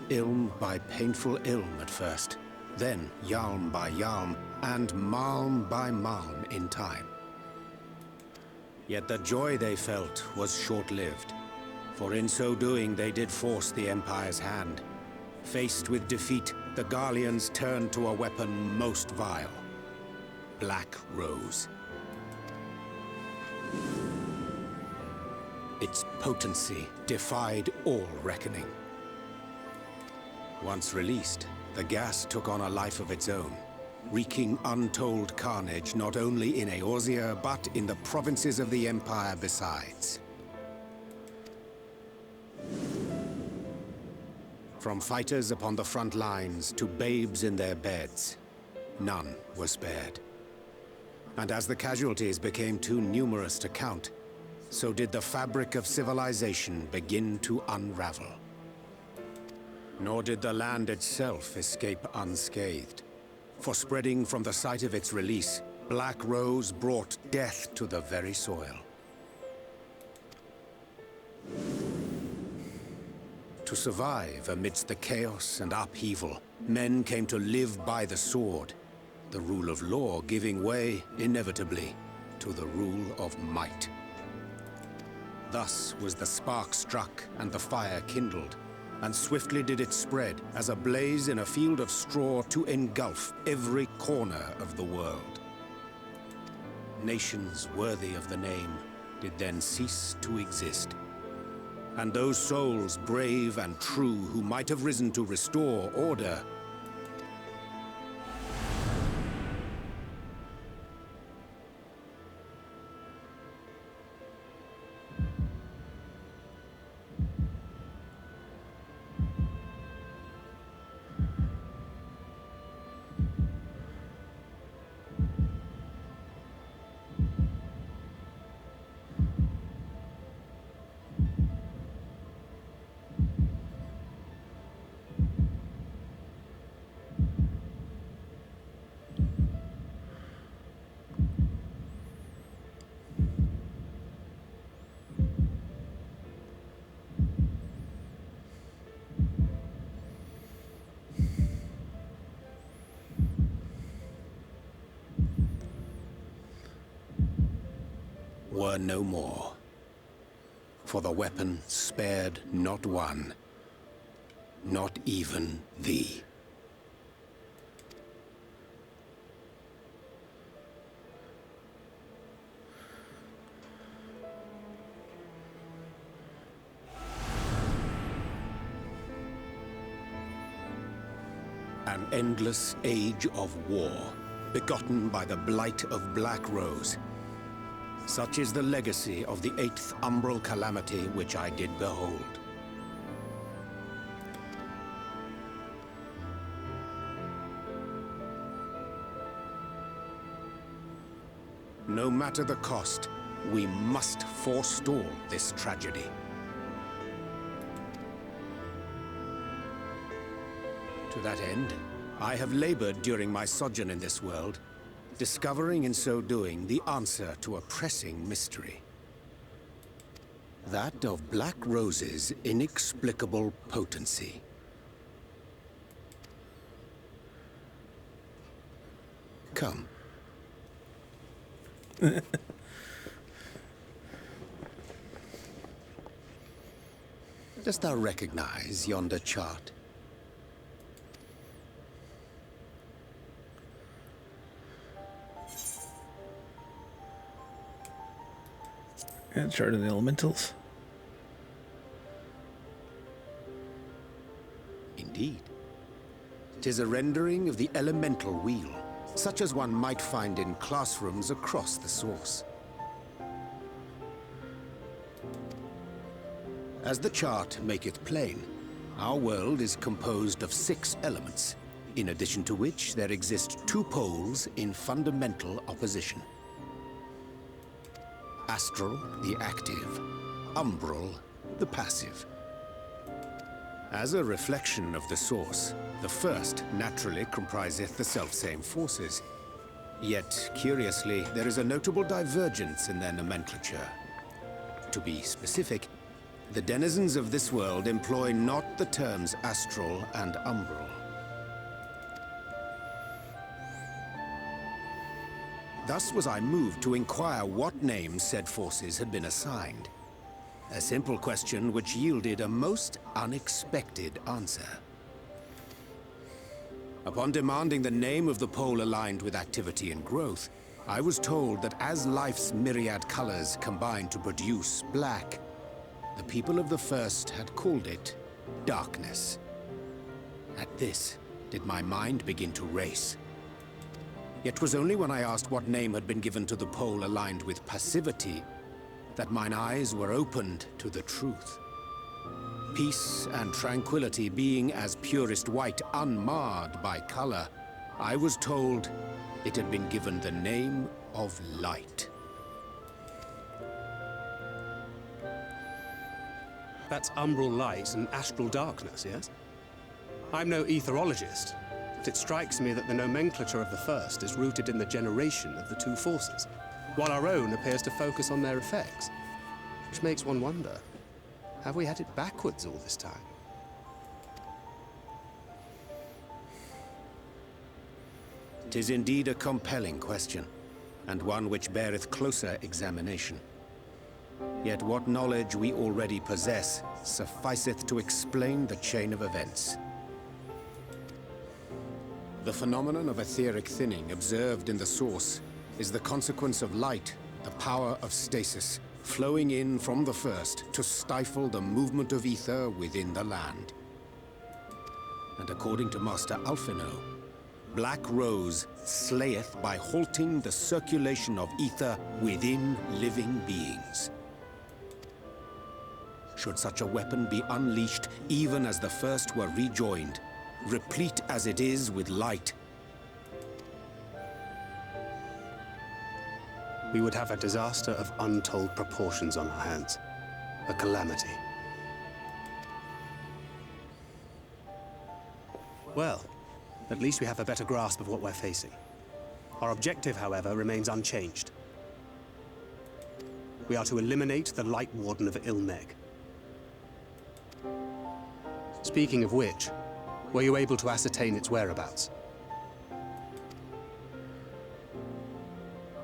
Ilm by painful Ilm at first, then Yalm by Yalm, and Malm by Malm in time. Yet the joy they felt was short-lived, for in so doing they did force the Empire's hand. Faced with defeat, the Garleans turned to a weapon most vile: Black Rose. Its potency defied all reckoning. Once released, the gas took on a life of its own, wreaking untold carnage not only in Eorzea, but in the provinces of the Empire besides. From fighters upon the front lines to babes in their beds, none were spared. And as the casualties became too numerous to count, so did the fabric of civilization begin to unravel. Nor did the land itself escape unscathed. For spreading from the site of its release, Black Rose brought death to the very soil. To survive amidst the chaos and upheaval, men came to live by the sword, the rule of law giving way, inevitably, to the rule of might. Thus was the spark struck and the fire kindled, and swiftly did it spread as a blaze in a field of straw to engulf every corner of the world. Nations worthy of the name did then cease to exist. And those souls brave and true who might have risen to restore order were no more. For the weapon spared not one, not even thee. An endless age of war, begotten by the blight of Black Rose. Such is the legacy of the 8th Umbral Calamity which I did behold. No matter the cost, we must forestall this tragedy. To that end, I have labored during my sojourn in this world, discovering in so doing the answer to a pressing mystery. That of Black Rose's inexplicable potency. Come. Dost thou recognize yonder chart? Yeah, chart of the elementals. Indeed. 'Tis a rendering of the elemental wheel, such as one might find in classrooms across the source. As the chart maketh plain, our world is composed of 6 elements, in addition to which there exist 2 poles in fundamental opposition. Astral, the active; umbral, the passive. As a reflection of the source, the first naturally compriseth the selfsame forces. Yet, curiously, there is a notable divergence in their nomenclature. To be specific, the denizens of this world employ not the terms astral and umbral. Thus was I moved to inquire what names said forces had been assigned. A simple question which yielded a most unexpected answer. Upon demanding the name of the pole aligned with activity and growth, I was told that as life's myriad colors combine to produce black, the people of the first had called it darkness. At this, did my mind begin to race. Yet 'twas only when I asked what name had been given to the pole aligned with passivity that mine eyes were opened to the truth. Peace and tranquility being as purest white, unmarred by color, I was told it had been given the name of light. That's umbral light and astral darkness, yes? I'm no etherologist, but it strikes me that the nomenclature of the first is rooted in the generation of the 2 forces, while our own appears to focus on their effects. Which makes one wonder, have we had it backwards all this time? "'Tis indeed a compelling question, and one which beareth closer examination. Yet what knowledge we already possess sufficeth to explain the chain of events. The phenomenon of etheric thinning observed in the source is the consequence of light, the power of stasis, flowing in from the first to stifle the movement of ether within the land. And according to Master Alphino, Black Rose slayeth by halting the circulation of ether within living beings. Should such a weapon be unleashed even as the first were rejoined, replete as it is with light, we would have a disaster of untold proportions on our hands. A calamity. Well, at least we have a better grasp of what we're facing. Our objective, however, remains unchanged. We are to eliminate the Light Warden of Ilmeg. Speaking of which, were you able to ascertain its whereabouts?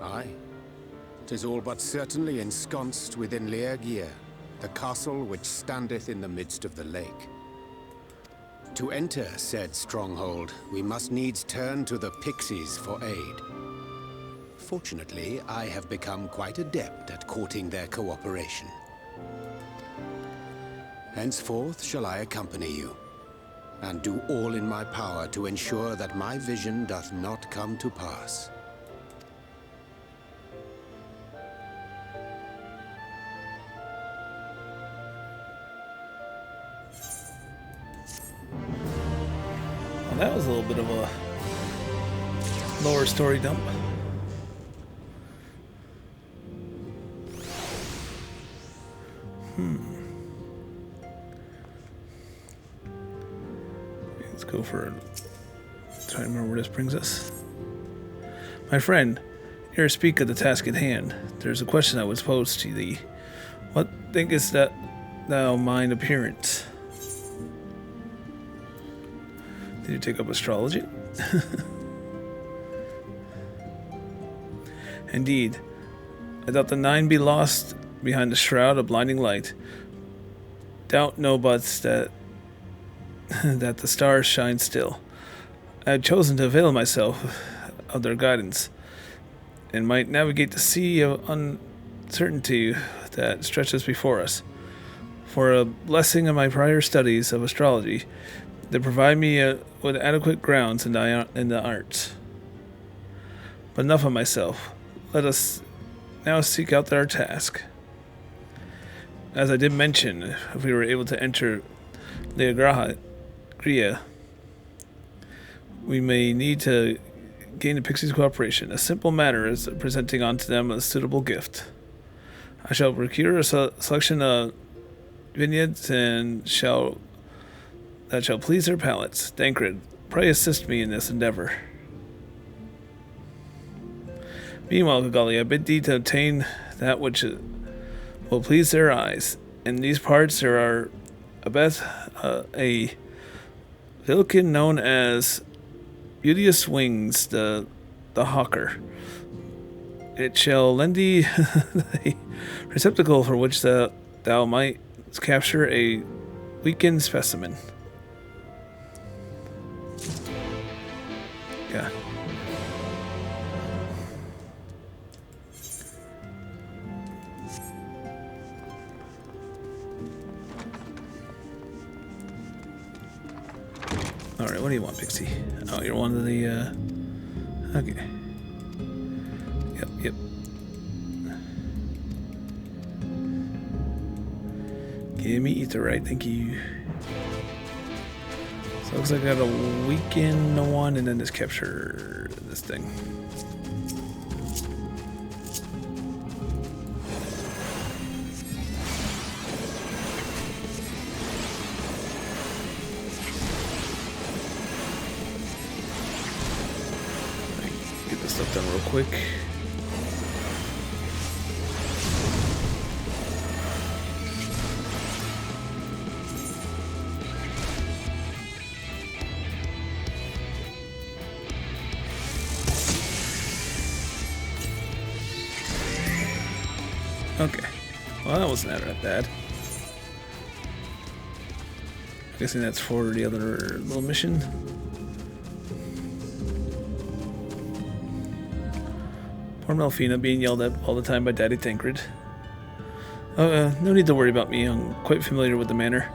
Aye. 'Tis all but certainly ensconced within Leergear, the castle which standeth in the midst of the lake. To enter said stronghold, we must needs turn to the Pixies for aid. Fortunately, I have become quite adept at courting their cooperation. Henceforth shall I accompany you, and do all in my power to ensure that my vision doth not come to pass. Well, that was a little bit of a lower story dump. Let's go for it. Try to remember where this brings us. My friend, ere speak of the task at hand, there is a question I was posed to thee. What thinkest that thou mine appearance? Did you take up astrology? Indeed. I doubt the 9 be lost behind the shroud of blinding light. Doubt no buts that that the stars shine still. I had chosen to avail myself of their guidance, and might navigate the sea of uncertainty that stretches before us. For a blessing of my prior studies of astrology, they provide me with adequate grounds in the arts. But enough of myself. Let us now seek out our task. As I did mention, if we were able to enter Leagria, we may need to gain the Pixies' cooperation. A simple matter is presenting unto them a suitable gift. I shall procure a selection of vineyards that shall please their palates. Tancred, pray assist me in this endeavor. Meanwhile, Gagali, I bid thee to obtain that which will please their eyes. In these parts there are a Vilkin known as Beauteous Wings, the hawker. It shall lend thee a receptacle for which thou might capture a weakened specimen. Yeah. Alright, what do you want, Pixie? Oh, you're one of the, okay. Yep. Give me etherite, thank you. So it looks like I got a weaken one and then just capture this thing. Get this stuff done real quick. Okay, well that wasn't that bad. Guessing that's for the other little mission. Poor Melfina being yelled at all the time by Daddy Tancred. No need to worry about me, I'm quite familiar with the manor.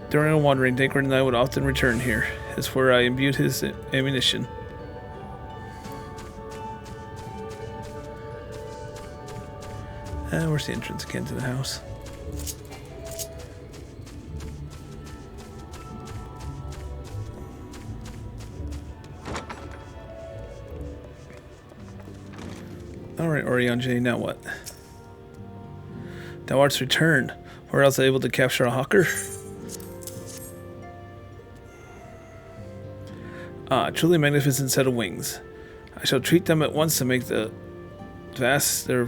During our wandering, Tancred and I would often return here. It's where I imbued his ammunition. Where's the entrance again to the house? Alright, Orionje, now what? Thou art's returned. Or else able to capture a hawker? Ah, truly magnificent set of wings. I shall treat them at once to make fast their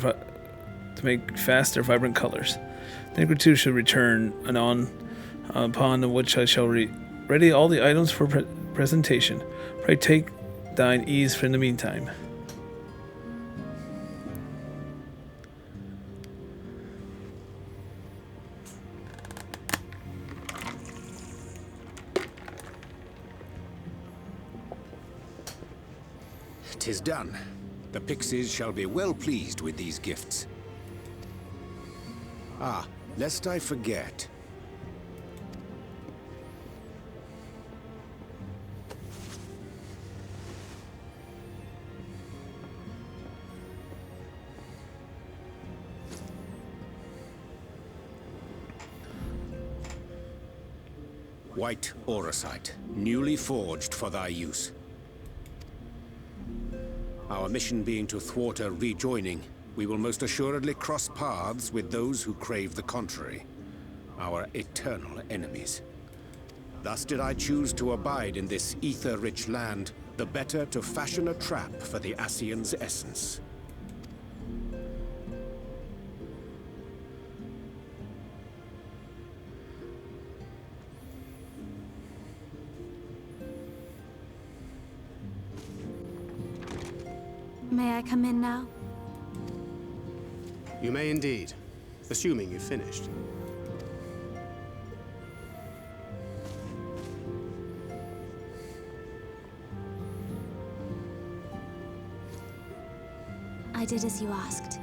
vibrant colors. Tancred too should return anon, upon which I shall ready all the items for presentation. Pray take thine ease for in the meantime. "'Tis done. The Pixies shall be well pleased with these gifts. Ah, lest I forget. White auracite, newly forged for thy use. Our mission being to thwart a rejoining, we will most assuredly cross paths with those who crave the contrary, our eternal enemies. Thus did I choose to abide in this ether-rich land, the better to fashion a trap for the Ascian's essence. May I come in now? You may indeed, assuming you've finished. I did as you asked.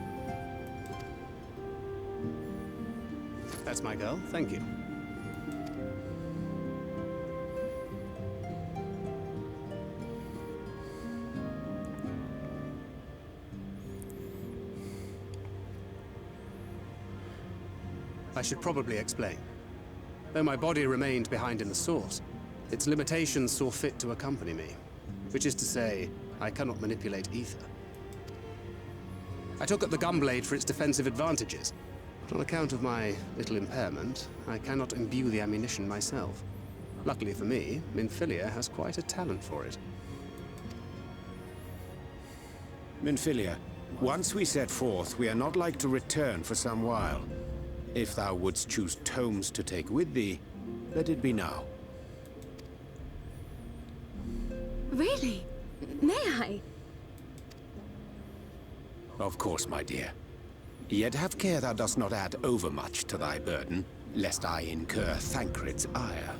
That's my girl, thank you. I should probably explain. Though my body remained behind in the source, its limitations saw fit to accompany me. Which is to say, I cannot manipulate ether. I took up the gunblade for its defensive advantages, but on account of my little impairment, I cannot imbue the ammunition myself. Luckily for me, Minfilia has quite a talent for it. Minfilia, once we set forth, we are not like to return for some while. If thou wouldst choose tomes to take with thee, let it be now. Really? May I? Of course, my dear. Yet have care thou dost not add overmuch to thy burden, lest I incur Thancred's ire.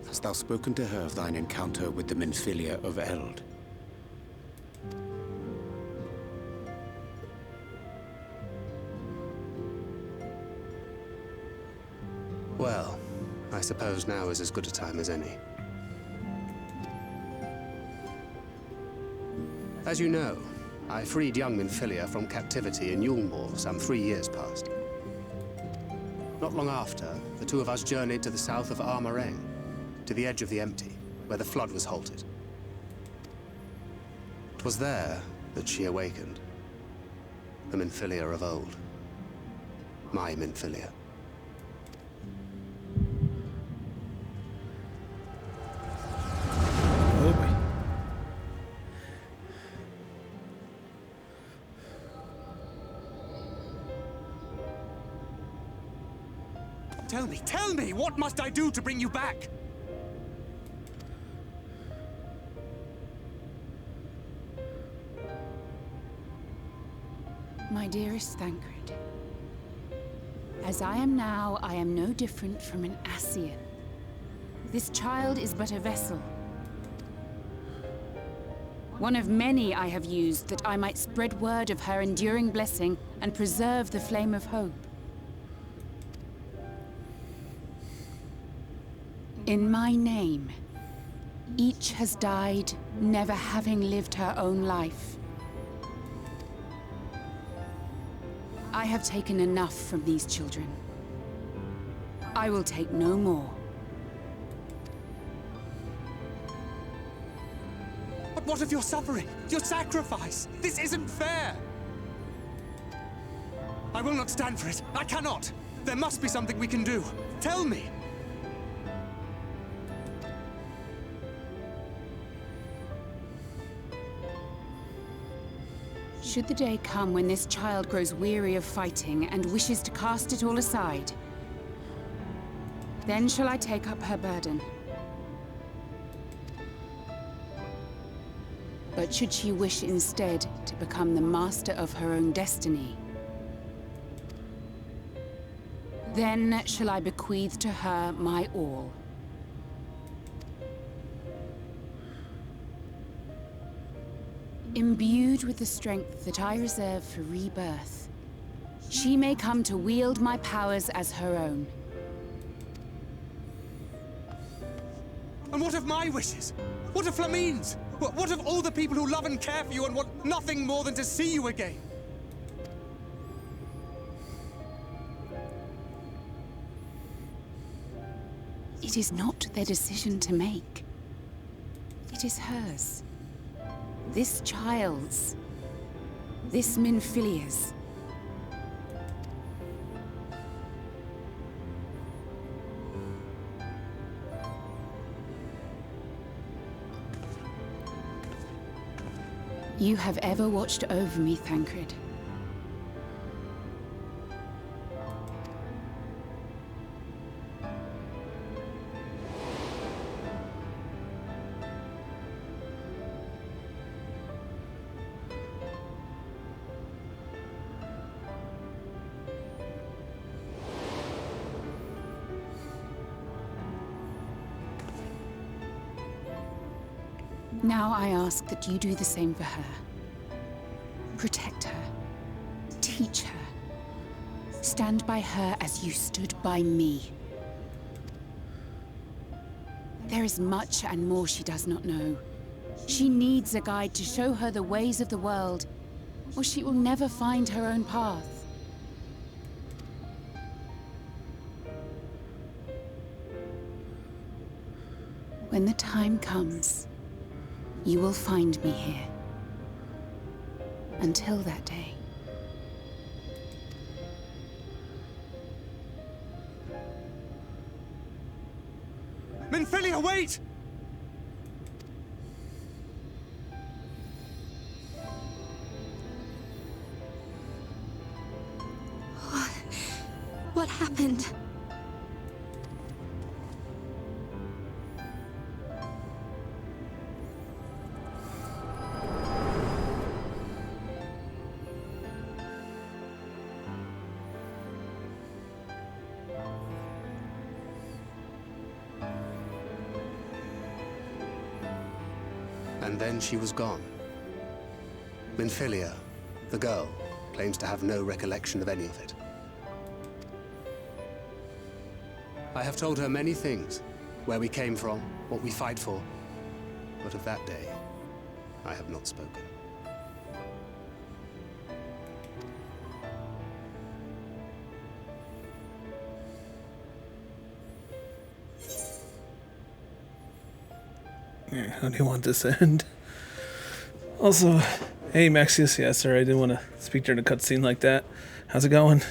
Hast thou spoken to her of thine encounter with the Minfilia of Eld? Well, I suppose now is as good a time as any. As you know, I freed young Minfilia from captivity in Yulmore some 3 years past. Not long after, the two of us journeyed to the south of Armareng, to the edge of the Empty, where the flood was halted. 'Twas there that she awakened. The Minfilia of old. My Minfilia. Oh boy. Tell me, what must I do to bring you back? My dearest Thancred, as I am now, I am no different from an Ascian. This child is but a vessel. One of many I have used that I might spread word of her enduring blessing and preserve the flame of hope. In my name, each has died, never having lived her own life. I have taken enough from these children. I will take no more. But what of your suffering? Your sacrifice? This isn't fair! I will not stand for it. I cannot! There must be something we can do. Tell me! Should the day come when this child grows weary of fighting and wishes to cast it all aside, then shall I take up her burden. But should she wish instead to become the master of her own destiny, then shall I bequeath to her my all. Imbued with the strength that I reserve for rebirth, she may come to wield my powers as her own. And what of my wishes? What of Flamine's? What of all the people who love and care for you and want nothing more than to see you again? It is not their decision to make. It is hers. This child's. This Minfilia's. You have ever watched over me, Thancred. Now I ask that you do the same for her. Protect her. Teach her. Stand by her as you stood by me. There is much and more she does not know. She needs a guide to show her the ways of the world, or she will never find her own path. When the time comes, you will find me here. Until that day. Minfilia, wait! What happened? And then she was gone. Minfilia, the girl, claims to have no recollection of any of it. I have told her many things. Where we came from, what we fight for. But of that day, I have not spoken. Yeah, how do you want this to end? Also, hey Maxius, yeah, sorry, I didn't want to speak during a cutscene like that. How's it going?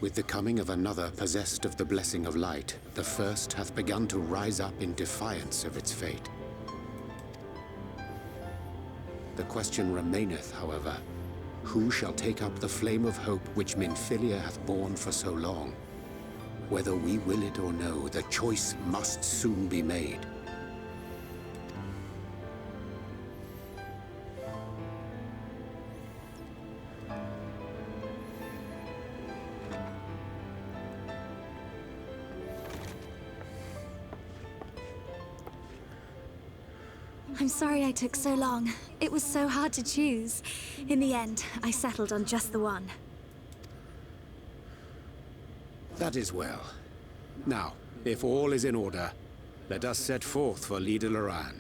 With the coming of another possessed of the blessing of light, the first hath begun to rise up in defiance of its fate. The question remaineth, however, who shall take up the flame of hope which Minfilia hath borne for so long? Whether we will it or no, the choice must soon be made. I'm sorry I took so long. It was so hard to choose. In the end, I settled on just the one. That is well. Now, if all is in order, let us set forth for Leader Loran.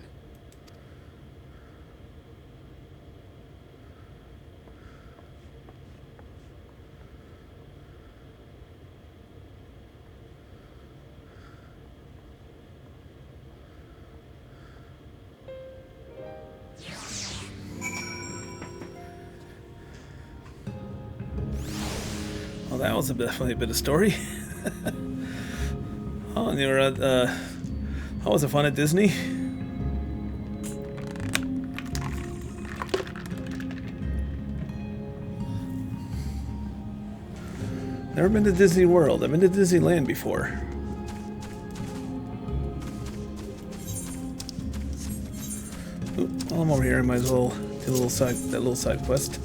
Well, that was definitely a bit of story. Oh, and you were at, how was it fun at Disney? Never been to Disney World. I've been to Disneyland before. Oop, while I'm over here, I might as well do that little side quest.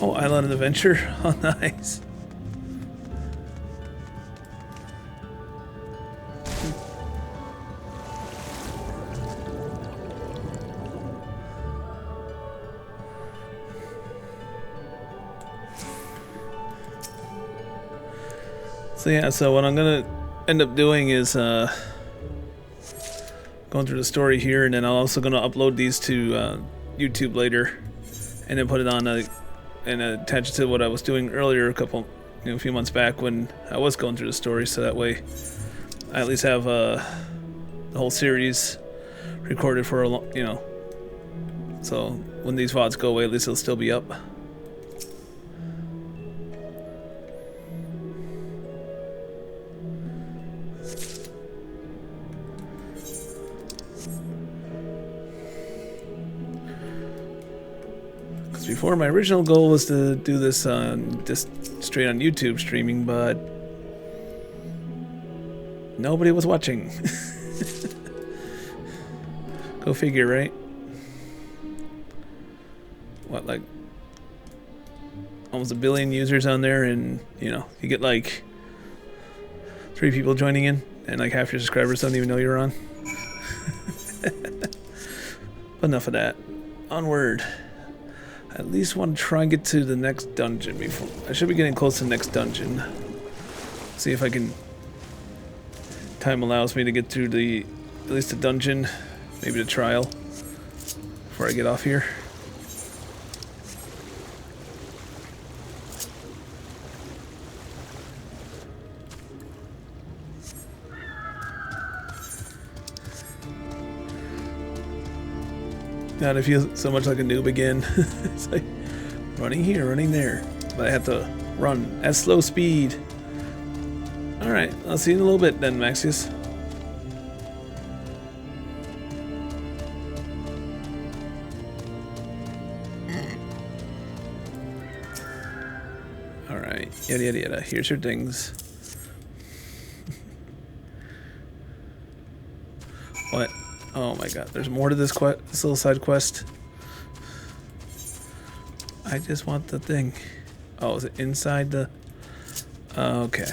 Oh, Island Adventure. Oh, nice. So yeah, so what I'm gonna end up doing is going through the story here, and then I'm also gonna upload these to YouTube later, and then put it on and attach it to what I was doing earlier a couple a few months back when I was going through the story, so that way I at least have the whole series recorded for a long, so when these VODs go away, at least it'll still be up. Before, my original goal was to do this just straight on YouTube streaming, but nobody was watching. Go figure, right? What, like almost 1 billion users on there, and you get like 3 people joining in, and like half your subscribers don't even know you're on. But enough of that. Onward. I at least want to try and get to the next dungeon before. I should be getting close to the next dungeon. See if I can. Time allows me to get through at least the dungeon, maybe the trial, before I get off here. God, I feel so much like a noob again. It's like running here, running there. But I have to run at slow speed. Alright, I'll see you in a little bit then, Maxius. Alright, yada yada yada. Here's your things. What? Oh my god, there's more to this little side quest. I just want the thing. Oh, is it inside the... okay.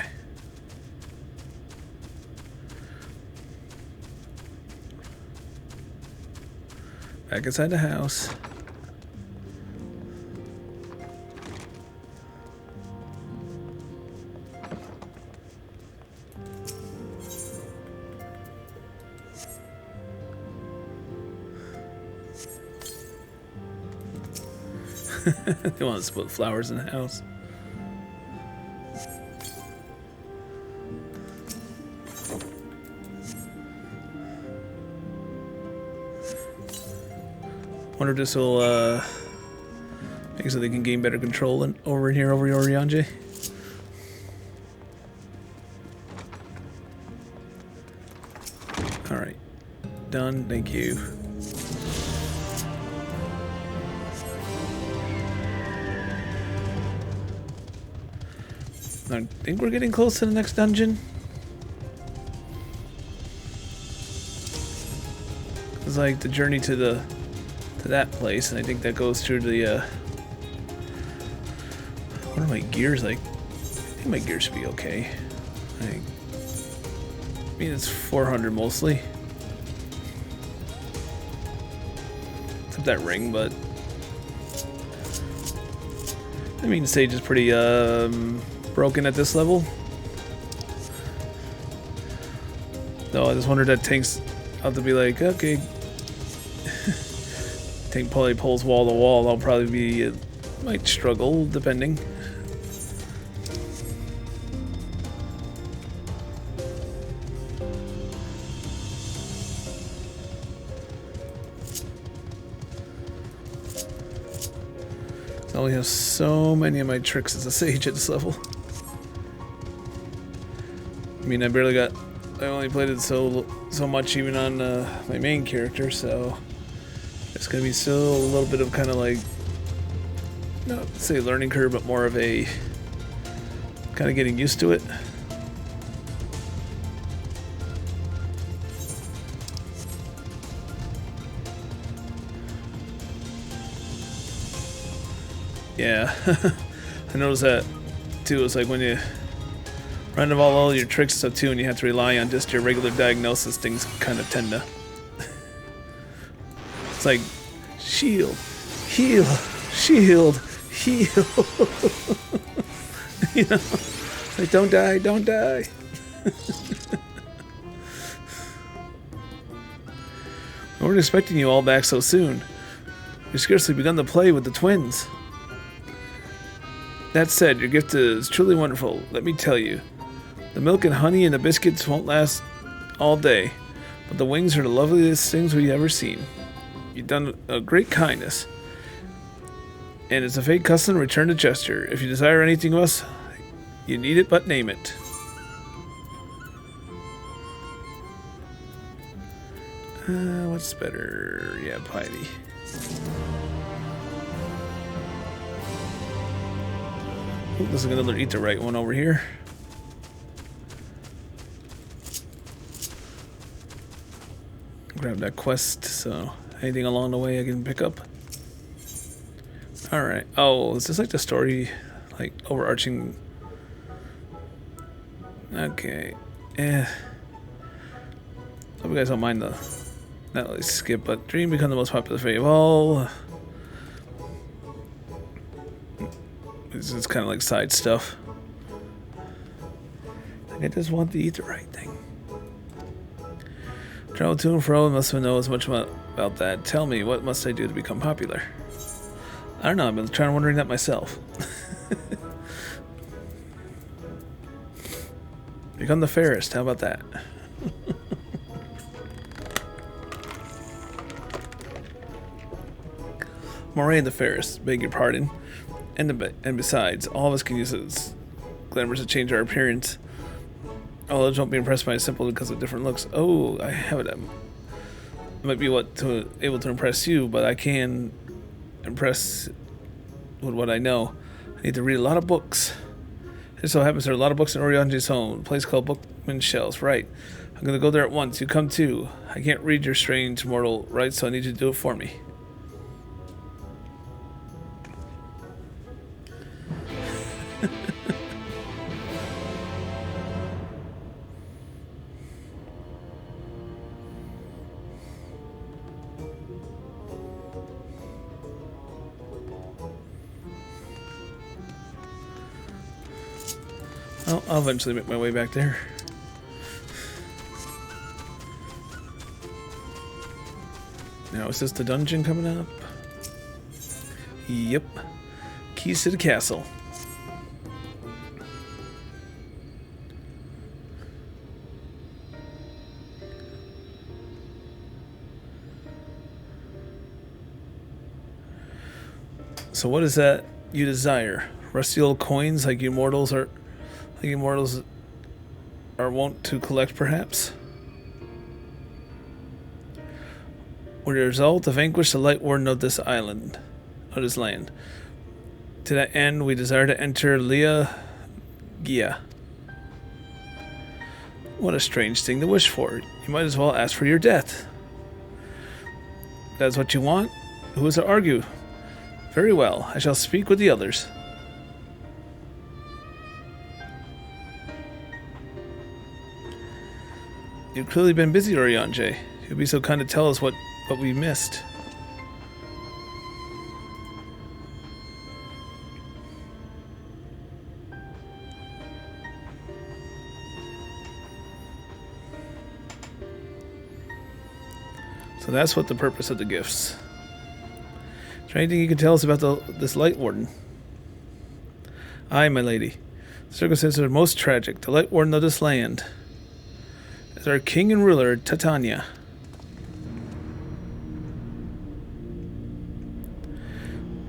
Back inside the house. They want us to put flowers in the house. Wonder if this will make so they can gain better control over here over Oriange. Alright. Done, thank you. I think we're getting close to the next dungeon. It's like the journey to that place, and I think that goes through the what are my gears like? I think my gears should be okay. I mean it's 400 mostly. Except that ring, but I mean the stage is pretty broken at this level. No, I just wondered that tank's out to be like, okay. Tank probably pulls wall to wall. I'll probably be, might struggle depending. I only have so many of my tricks as a sage at this level. I mean, I only played it so much even on my main character, so it's gonna be still a little bit of kind of like, not say learning curve, but more of a kind of getting used to it. Yeah, I noticed that too. It's like when you run of all your tricks and stuff too, and you have to rely on just your regular diagnosis, things kind of tend to. It's like shield, heal, shield, heal. You know, it's like don't die, don't die. I weren't expecting you all back so soon. You've scarcely begun to play with the twins. That said, your gift is truly wonderful, let me tell you. The milk and honey and the biscuits won't last all day, but the wings are the loveliest things we've ever seen. You've done a great kindness, and it's a fate custom to return the gesture. If you desire anything of us, you need it but name it. What's better? Yeah, piety. Ooh, there's another eat the right one over here. Grab that quest, so anything along the way I can pick up. Alright. Oh, is this like the story, like overarching? Okay. Hope you guys don't mind the not really skip, but Dream become the most popular fate of all. This is kind of like side stuff. I just want to eat the right thing. Travel to and fro, must know as much about that. Tell me, what must I do to become popular? I don't know, I've been wondering that myself. Become the fairest, how about that? Moray the fairest, beg your pardon. And besides, all of us can use its glamours to change our appearance. All others won't be impressed by it simply because of different looks. Oh, I have it. I might be able to impress you, but I can impress with what I know. I need to read a lot of books. It so happens there are a lot of books in Orionji's home, a place called Bookman's Shelves. Right. I'm going to go there at once. You come too. I can't read your strange mortal rights, so I need you to do it for me. Well, I'll eventually make my way back there. Now, is this the dungeon coming up? Yep. Keys to the castle. So what is that you desire? Rusty old coins like you mortals are wont to collect, perhaps? With the result to vanquish the light warden of this island, of this land. To that end, we desire to enter Gia. What a strange thing to wish for. You might as well ask for your death. That's what you want? Who is to argue? Very well, I shall speak with the others. You've clearly been busy, Orionji. You'll be so kind to tell us what we missed. So that's what the purpose of the gifts. Is there anything you can tell us about this Light Warden? Aye, my lady. The circumstances are most tragic. The Light Warden of this land is our king and ruler, Titania.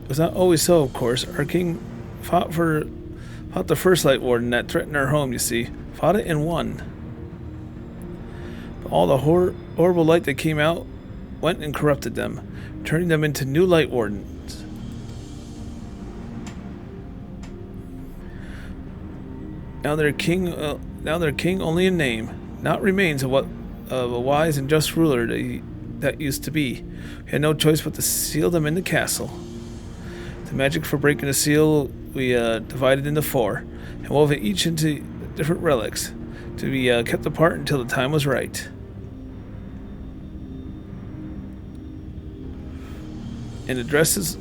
It was not always so, of course. Our king fought the first Light Warden that threatened our home, you see. Fought it and won. But all the horrible light that came out went and corrupted them, turning them into new Light Wardens. Now they're king only in name, not remains of a wise and just ruler that used to be. We had no choice but to seal them in the castle. The magic for breaking the seal we divided into 4, and wove it each into different relics, to be kept apart until the time was right. And the dress is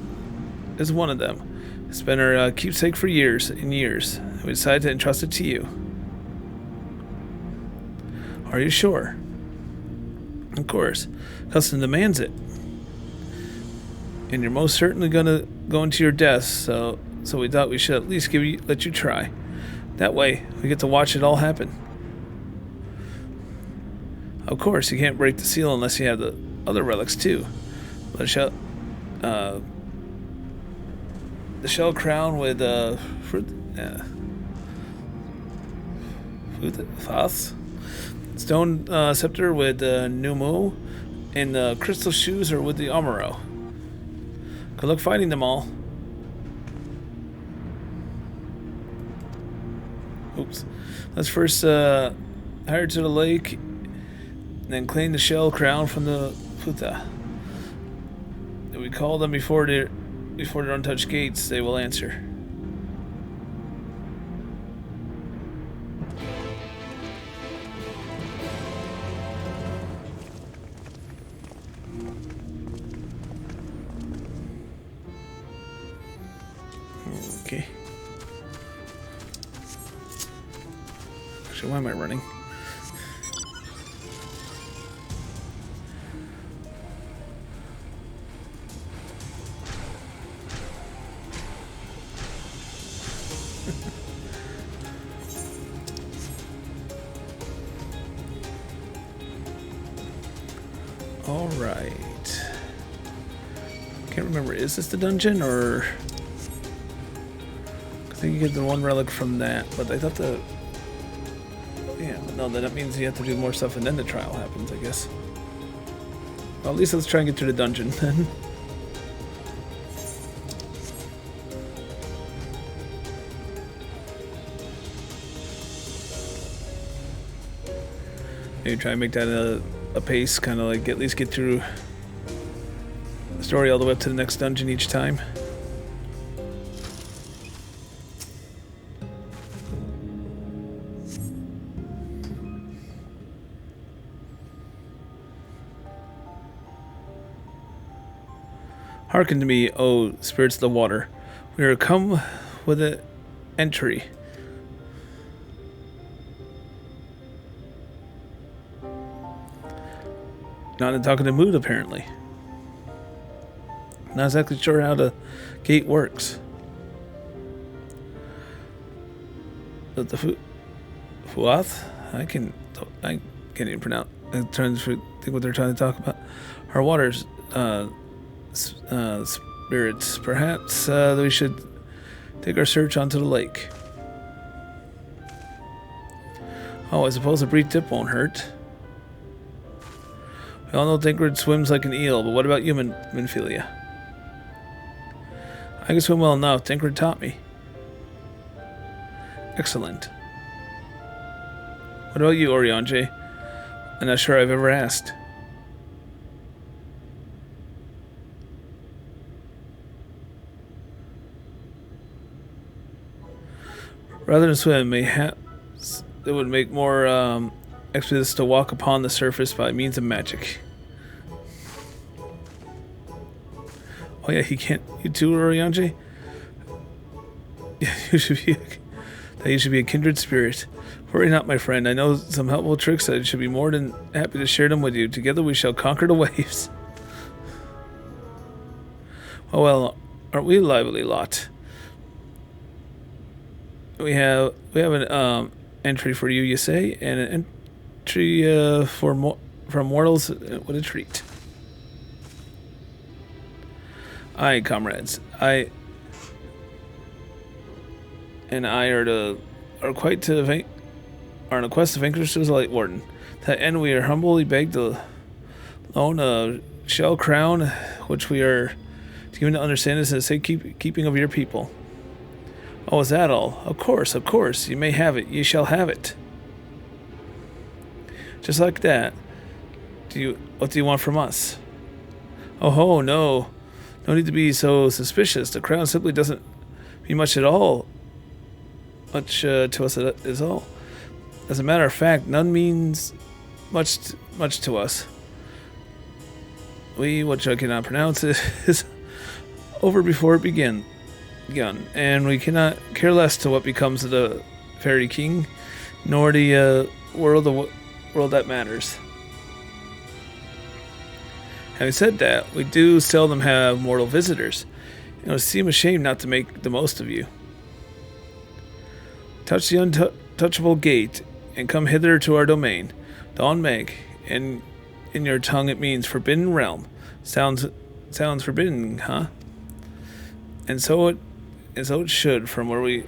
one of them. It's been our keepsake for years and years, and we decided to entrust it to you. Are you sure? Of course. Custom demands it. And you're most certainly gonna go into your death, so so we thought we should at least let you try. That way, we get to watch it all happen. Of course, you can't break the seal unless you have the other relics too. The shell crown with stone scepter with Numu, and the crystal shoes are with the Amuro. Good luck finding them all. Oops. Let's first hire to the lake, and then claim the shell crown from the Futa. If we call them before they're untouched gates, they will answer. Okay. Actually, why am I running? All right. Can't remember. Is this the dungeon or? I think you get the one relic from that, but I thought the. Yeah, but no, then that means you have to do more stuff and then the trial happens, I guess. Well, at least let's try and get to the dungeon then. Maybe try and make that a pace, kind of like at least get through the story all the way up to the next dungeon each time. Hearken to me, O spirits of the water. We are come with an entry. Not in talkative mood, apparently. Not exactly sure how the gate works. But the Fuath? I can't even pronounce. I'm trying to think what they're trying to talk about. Our waters, spirits. Perhaps we should take our search onto the lake. Oh, I suppose a brief dip won't hurt. We all know Thinkred swims like an eel, but what about you, Minfilia? I can swim well enough. Thinkred taught me. Excellent. What about you, Orionje? I'm not sure I've ever asked. Rather than swim, it would make more expeditious to walk upon the surface by means of magic. Oh yeah, he can't. You too, Orionje? Yeah, you should be a kindred spirit. Worry not, my friend. I know some helpful tricks. I should be more than happy to share them with you. Together we shall conquer the waves. Oh well, aren't we a lively lot? We have an entry for you, you say, and an entry for mortals. What a treat! Aye, comrades, I and I are on a quest to vanquish the Light Warden. To that end, we are humbly begged to loan a shell crown, which we are given to understand is in the safe keeping of your people. Oh, is that all? Of course. You may have it. You shall have it. Just like that. What do you want from us? Oh ho, no. No need to be so suspicious. The crown simply doesn't mean much at all. Much to us is all. As a matter of fact, none means much to us. Which I cannot pronounce, is over before it begun, and we cannot care less to what becomes of the Fairy King, nor the world that matters. Having said that, we do seldom have mortal visitors, You know, it seems a shame not to make the most of you. Touch the untouchable gate and come hither to our domain, the Ilmeg, and in your tongue it means forbidden realm. Sounds forbidden, huh? And so it should. From we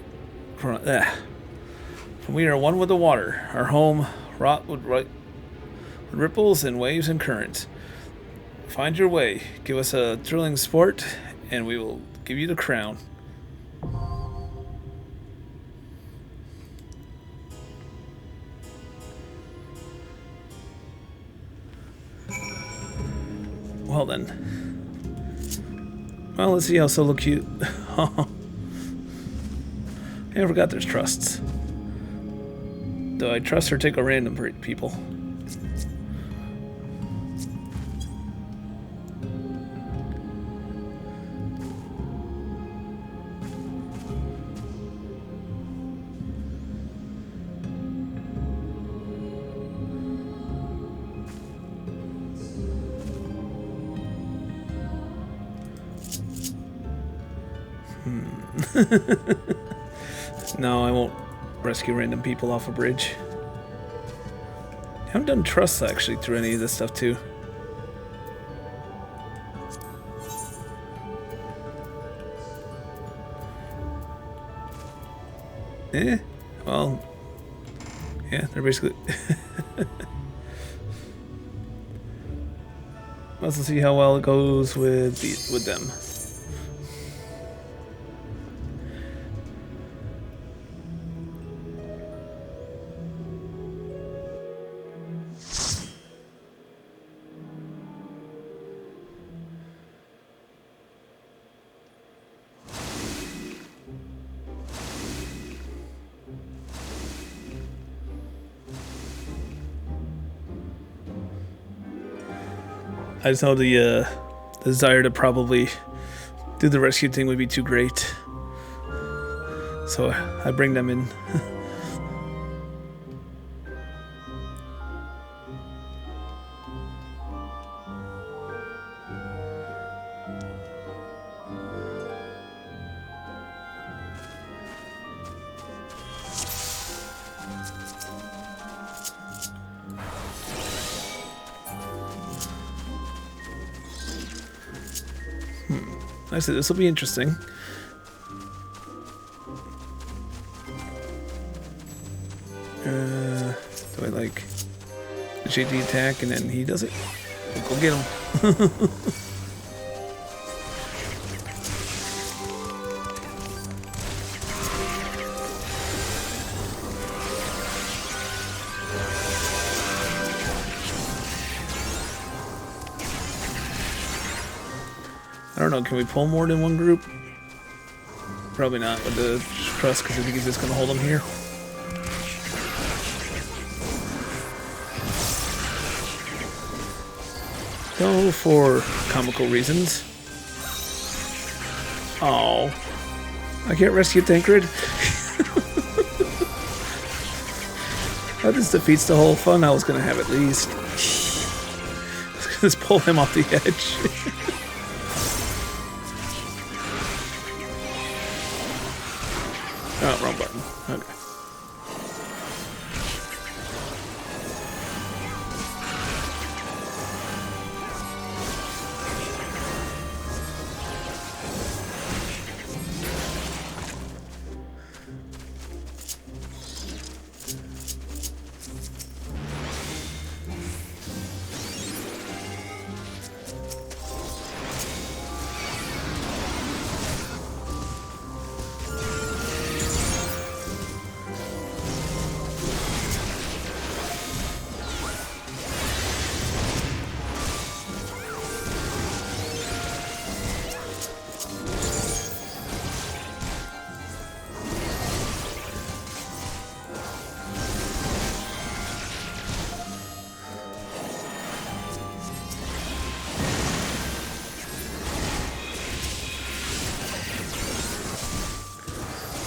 are one with the water, our home wrought with ripples and waves and currents. Find your way, give us a thrilling sport, and we will give you the crown. Well then. Well, let's see how solo cute. I forgot there's trusts. Do I trust or take a random people? No, I won't rescue random people off a bridge. I haven't done trusts actually through any of this stuff too. Well, yeah, they're basically. Let's see how well it goes with them. I just know the desire to probably do the rescue thing would be too great. So I bring them in. I said this will be interesting. Do I like initiate the attack and then he does it? We'll go get him. I don't know, can we pull more than one group? Probably not with the trust, because I think he's just going to hold them here. Go for comical reasons. Oh, I can't rescue Tancred. That just defeats the whole fun I was going to have at least. Just pull him off the edge. Oh, wrong button. Okay.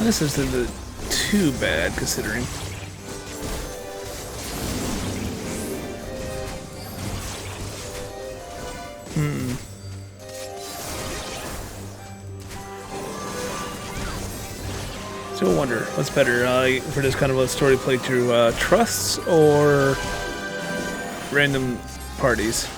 This isn't too bad considering. still wonder what's better for this kind of a story playthrough, trusts or random parties.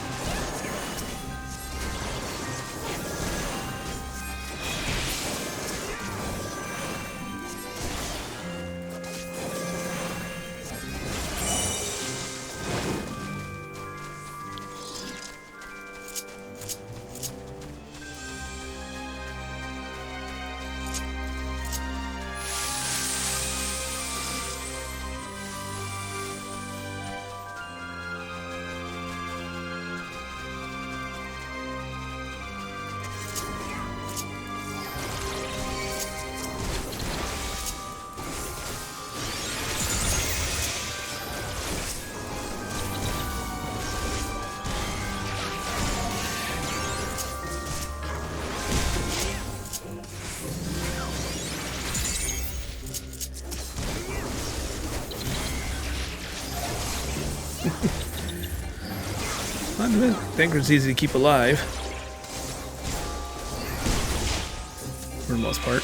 Banker's easy to keep alive, for the most part.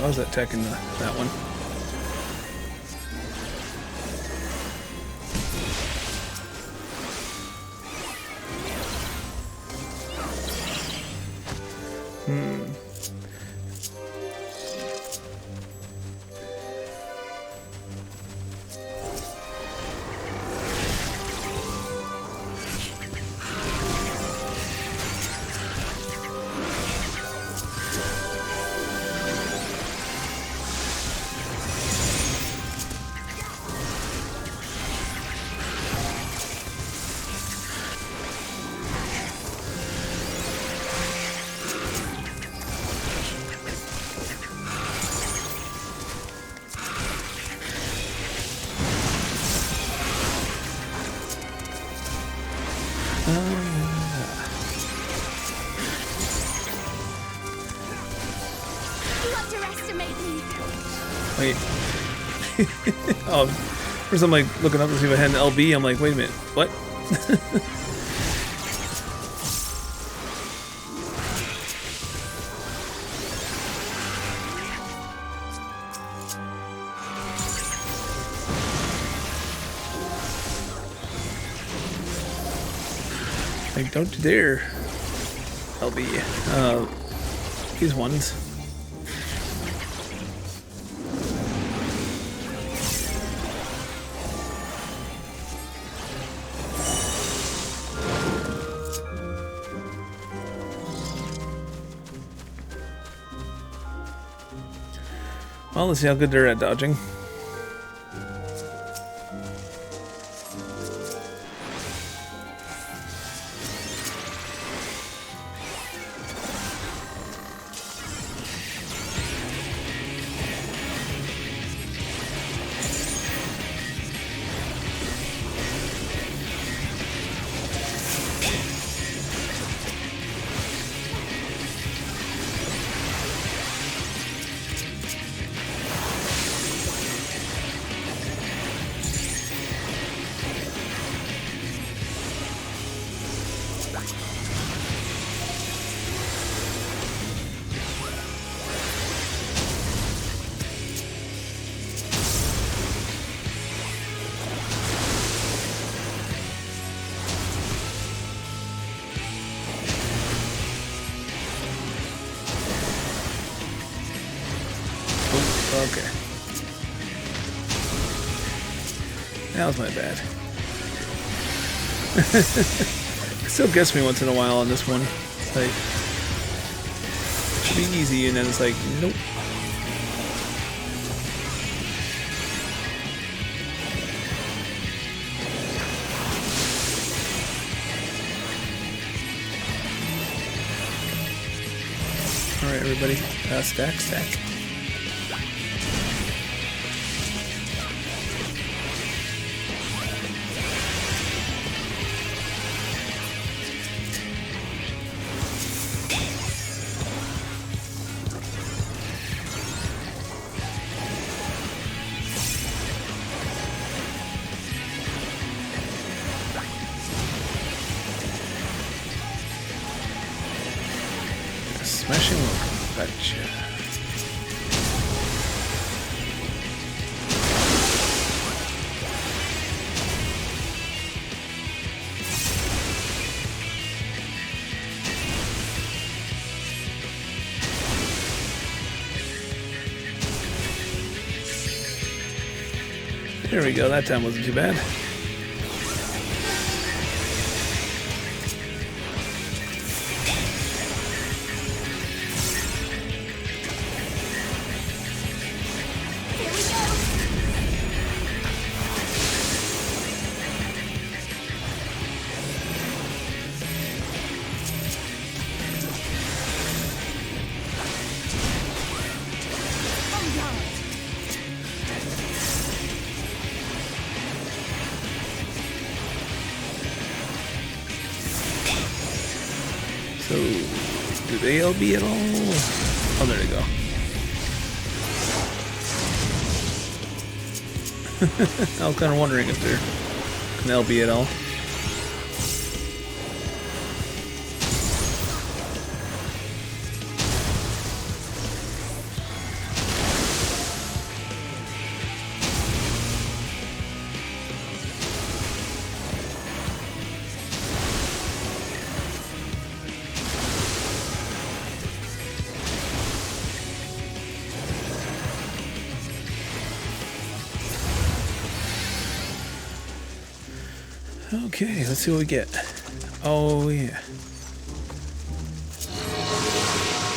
I was attacking that one. Wait. Oh, first I'm like looking up to see if I had an LB. I'm like, wait a minute, what? Like, don't you dare, LB. These ones. Well, let's see how good they're at dodging. Okay. That was my bad. It still gets me once in a while on this one. It's like, it should be easy, and then it's like, nope. Alright, everybody. Stack. Smashing welcome. Gotcha. There we go, that time wasn't too bad. So, do they LB at all? Oh, there they go. I was kind of wondering if they're an LB at all. Okay, let's see what we get. Oh yeah.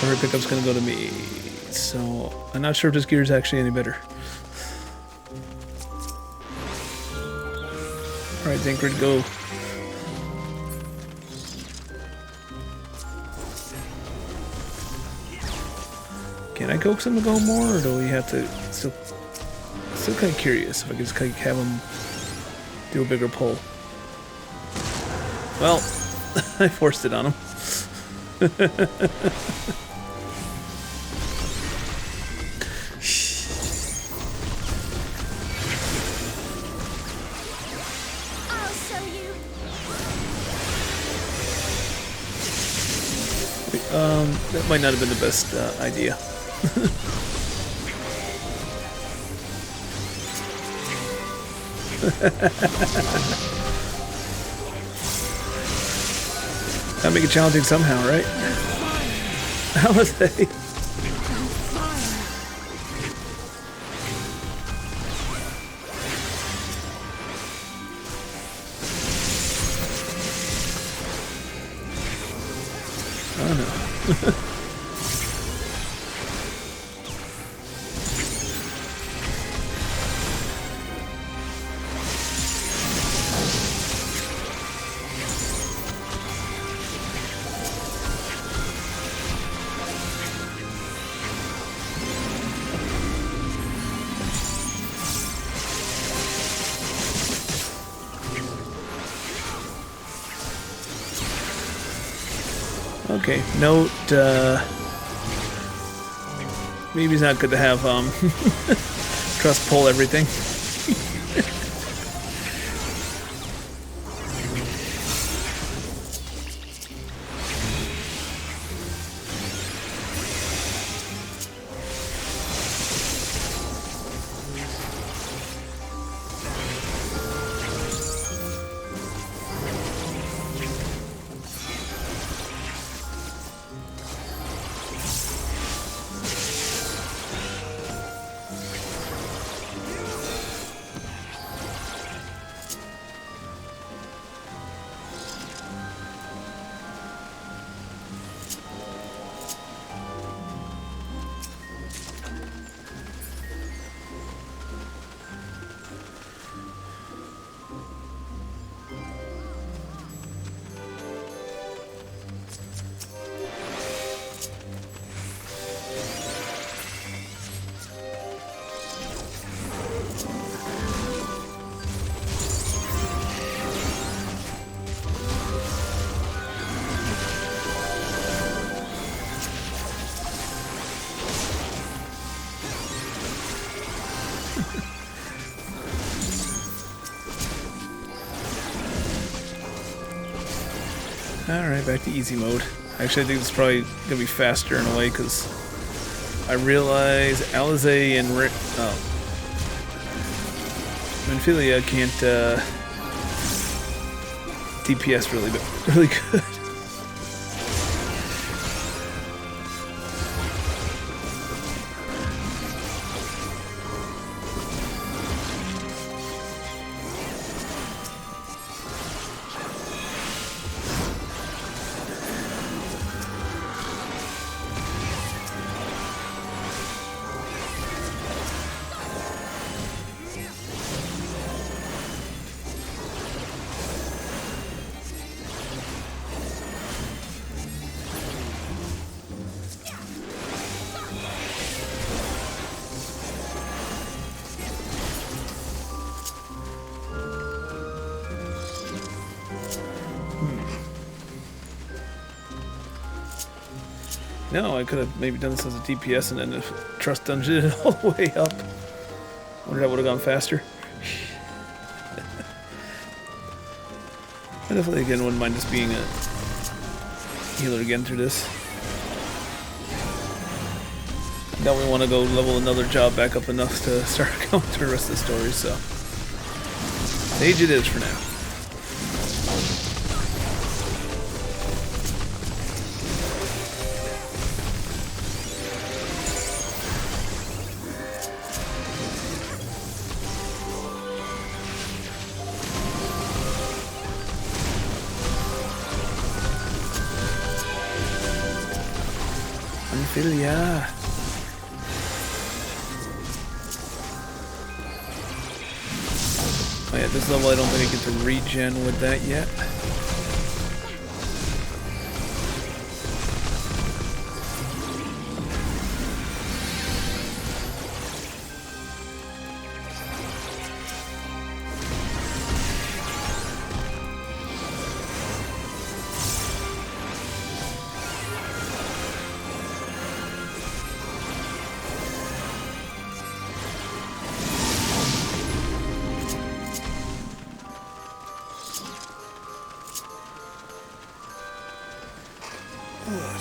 Every pickup's gonna go to me. So I'm not sure if this gear is actually any better. Alright, Zinkard, go. Can I coax him to go more, or do we have to still kind of curious if I can just kind of have him do a bigger pull. Well, I forced it on him. I'll show you. That might not have been the best idea. Gotta make it challenging somehow, right? How was they? Oh no. Okay, note, maybe it's not good to have, trust pull everything. Alright, back to easy mode. Actually, I think it's probably gonna be faster in a way because I realize Alizé and Minfilia can't DPS really good. No, I could have maybe done this as a DPS and then a trust dungeon all the way up. Wonder that would have gone faster. I definitely again wouldn't mind just being a healer again through this. Now we want to go level another job back up enough to start going through the rest of the story, so Sage it is for now. Unfilia. Oh yeah, this level I don't think I get to regen with that yet.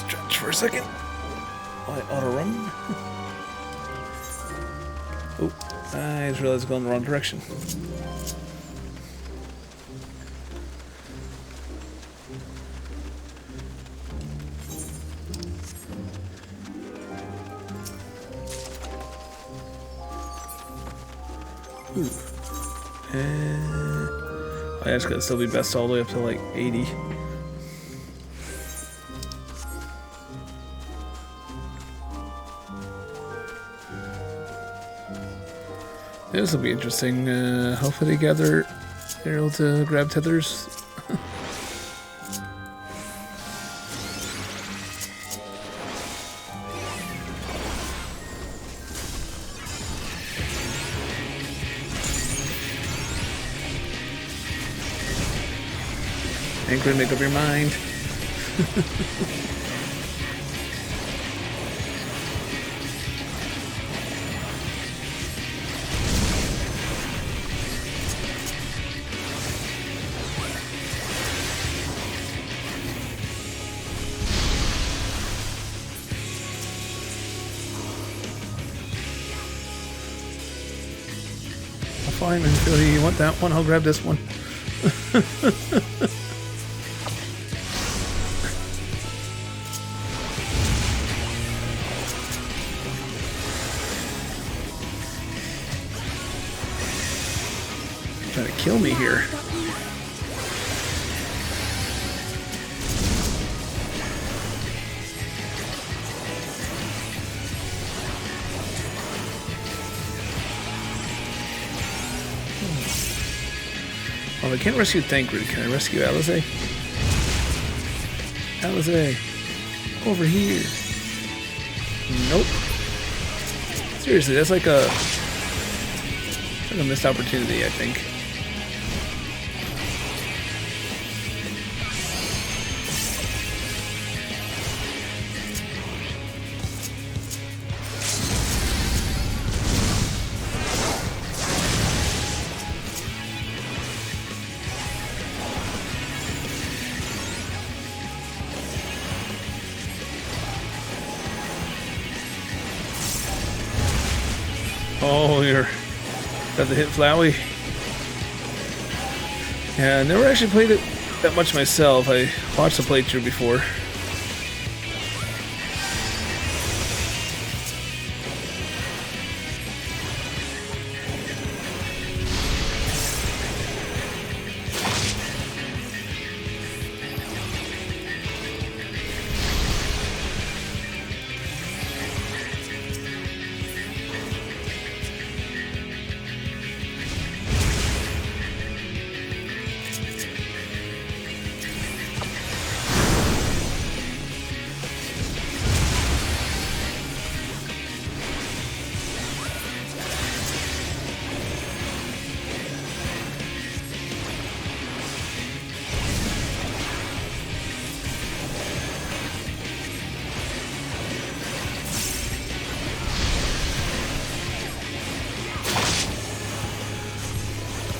Stretch for a second. I auto run. Oh, I just realized I'm going the wrong direction. Ooh. I just gotta still be best all the way up to like 80. This will be interesting. Hopefully together they're able to grab tethers. Ain't gonna make up your mind. Fine, Philly, you want that one? I'll grab this one. Trying to kill me here. Well, I can't rescue Thancred. Can I rescue Alizé? Alizé, over here. Nope. Seriously, that's like a missed opportunity, I think. Oh, you're got the hit Flowey. Yeah, I never actually played it that much myself. I watched the playthrough before.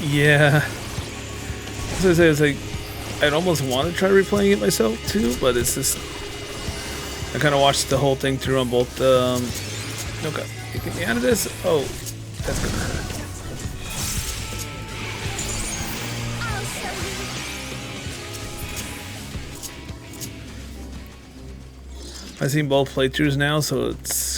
Yeah. As I say, it's like I'd almost want to try replaying it myself too, but it's just I kind of watched the whole thing through on both. Okay, you get me out of this. Oh, that's gonna hurt. I've seen both playthroughs now, so it's.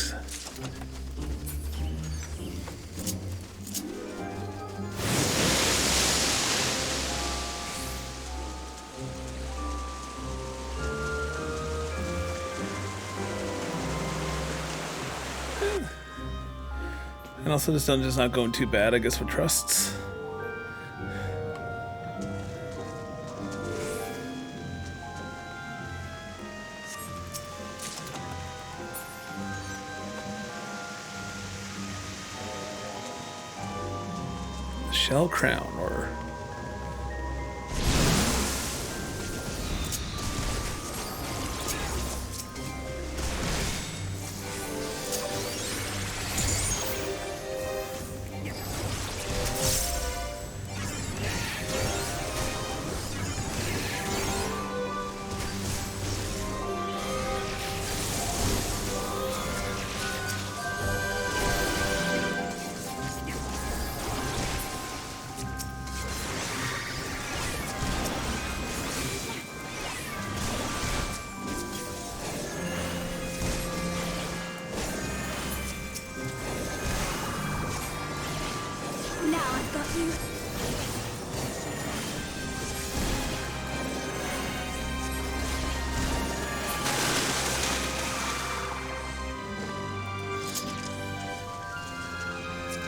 And also this dungeon's not going too bad, I guess, for trusts. Shell Crown, or...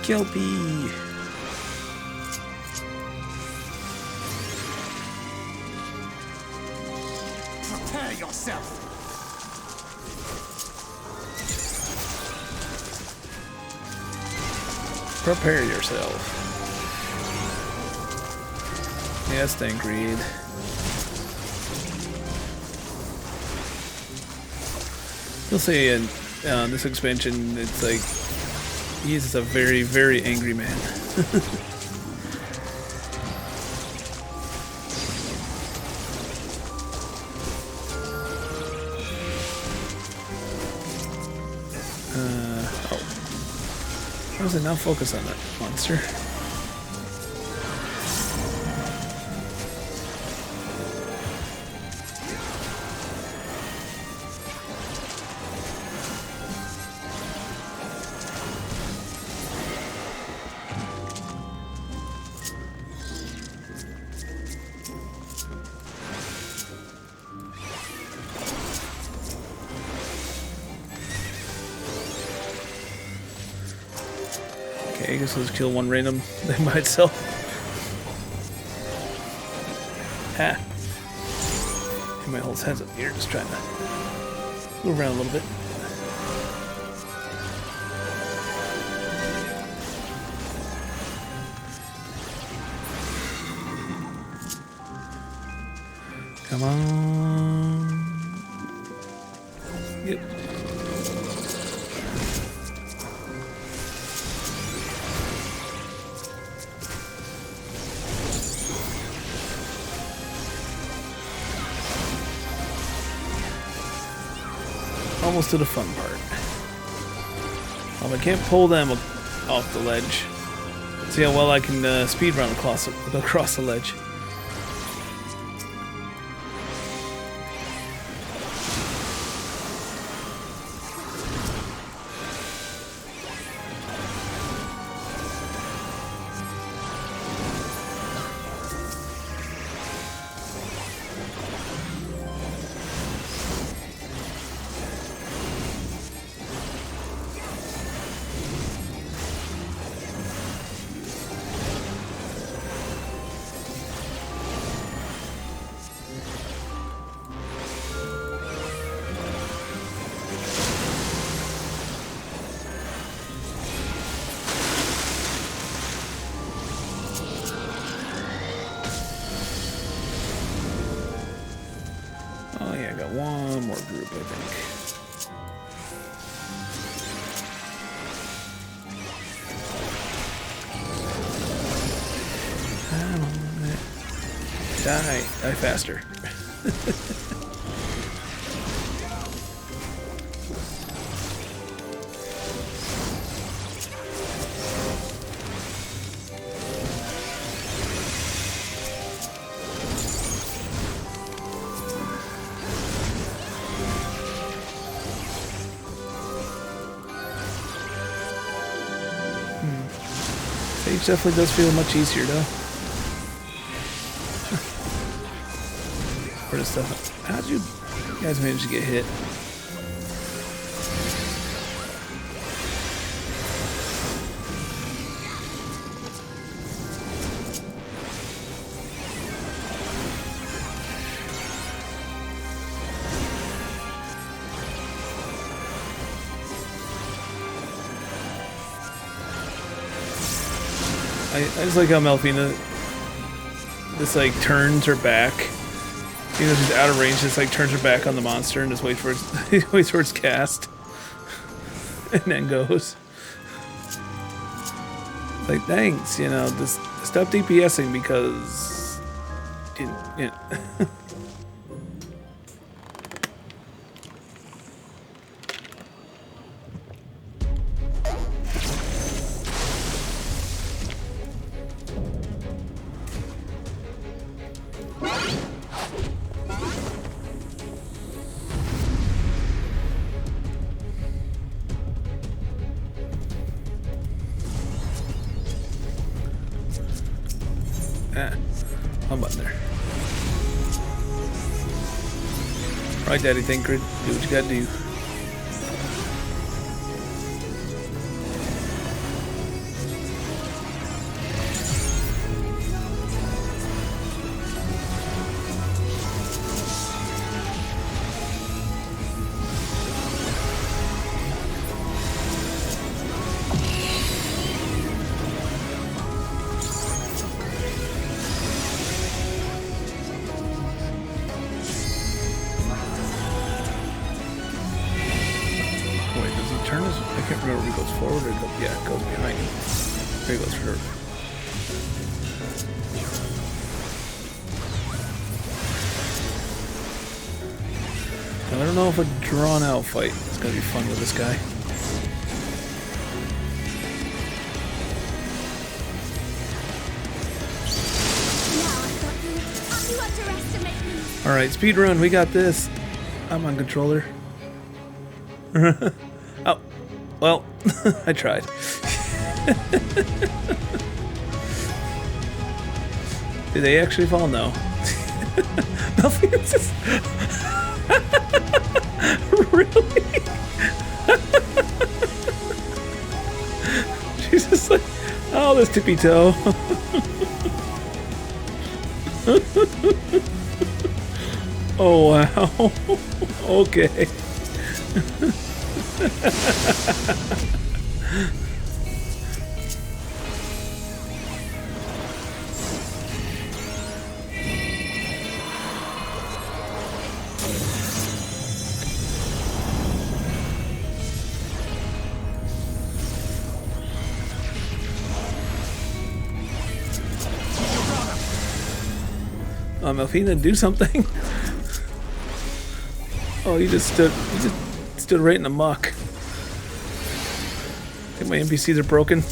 Kelpie. Prepare yourself. Prepare yourself. Yes, thank Reed. You'll see in this expansion, it's like he is a very, very angry man. Oh. How does it now focus on that monster? Okay, I guess let's kill one random thing by itself. Ha! He might hold his heads up here, just trying to move around a little bit. Come on. Yep. Almost to the fun part. I can't pull them off the ledge. See how well I can speed run across the ledge. Oh yeah, I got one more group, I think. Die faster. Sage definitely does feel much easier though. For this stuff. How'd you guys manage to get hit? I just like how Melfina just like turns her back. You know, she's out of range, just like turns her back on the monster and just waits for its cast. And then goes. Like, thanks, you know, just stop DPSing because you know. One button there. Right, Daddy Thinker, do what you gotta do. I can't remember if he goes forward or goes, yeah, it goes behind him. There he goes for her. Now, I don't know if a drawn out fight is going to be fun with this guy. Alright, speedrun, we got this. I'm on controller. Oh, well, I tried. Did they actually fall? No. Nothing. Just... Really? She's just like, oh, this tippy toe. Oh, wow. Okay. Melfina, do something. Oh, you just stood right in the muck. think my NPCs are broken.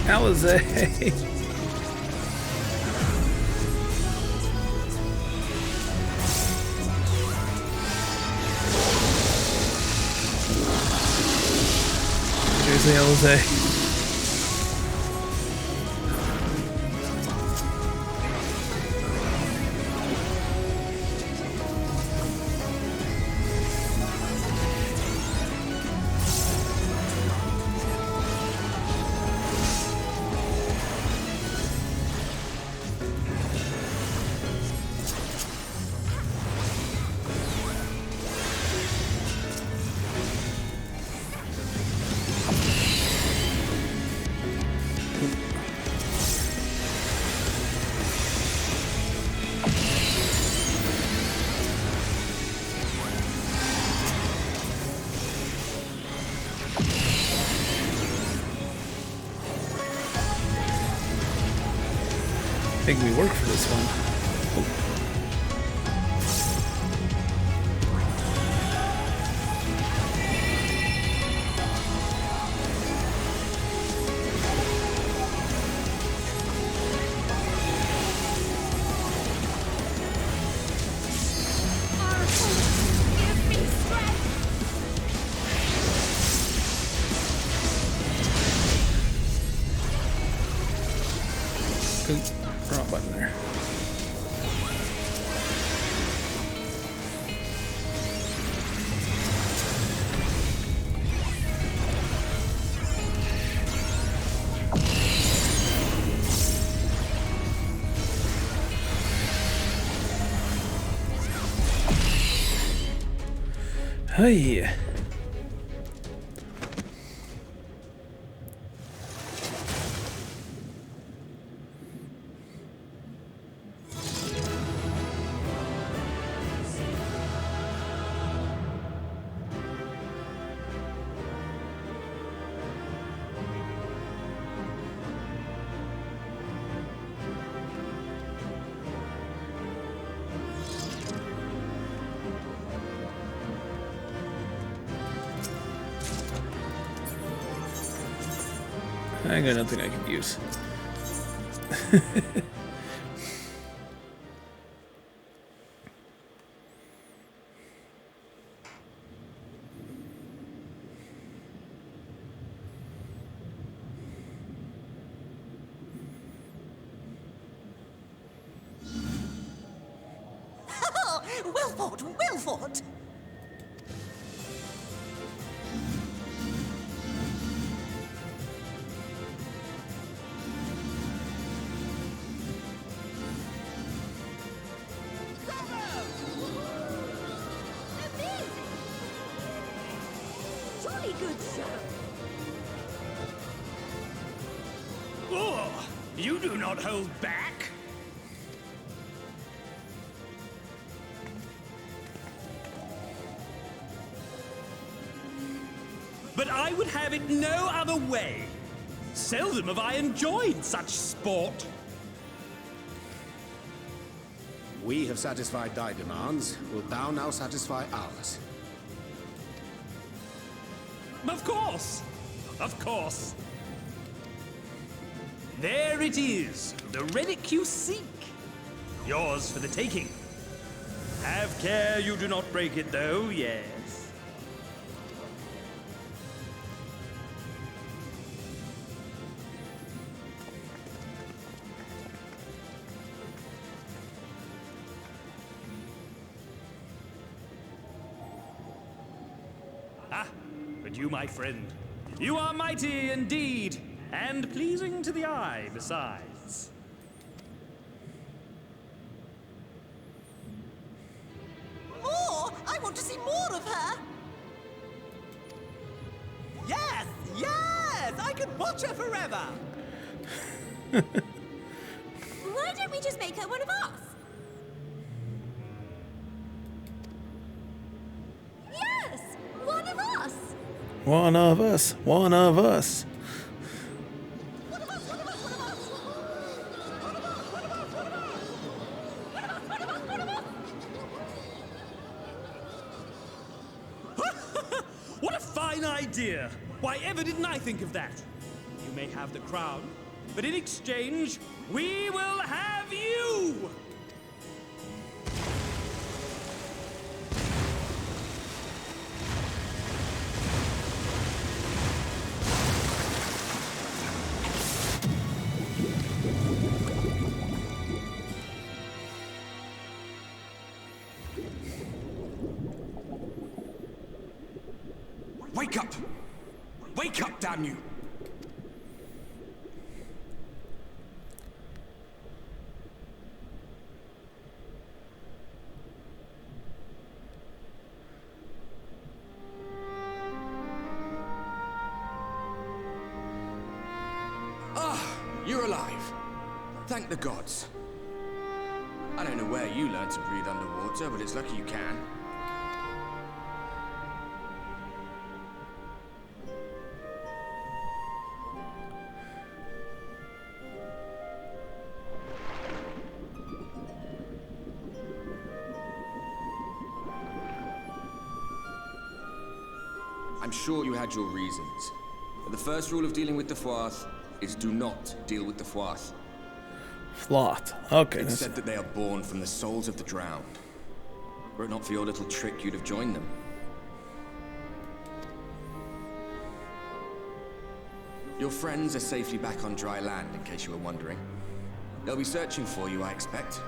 Alizé. Here's the Alizé. I think we work for this one. Wrong button there. Hey. I got nothing I can use. Wilford! Wilford! Good show. Oh, you do not hold back. But I would have it no other way. Seldom have I enjoyed such sport. We have satisfied thy demands. Wilt thou now satisfy ours? Of course! Of course! There it is, the relic you seek. Yours for the taking. Have care you do not break it, though, yes. But you, my friend, you are mighty indeed, and pleasing to the eye besides. More? I want to see more of her! Yes! Yes! I could watch her forever! Why don't we just make her one of us? One of us. One of us. What a fine idea! Why ever didn't I think of that? You may have the crown, but in exchange, we will have you! Wake up! Wake up, damn you! Ah, you're alive. Thank the gods. I don't know where you learned to breathe underwater, but it's lucky you can. I'm sure you had your reasons. But the first rule of dealing with the Froth is do not deal with the Froth. Floth. Okay. It's said that they are born from the souls of the drowned. Were it not for your little trick, you'd have joined them. Your friends are safely back on dry land, in case you were wondering. They'll be searching for you, I expect.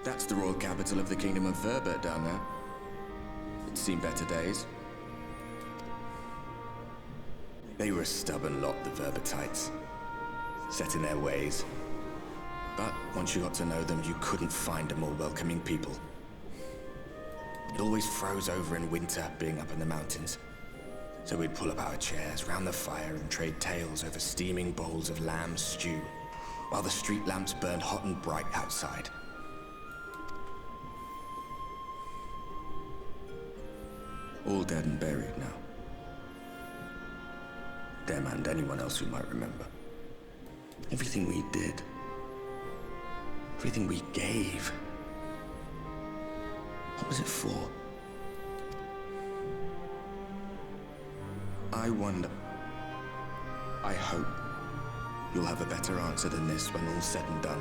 That's the royal capital of the Kingdom of Verbert down there. It's seen better days. They were a stubborn lot, the Verbertites. Set in their ways. But once you got to know them, you couldn't find a more welcoming people. It always froze over in winter, being up in the mountains. So we'd pull up our chairs round the fire and trade tales over steaming bowls of lamb stew, while the street lamps burned hot and bright outside. All dead and buried now. Them and anyone else who might remember. Everything we did. Everything we gave. What was it for? I wonder. I hope you'll have a better answer than this when all's said and done.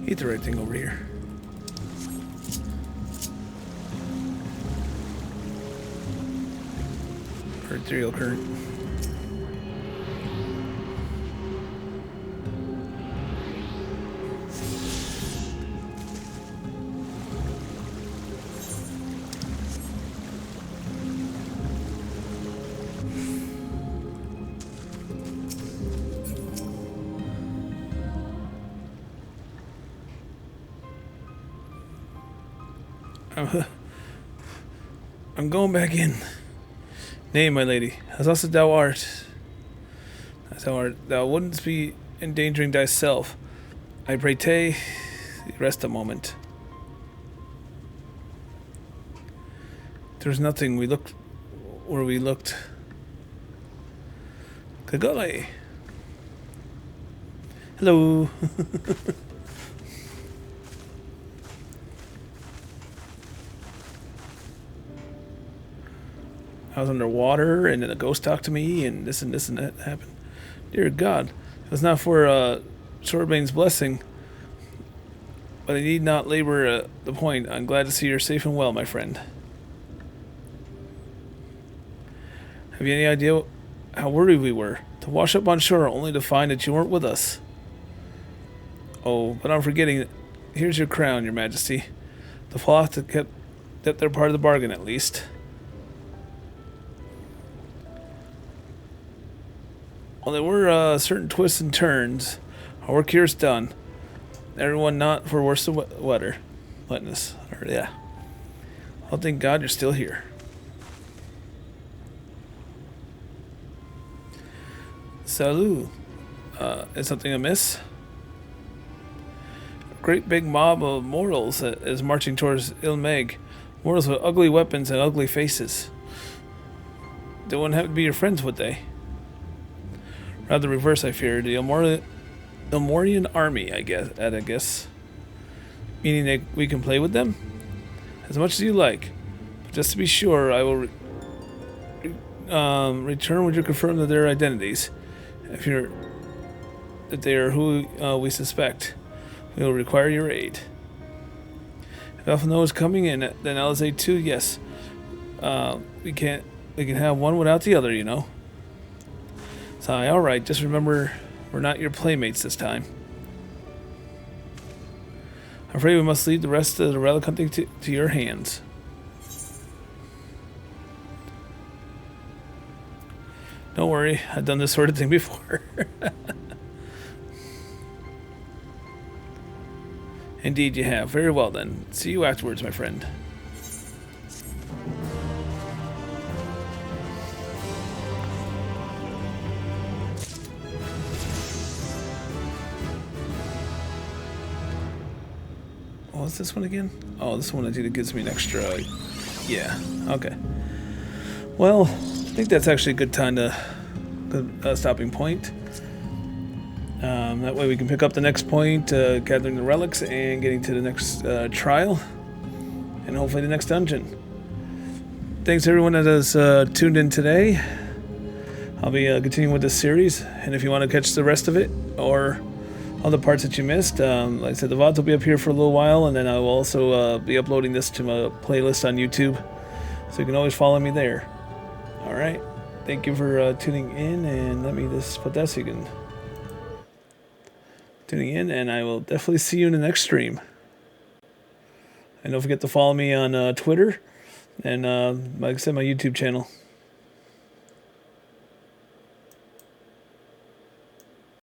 Eat the right thing over here. Arterial current. I'm going back in. Nay, my lady, as also thou art, thou wouldn't be endangering thyself. I pray te, rest a moment. There's nothing. We looked where we looked. Kagole. Hello. I was underwater, and then a ghost talked to me, and this and that happened. Dear God, it was not for Shorebane's blessing, but I need not labor the point. I'm glad to see you're safe and well, my friend. Have you any idea how worried we were to wash up on shore only to find that you weren't with us? Oh, but I'm forgetting. Here's your crown, Your Majesty. The flock kept their part of the bargain, at least. Well, there were certain twists and turns. Our work here is done. Everyone not for worse than wetness. Or, yeah. Oh, thank God you're still here. Salut. Is something amiss? A great big mob of mortals is marching towards Ilmeg. Mortals with ugly weapons and ugly faces. They wouldn't have to be your friends, would they? Rather the reverse, I fear. The Ilmorian army, I guess. Meaning that we can play with them? As much as you like. But just to be sure, I will return when you confirm that their identities. If they are who we suspect, we will require your aid. If Alpha Noah is coming in, then LSA 2, yes. We can have one without the other, you know. So, alright, just remember, we're not your playmates this time. I'm afraid we must leave the rest of the relic hunting to your hands. Don't worry, I've done this sort of thing before. Indeed you have. Very well then. See you afterwards, my friend. Oh, what's this one again? Oh, this one I think it gives me an extra... Yeah, okay. Well, I think that's actually a good time to... good stopping point. That way we can pick up the next point, gathering the relics and getting to the next trial. And hopefully the next dungeon. Thanks everyone that has tuned in today. I'll be continuing with this series. And if you want to catch the rest of it, or other parts that you missed, like I said, the VODs will be up here for a little while. And then I will also be uploading this to my playlist on YouTube. So you can always follow me there. Alright. Thank you for tuning in, and let me just put that so you can tuning in, and I will definitely see you in the next stream. And don't forget to follow me on Twitter and, like I said, my YouTube channel.